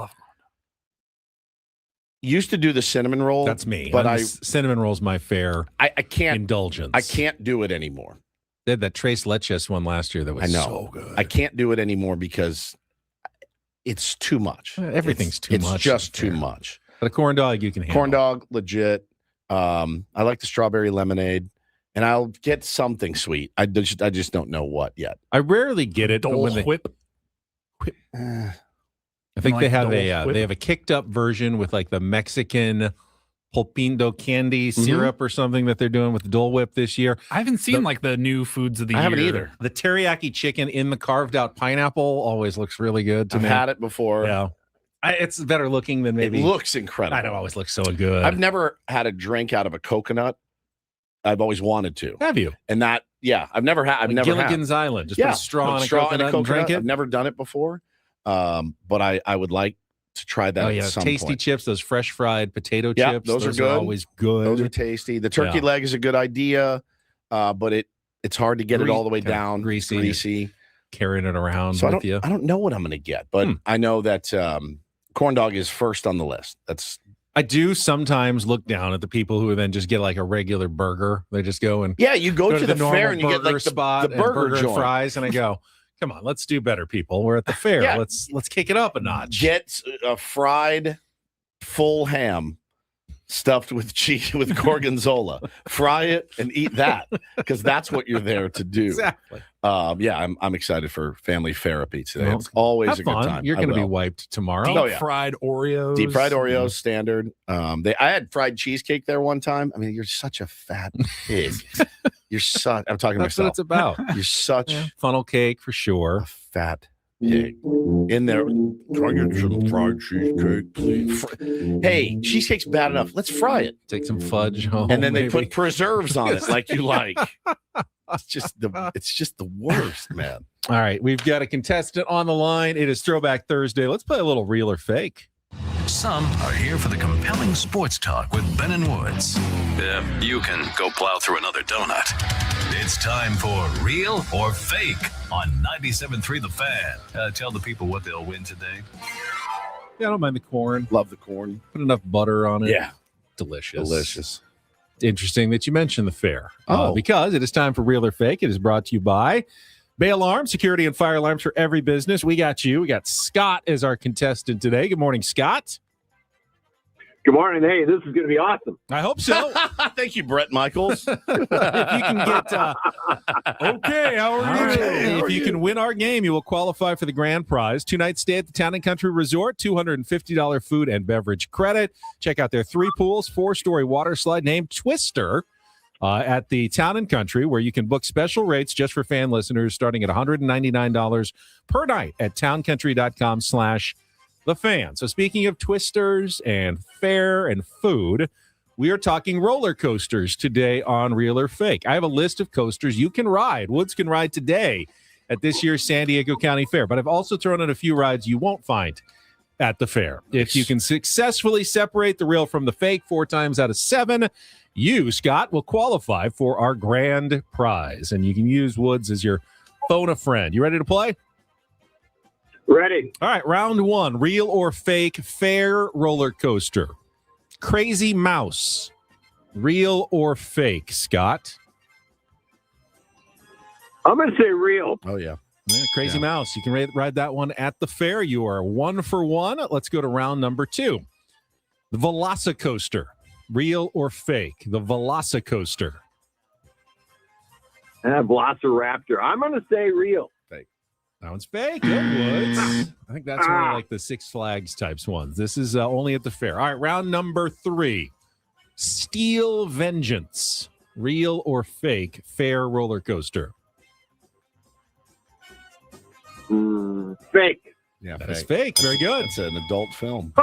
Used to do the cinnamon roll. That's me. But cinnamon roll's my fare I can't indulgence. I can't do it anymore. They had that Tres Leches one last year that was so good. I can't do it anymore because it's too much. Everything's too much. It's just too much. But a corn dog you can handle. Corn dog, legit. I like the strawberry lemonade. And I'll get something sweet. I just don't know what yet. I rarely get it. Dole Whip. I think they have a kicked up version with like the Mexican Pulpindo candy syrup or something that they're doing with the Dole Whip this year. I haven't seen the new foods of the year. I haven't either. The teriyaki chicken in the carved out pineapple always looks really good to me. I've had it before. Yeah. It's better looking than maybe. It looks incredible. I know, it always looks so good. I've never had a drink out of a coconut. I've always wanted to. Have you? And I've never had. Gilligan's Island. Just put a straw in a coconut and drink it. I've never done it before, but I would like to try that. Oh yeah, at some tasty point. Chips, those fresh fried potato Yeah, chips. those are good. Always good. Those are tasty. The turkey leg is a good idea, but it's hard to get it all the way down. Greasy. Carrying it around So with you. I don't know what I'm going to get, but I know that corn dog is first on the list. I do sometimes look down at the people who then just get like a regular burger. They just go and you go to the normal fair and you get like spot the burger and joint. fries, and I go, come on, let's do better, people. We're at the fair. Let's kick it up a notch. Get a fried full ham stuffed with cheese with gorgonzola. Fry it and eat that because that's what you're there to do. Exactly. I'm excited for family therapy today. It's always a good time. You're going to be wiped tomorrow. Deep fried Oreos. Deep fried Oreos, standard. I had fried cheesecake there one time. I mean, you're such a fat pig. I'm talking to That's what myself. it's about. You're such funnel cake for sure. A fat pig. In there, try to get some fried cheesecake, please. Hey, cheesecake's bad enough. Let's fry it. Take some fudge home. And then they put preserves on it like you like. It's just the worst, man. All right, we've got a contestant on the line. It is Throwback Thursday. Let's play a little Real or Fake. Some are here for the compelling sports talk with Ben and Woods. You can go plow through another donut. It's time for Real or Fake on 97.3 The Fan. Tell the people what they'll win today. Yeah, I don't mind the corn. Love the corn. Put enough butter on it. Yeah. Delicious. Interesting that you mentioned the fair. Oh. Because it is time for Real or Fake. It is brought to you by Bay Alarm, security and fire alarms for every business. We got you. We got Scott as our contestant today. Good morning, Scott. Good morning. Hey, this is going to be awesome. I hope so. Thank you, Brett Michaels. If you can get okay, how are you? If you can win our game, you will qualify for the grand prize. 2-night stay at the Town and Country Resort, $250 food and beverage credit. Check out their 3 pools, 4-story water slide named Twister. at the Town and Country, where you can book special rates just for fan listeners starting at $199 per night at towncountry.com/thefan. So speaking of twisters and fare and food, we are talking roller coasters today on Real or Fake. I have a list of coasters you can ride. Woods can ride today at this year's San Diego County Fair, but I've also thrown in a few rides you won't find at the fair. If you can successfully separate the real from the fake 4 times out of 7, you, Scott, will qualify for our grand prize. And you can use Woods as your phone a friend. You ready to play? Ready. All right, round 1, real or fake fair roller coaster. Crazy Mouse, real or fake, Scott? I'm going to say real. Oh, yeah. Crazy Mouse. You can ride that one at the fair. You are 1 for 1. Let's go to round number 2. The Velocicoaster, real or fake? The Velocicoaster. Velociraptor. I'm going to say real. Fake. That one's fake. Good, Woods. I think that's one of like the Six Flags types ones. This is only at the fair. All right, round number 3. Steel Vengeance, real or fake fair roller coaster? Fake. Yeah, that is fake. Very good. It's an adult film.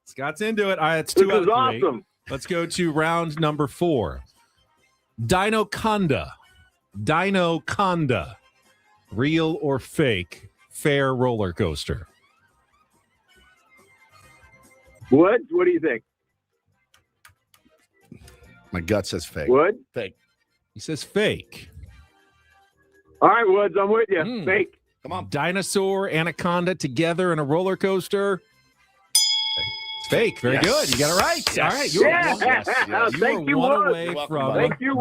Scott's into it. All right, it's 2 out of 3. Awesome. Let's go to round number 4. Dinoconda. Dinoconda. Real or fake fair roller coaster? What do you think? My gut says fake. Wood? Fake. He says fake. All right, Woods, I'm with you. Fake. Come on. Dinosaur, anaconda together in a roller coaster. It's fake. Very good. You got it right. All right. You are one away from the win. You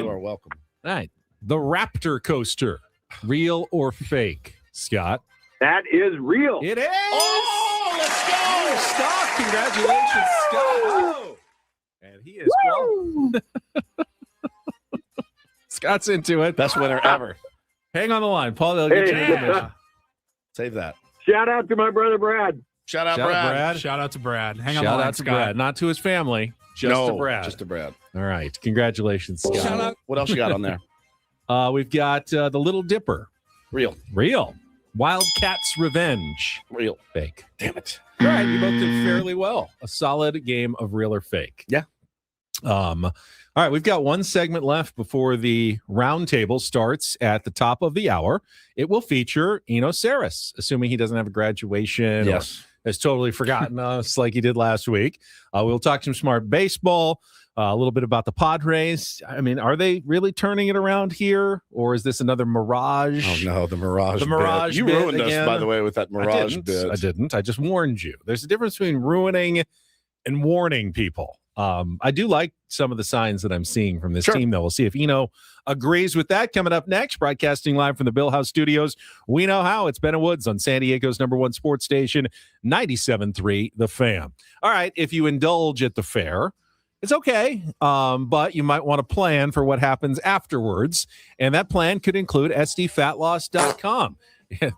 are welcome. All right. The Raptor coaster. Real or fake, Scott? That is real. It is. Oh, let's go. Stop. Congratulations, Scott. Oh. And he is Scott's into it. Best winner ever. Hang on the line. Paul, they'll get your information. Save that. Shout out to my brother Brad. Shout out Brad. Shout out to Brad. Hang on Shout the line, out to Scott. Brad. Not to his family. Just to Brad. Just to Brad. All right. Congratulations, Scott. Shout out. What else you got on there? We've got the Little Dipper. Real. Wildcat's Revenge. Real. Fake. Damn it. All right. You both did fairly well. A solid game of real or fake. Yeah. All right, we've got one segment left before the roundtable starts at the top of the hour. It will feature Eno Saris, assuming he doesn't have a graduation or has totally forgotten us like he did last week. We'll talk some smart baseball, a little bit about the Padres. I mean, are they really turning it around here, or is this another mirage? Oh, no, the mirage. The mirage bit. You bit ruined again. us, by the way, with that mirage bit. I didn't. I just warned you. There's a difference between ruining and warning people. I do like some of the signs that I'm seeing from this team, though. We'll see if Eno agrees with that. Coming up next, broadcasting live from the Bill House Studios, we know how. It's Ben and Woods on San Diego's #1 sports station, 97.3 The Fan. All right, if you indulge at the fair, it's okay, but you might want to plan for what happens afterwards, and that plan could include sdfatloss.com.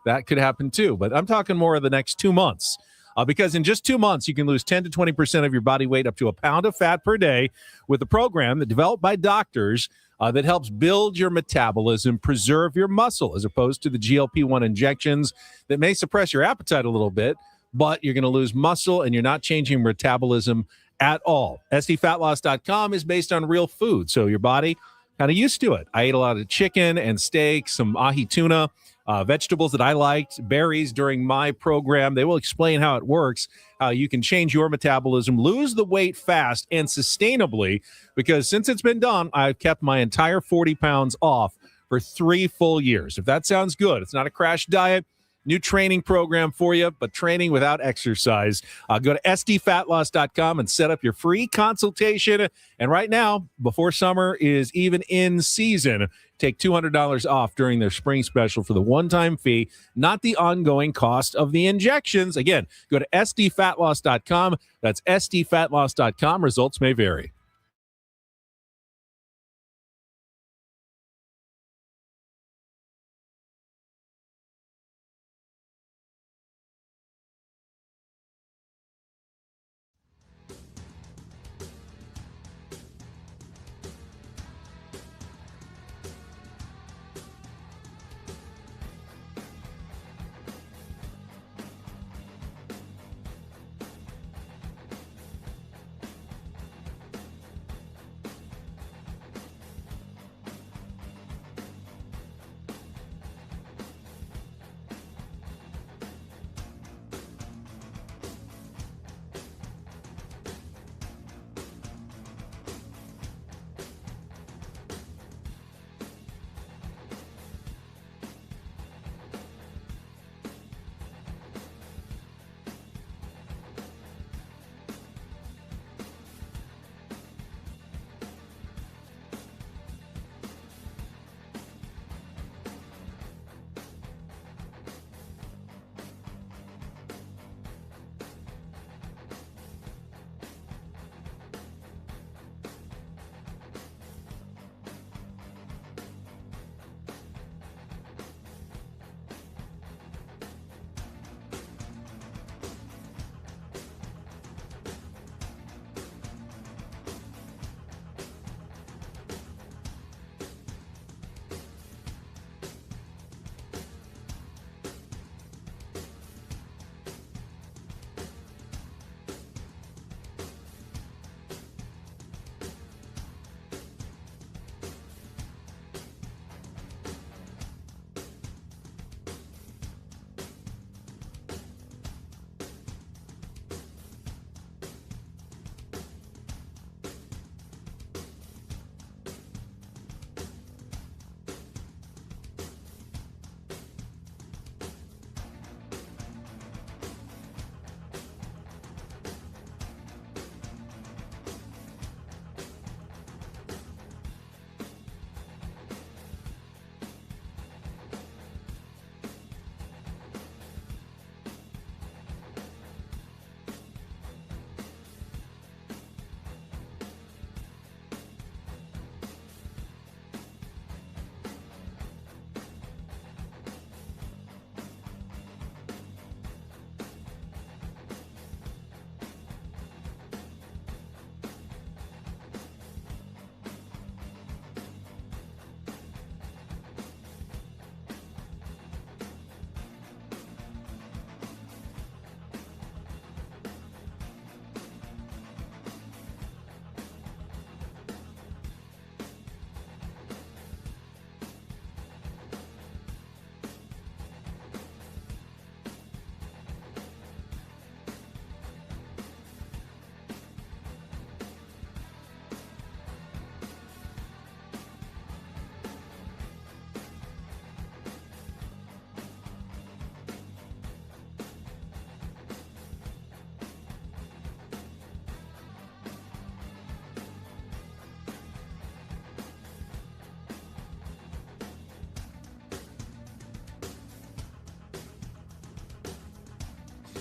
That could happen too, but I'm talking more of the next 2 months. Because in just 2 months, you can lose 10 to 20% of your body weight, up to a pound of fat per day, with a program that developed by doctors that helps build your metabolism, preserve your muscle, as opposed to the GLP-1 injections that may suppress your appetite a little bit, but you're going to lose muscle and you're not changing metabolism at all. SDFatLoss.com is based on real food, so your body kind of used to it. I ate a lot of chicken and steak, some ahi tuna, vegetables that I liked, berries during my program. They will explain how it works, how you can change your metabolism, lose the weight fast and sustainably, because since it's been done, I've kept my entire 40 pounds off for 3 full years. If that sounds good, it's not a crash diet. New training program for you, but training without exercise. Go to sdfatloss.com and set up your free consultation. And right now, before summer is even in season, take $200 off during their spring special for the one-time fee, not the ongoing cost of the injections. Again, go to sdfatloss.com. That's sdfatloss.com. Results may vary.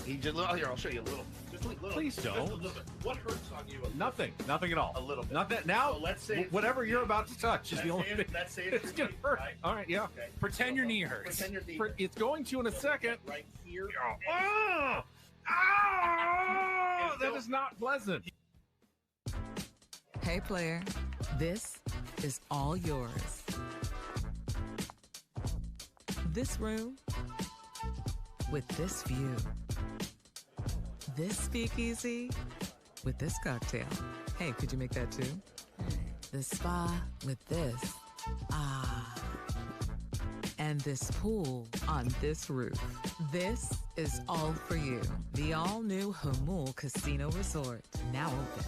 He just here. I'll show you a little. Just a little. Please don't. Just a little bit. What hurts on you? Nothing at all. A little bit. Not that now. So let's say whatever you're about to touch is the only thing. Let's say It's gonna hurt. Right? All right, yeah. Okay. Pretend your knee hurts. Pretend your knee hurts. It's going to in a second. Right here. Oh, that is not pleasant. Hey, player, this is all yours. This room with this view. This speakeasy with this cocktail. Hey, could you make that too? The spa with this. Ah. And this pool on this roof. This is all for you. The all-new Hamul Casino Resort, now open.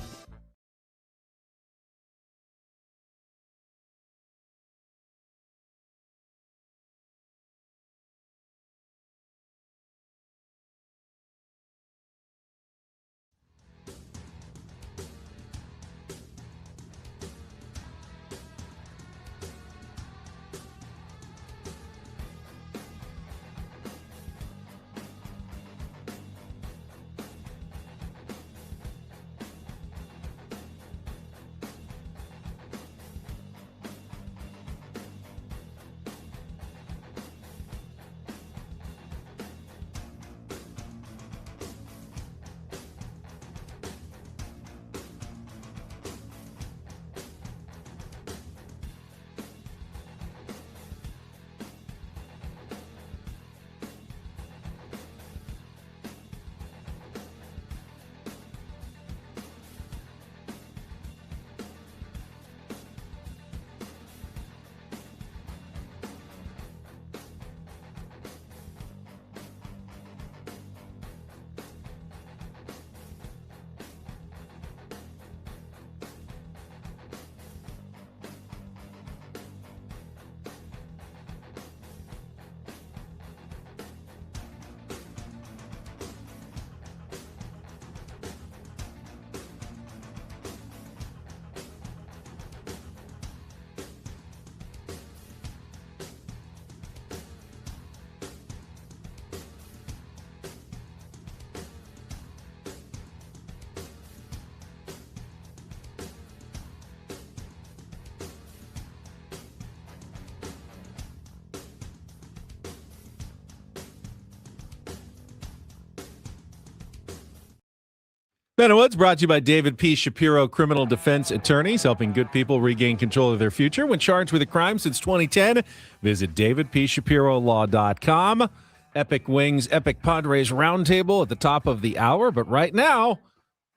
Ben Woods brought to you by David P. Shapiro Criminal Defense Attorneys, helping good people regain control of their future when charged with a crime since 2010. Visit davidpshapirolaw.com. Epic Wings, Epic Padres Roundtable at the top of the hour. But right now,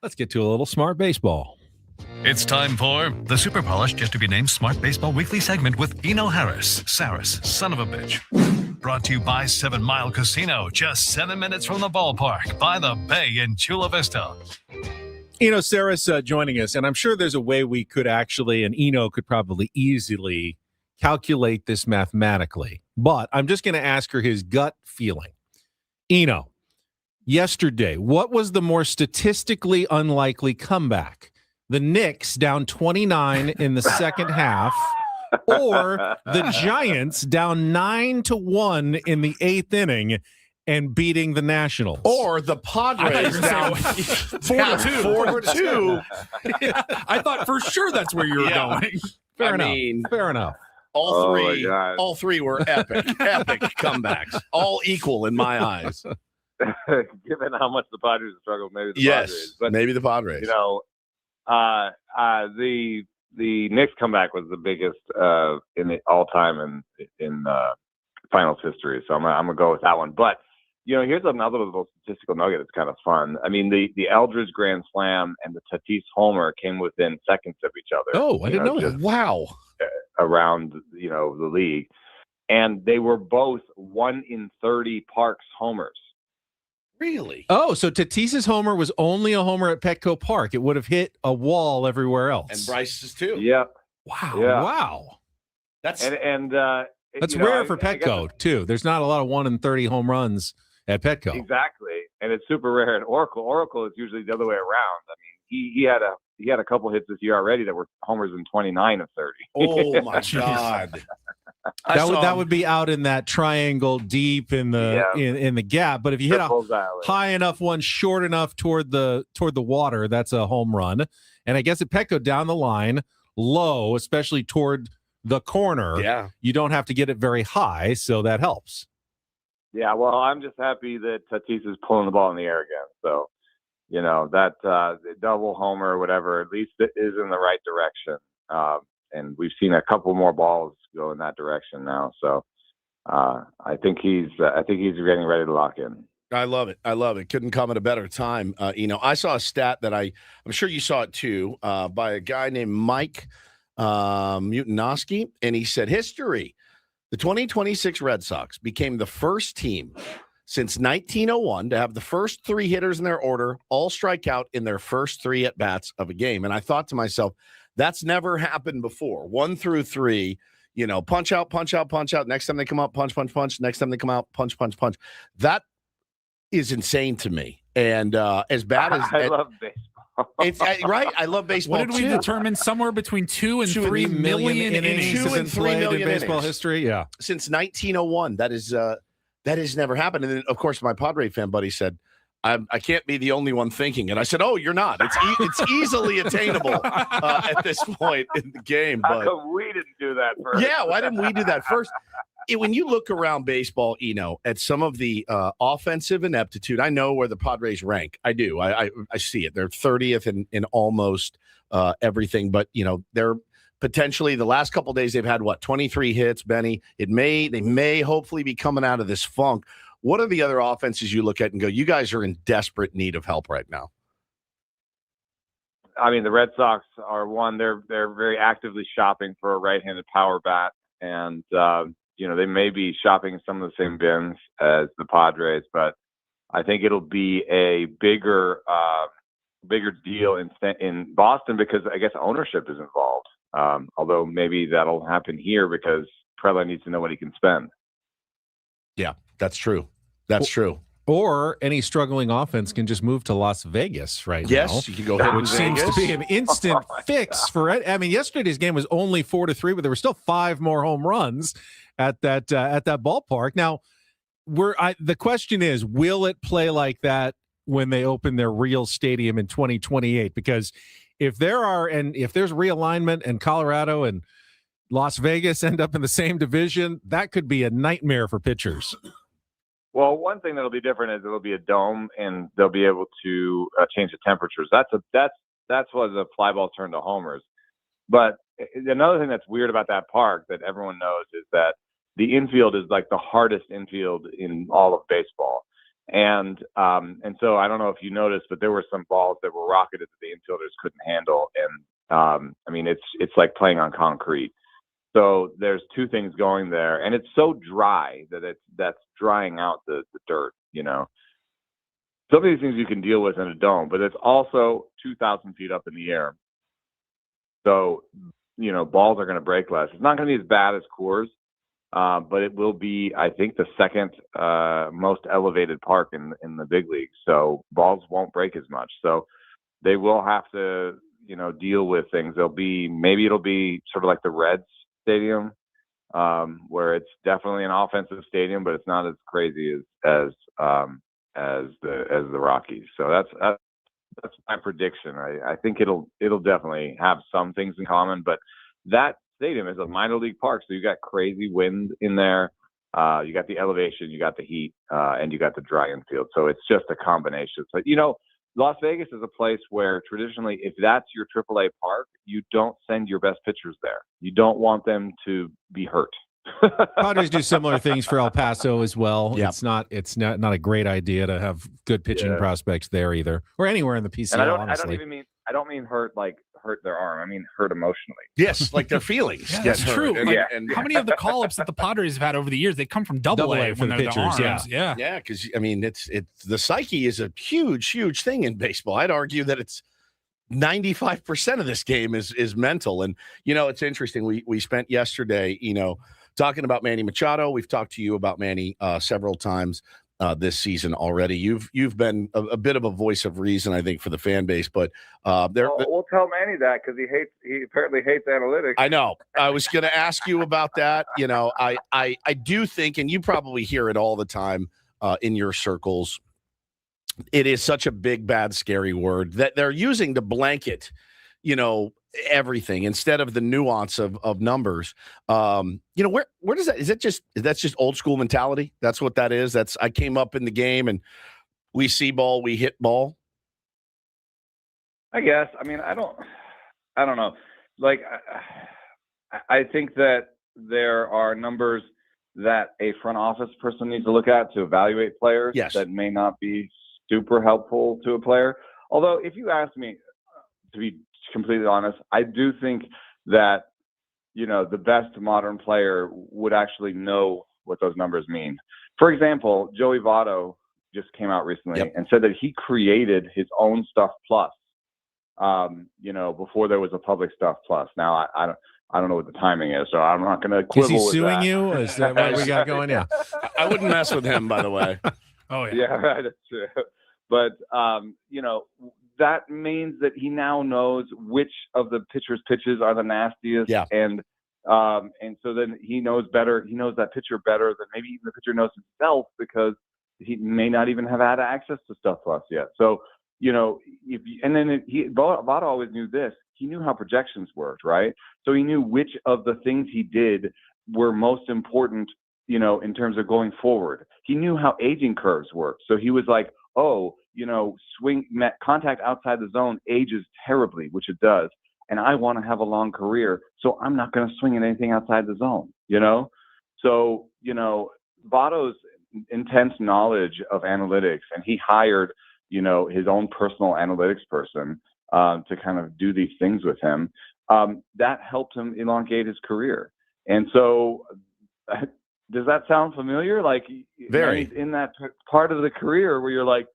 let's get to a little smart baseball. It's time for the super polished, yet to be named Smart Baseball Weekly segment with Eno Harris, Saris, son of a bitch. Brought to you by 7 Mile Casino, just 7 minutes from the ballpark, by the bay in Chula Vista. Eno Saris joining us, and I'm sure there's a way we could actually, and Eno could probably easily calculate this mathematically, but I'm just going to ask her his gut feeling. Eno, yesterday, what was the more statistically unlikely comeback? The Knicks down 29 in the second half, or the Giants down 9-1 in the 8th inning and beating the Nationals, or the Padres down 4-2. I thought for sure that's where you were going. Fair enough. All three were epic comebacks, all equal in my eyes. Given how much the Padres struggled, maybe the Yes, Padres. But, maybe the Padres. You know, the Knicks comeback was the biggest in the all time in finals history. So I'm gonna go with that one. But you know, here's another little statistical nugget. It's kind of fun. I mean, the Eldridge Grand Slam and the Tatis homer came within seconds of each other. Oh, I didn't know that. Wow. Around the league, and they were both 1 in 30 Parks homers. Really? Oh, so Tatis's homer was only a homer at Petco Park. It would have hit a wall everywhere else. And Bryce's too. Yep. Wow. Yeah. Wow. That's That's rare for Petco too. There's not a lot of 1 in 30 home runs at Petco. Exactly, and it's super rare at Oracle. Oracle is usually the other way around. I mean, he had a couple hits this year already that were homers in 29 of 30. Oh my God. That would be out in that triangle deep in the in the gap. But if you hit a high enough one, short enough toward the water, that's a home run. And I guess at Petco down the line, low, especially toward the corner, you don't have to get it very high, so that helps. Yeah, well, I'm just happy that Tatis is pulling the ball in the air again. So, that double homer or whatever, at least it is in the right direction. And we've seen a couple more balls go in that direction now. So, I think he's getting ready to lock in. I love it. Couldn't come at a better time. I saw a stat that I'm sure you saw it too, by a guy named Mike Mutinoski, and he said, history. The 2026 Red Sox became the first team since 1901 to have the first 3 hitters in their order all strike out in their first 3 at-bats of a game. And I thought to myself, that's never happened before. 1 through 3, punch out, punch out, punch out. Next time they come out, punch, punch, punch. Next time they come out, punch, punch, punch. That is insane to me. And as bad as I love baseball. It's right. I love baseball. What did we determine? Somewhere between 2 and 3 million innings have been played in baseball history. Yeah, since 1901. That has never happened. And then, of course, my Padre fan buddy said, I can't be the only one thinking. And I said, oh, you're not. It's easily attainable at this point in the game. How But come we didn't do that first? yeah, why didn't we do that first? When you look around baseball, at some of the offensive ineptitude, I know where the Padres rank. I do. I see it. They're 30th in almost everything. But, they're potentially the last couple of days they've had, 23 hits, Benny. They may hopefully be coming out of this funk. What are the other offenses you look at and go, you guys are in desperate need of help right now? I mean, the Red Sox are one. They're very actively shopping for a right-handed power bat. And, they may be shopping some of the same bins as the Padres, but I think it'll be a bigger deal in Boston because I guess ownership is involved. Although maybe that'll happen here because Prella needs to know what he can spend. Yeah, that's true. That's true. Or any struggling offense can just move to Las Vegas now. Yes, you can go ahead. Which seems to be an instant fix for it. I mean, yesterday's game was only 4-3, but there were still 5 more home runs at that ballpark. Now, the question is, will it play like that when they open their real stadium in 2028? Because if there's realignment and Colorado and Las Vegas end up in the same division, that could be a nightmare for pitchers. Well, one thing that'll be different is it'll be a dome, and they'll be able to change the temperatures. That's what the fly ball turned to homers. But another thing that's weird about that park that everyone knows is that the infield is like the hardest infield in all of baseball. And so I don't know if you noticed, but there were some balls that were rocketed that the infielders couldn't handle. And I mean, it's like playing on concrete. So there's 2 things going there, and it's so dry that's drying out the dirt. Some of these things you can deal with in a dome, but it's also 2,000 feet up in the air. So balls are going to break less. It's not going to be as bad as Coors, but it will be, I think, the second most elevated park in the big leagues. So balls won't break as much. So they will have to deal with things. It'll be sort of like the Reds stadium, where it's definitely an offensive stadium, but it's not as crazy as the Rockies. So that's my prediction. I think it'll definitely have some things in common, but that stadium is a minor league park, so you got crazy wind in there. You got the elevation, you got the heat, and you got the dry infield. So it's just a combination. So Las Vegas is a place where traditionally, if that's your AAA park, you don't send your best pitchers there. You don't want them to be hurt. Padres do similar things for El Paso as well. Yep. It's not a great idea to have good pitching prospects there either, or anywhere in the PCL. And honestly, I don't mean hurt like hurt their arm. I mean hurt emotionally. Yes, like their feelings. Yeah, that's true. And how many of the call-ups that the Padres have had over the years, they come from Double-A for the pitchers. Yeah, because I mean, it's the psyche is a huge thing in baseball. I'd argue that it's 95% of this game is mental. And it's interesting. We spent yesterday, talking about Manny Machado. We've talked to you about Manny several times. this season already. You've been a bit of a voice of reason, I think, for the fan base. But we'll tell Manny that because he apparently hates analytics. I know. I was going to ask you about that. You know, I do think, and you probably hear it all the time in your circles, it is such a big, bad, scary word that they're using to blanket, you know, everything instead of the nuance of numbers. You know, where does that's just old school mentality? That's what that is. I came up in the game and we see ball, we hit ball. I guess. I mean, I don't know. Like, I think that there are numbers that a front office person needs to look at to evaluate players that may not be super helpful to a player. Although, if you ask me, to be completely honest, I do think that, you know, the best modern player would actually know what those numbers mean. For example, Joey Votto just came out recently and said that he created his own Stuff Plus, you know, before there was a public Stuff Plus. Now, I don't know what the timing is, so I'm not going to quibble with that. Is he suing you? Is that what we got going? Yeah. I wouldn't mess with him, by the way. Oh, yeah. Yeah, right. That's true. But, you know, that means that he now knows which of the pitcher's pitches are the nastiest. Yeah. And so then he knows better. He knows that pitcher better than maybe even the pitcher knows himself because he may not even have had access to Stuff Plus yet. So, you know, Votto always knew this. He knew how projections worked, right? So he knew which of the things he did were most important, you know, in terms of going forward. He knew how aging curves work. So he was like, oh, you know, contact outside the zone ages terribly, which it does. And I want to have a long career, so I'm not going to swing at anything outside the zone, you know? So, you know, Votto's intense knowledge of analytics, and he hired, you know, his own personal analytics person to kind of do these things with him. That helped him elongate his career. And so does that sound familiar? Like, very in that part of the career where you're like,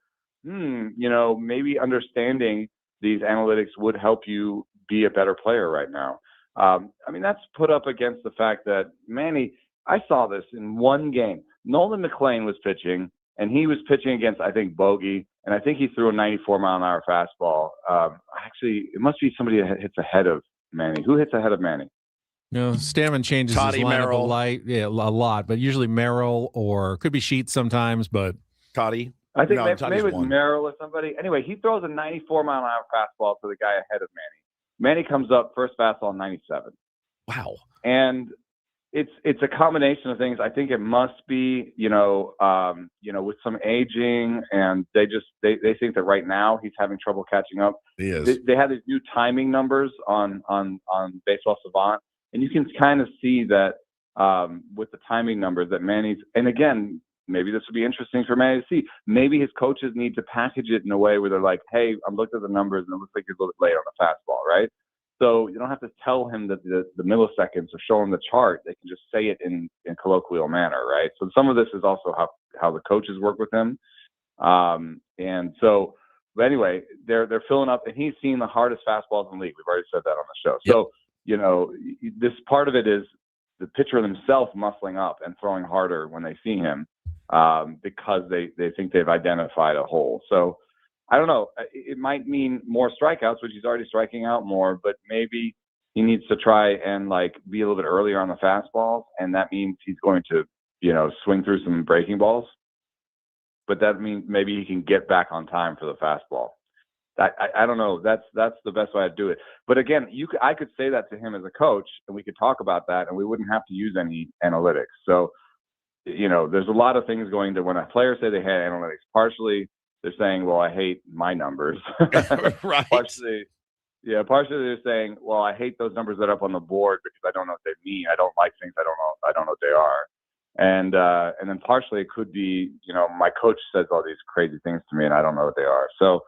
you know, maybe understanding these analytics would help you be a better player right now. I mean, that's put up against the fact that Manny, I saw this in one game. Nolan McLean was pitching, and he was pitching against, I think, Bogey, and I think he threw a 94-mile-an-hour fastball. Actually, it must be somebody that hits ahead of Manny. Who hits ahead of Manny? No, Stammen changes his lineup a lot, but usually Merrill or could be Sheets sometimes, but Toddy. I think maybe it was Merrill or somebody. Anyway, he throws a 94-mile-an-hour fastball to the guy ahead of Manny. Manny comes up, first fastball, 97. Wow. And it's a combination of things. I think it must be, you know, with some aging, and they think that right now he's having trouble catching up. He is. They have these new timing numbers on Baseball Savant, and you can kind of see that with the timing numbers that Manny's. And again, maybe this would be interesting for Manny to see. Maybe his coaches need to package it in a way where they're like, "Hey, I'm looking at the numbers, and it looks like you're a little bit late on the fastball, right?" So you don't have to tell him that the milliseconds or show him the chart. They can just say it in colloquial manner, right? So some of this is also how the coaches work with him. And so, but anyway, they're filling up, and he's seen the hardest fastballs in the league. We've already said that on the show. Yep. So, you know, this part of it is the pitcher themselves muscling up and throwing harder when they see him because they think they've identified a hole. So, I don't know. It might mean more strikeouts, which he's already striking out more, but maybe he needs to try and like be a little bit earlier on the fastballs, and that means he's going to, you know, swing through some breaking balls. But that means maybe he can get back on time for the fastball. I don't know. That's the best way to do it. But again, I could say that to him as a coach, and we could talk about that, and we wouldn't have to use any analytics. So, you know, there's a lot of things going to when a player say they had analytics. Partially, they're saying, well, I hate my numbers. Right. Partially they're saying, well, I hate those numbers that are up on the board because I don't know what they mean. I don't like things I don't know what they are. And then partially it could be, you know, my coach says all these crazy things to me and I don't know what they are. So,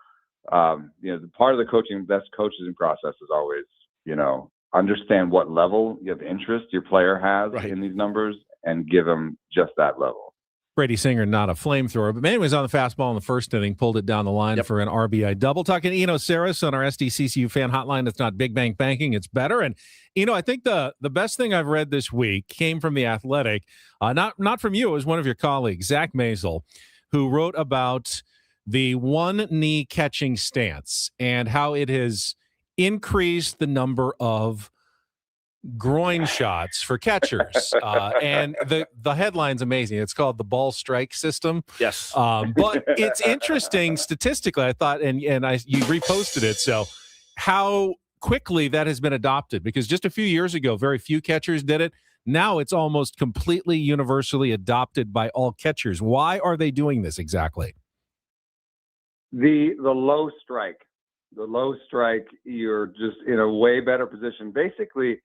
you know, the part of the best coaching process is always, you know, understand what level you have interest your player has in these numbers and give them just that level. Brady Singer, not a flamethrower, but Manny was on the fastball in the first inning, pulled it down the line for an RBI double. Talking to Eno Saris on our SDCCU fan hotline. It's not big bank banking, it's better. And, you know, I think the best thing I've read this week came from The Athletic, not from you, it was one of your colleagues, Zach Maisel, who wrote about the one knee catching stance and how it has increased the number of groin shots for catchers. And the headline's amazing. It's called the ball strike system. Yes. But it's interesting statistically, I thought, and you reposted it. So how quickly that has been adopted, because just a few years ago, very few catchers did it. Now it's almost completely universally adopted by all catchers. Why are they doing this exactly? The low strike. The low strike, you're just in a way better position. Basically,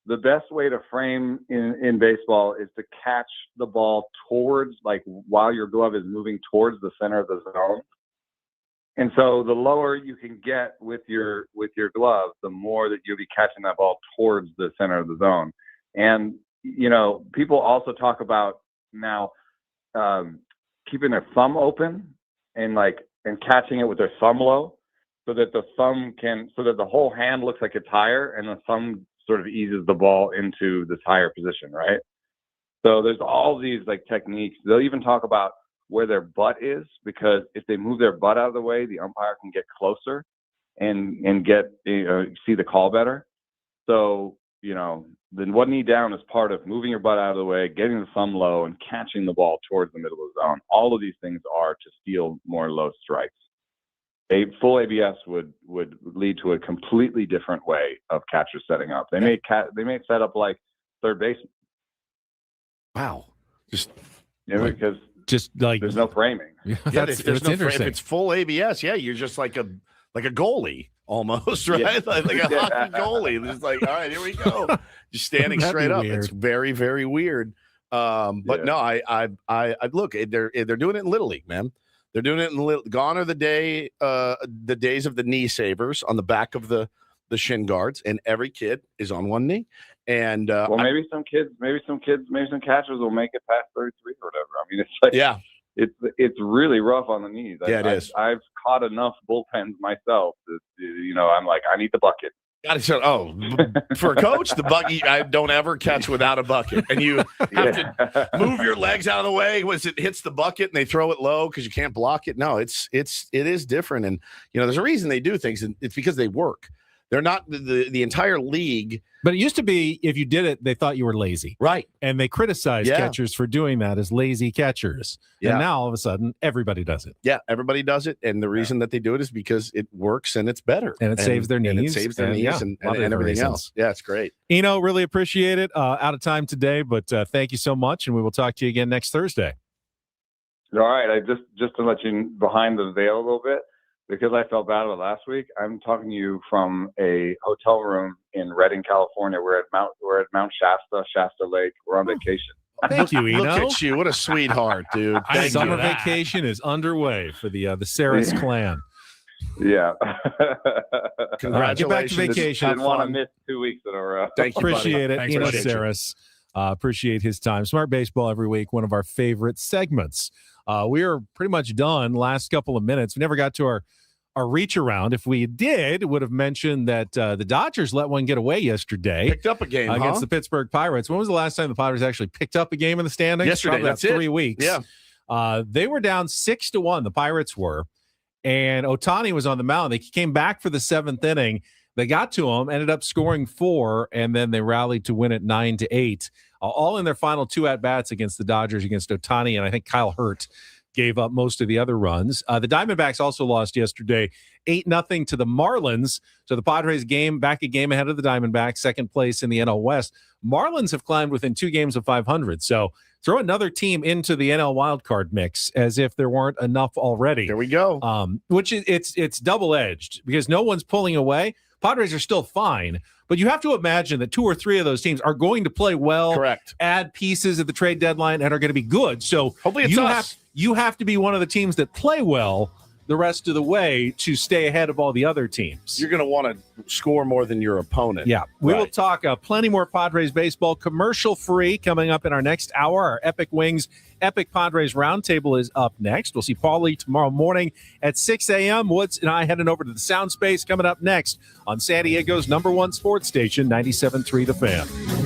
the best way to frame in baseball is to catch the ball towards, like, while your glove is moving towards the center of the zone. And so the lower you can get with your glove, the more that you'll be catching that ball towards the center of the zone. And, you know, people also talk about now keeping their thumb open and catching it with their thumb low, so that the whole hand looks like it's higher and the thumb sort of eases the ball into this higher position, right? So there's all these techniques. They'll even talk about where their butt is, because if they move their butt out of the way, the umpire can get closer and get see the call better. So, you know, the one knee down is part of moving your butt out of the way, getting the thumb low, and catching the ball towards the middle of the zone. All of these things are to steal more low strikes. A full ABS would lead to a completely different way of catchers setting up. They may set up like third baseman. Wow, because there's no framing. Yeah, if it's full ABS, you're just like a goalie almost, right? Yeah. like a hockey goalie. It's like, all right, here we go, just standing straight up. It's very, very weird. But no, I look. They're doing it in Little League, man. They're doing it in gone are the days of the knee savers on the back of the shin guards, and every kid is on one knee. And maybe some catchers will make it past 33 or whatever. I mean, it's it's really rough on the knees. It is. I've caught enough bullpens myself that, you know, I'm like, I need the bucket. For a coach, the bucket, I don't ever catch without a bucket. And you have to move your legs out of the way once it hits the bucket and they throw it low because you can't block it. No, it is different. And, you know, there's a reason they do things, and it's because they work. They're not the entire league. But it used to be, if you did it, they thought you were lazy. Right. And they criticized catchers for doing that as lazy catchers. Yeah. And now all of a sudden, everybody does it. Yeah, everybody does it. And the reason that they do it is because it works and it's better. And it saves their knees. And it saves their knees and everything else. Yeah, it's great. Eno, really appreciate it. Out of time today, but thank you so much. And we will talk to you again next Thursday. All right. I just to let you behind the veil a little bit, because I felt bad about last week, I'm talking to you from a hotel room in Redding, California. We're at Mount Shasta Lake. We're on vacation. Thank you, Eno. Look at you. What a sweetheart, dude. Summer vacation is underway for the Saris clan. Yeah. Congratulations. Get back to vacation. I didn't want to miss 2 weeks in a row. Thank you, appreciate buddy. it. Eno Saris. Appreciate his time. Smart Baseball every week, one of our favorite segments. We are pretty much done. Last couple of minutes. We never got to our reach around. If we did, would have mentioned that the Dodgers let one get away yesterday. Picked up a game against the Pittsburgh Pirates. When was the last time the Padres actually picked up a game in the standings? Yesterday. Probably That's 3 weeks. Yeah. They were down 6-1. The Pirates were, and Ohtani was on the mound. They came back for the 7th inning. They got to him, ended up scoring 4, and then they rallied to win it 9-8. All in their final 2 at-bats against the Dodgers, against Ohtani, and I think Kyle Hurt gave up most of the other runs. The Diamondbacks also lost yesterday, 8-0 to the Marlins. So the Padres back a game ahead of the Diamondbacks, second place in the NL West. Marlins have climbed within 2 games of 500. So throw another team into the NL wildcard mix as if there weren't enough already. There we go. Which it's double-edged because no one's pulling away. Padres are still fine, but you have to imagine that 2 or 3 of those teams are going to play well, correct, add pieces at the trade deadline, and are going to be good. So hopefully you have to be one of the teams that play well the rest of the way to stay ahead of all the other teams. You're going to want to score more than your opponent. Yeah. We will talk plenty more Padres baseball, commercial-free, coming up in our next hour. Our Epic Wings, Epic Padres Roundtable is up next. We'll see Paulie tomorrow morning at 6 a.m. Woods and I heading over to the Sound Space coming up next on San Diego's #1 sports station, 97.3 The Fan.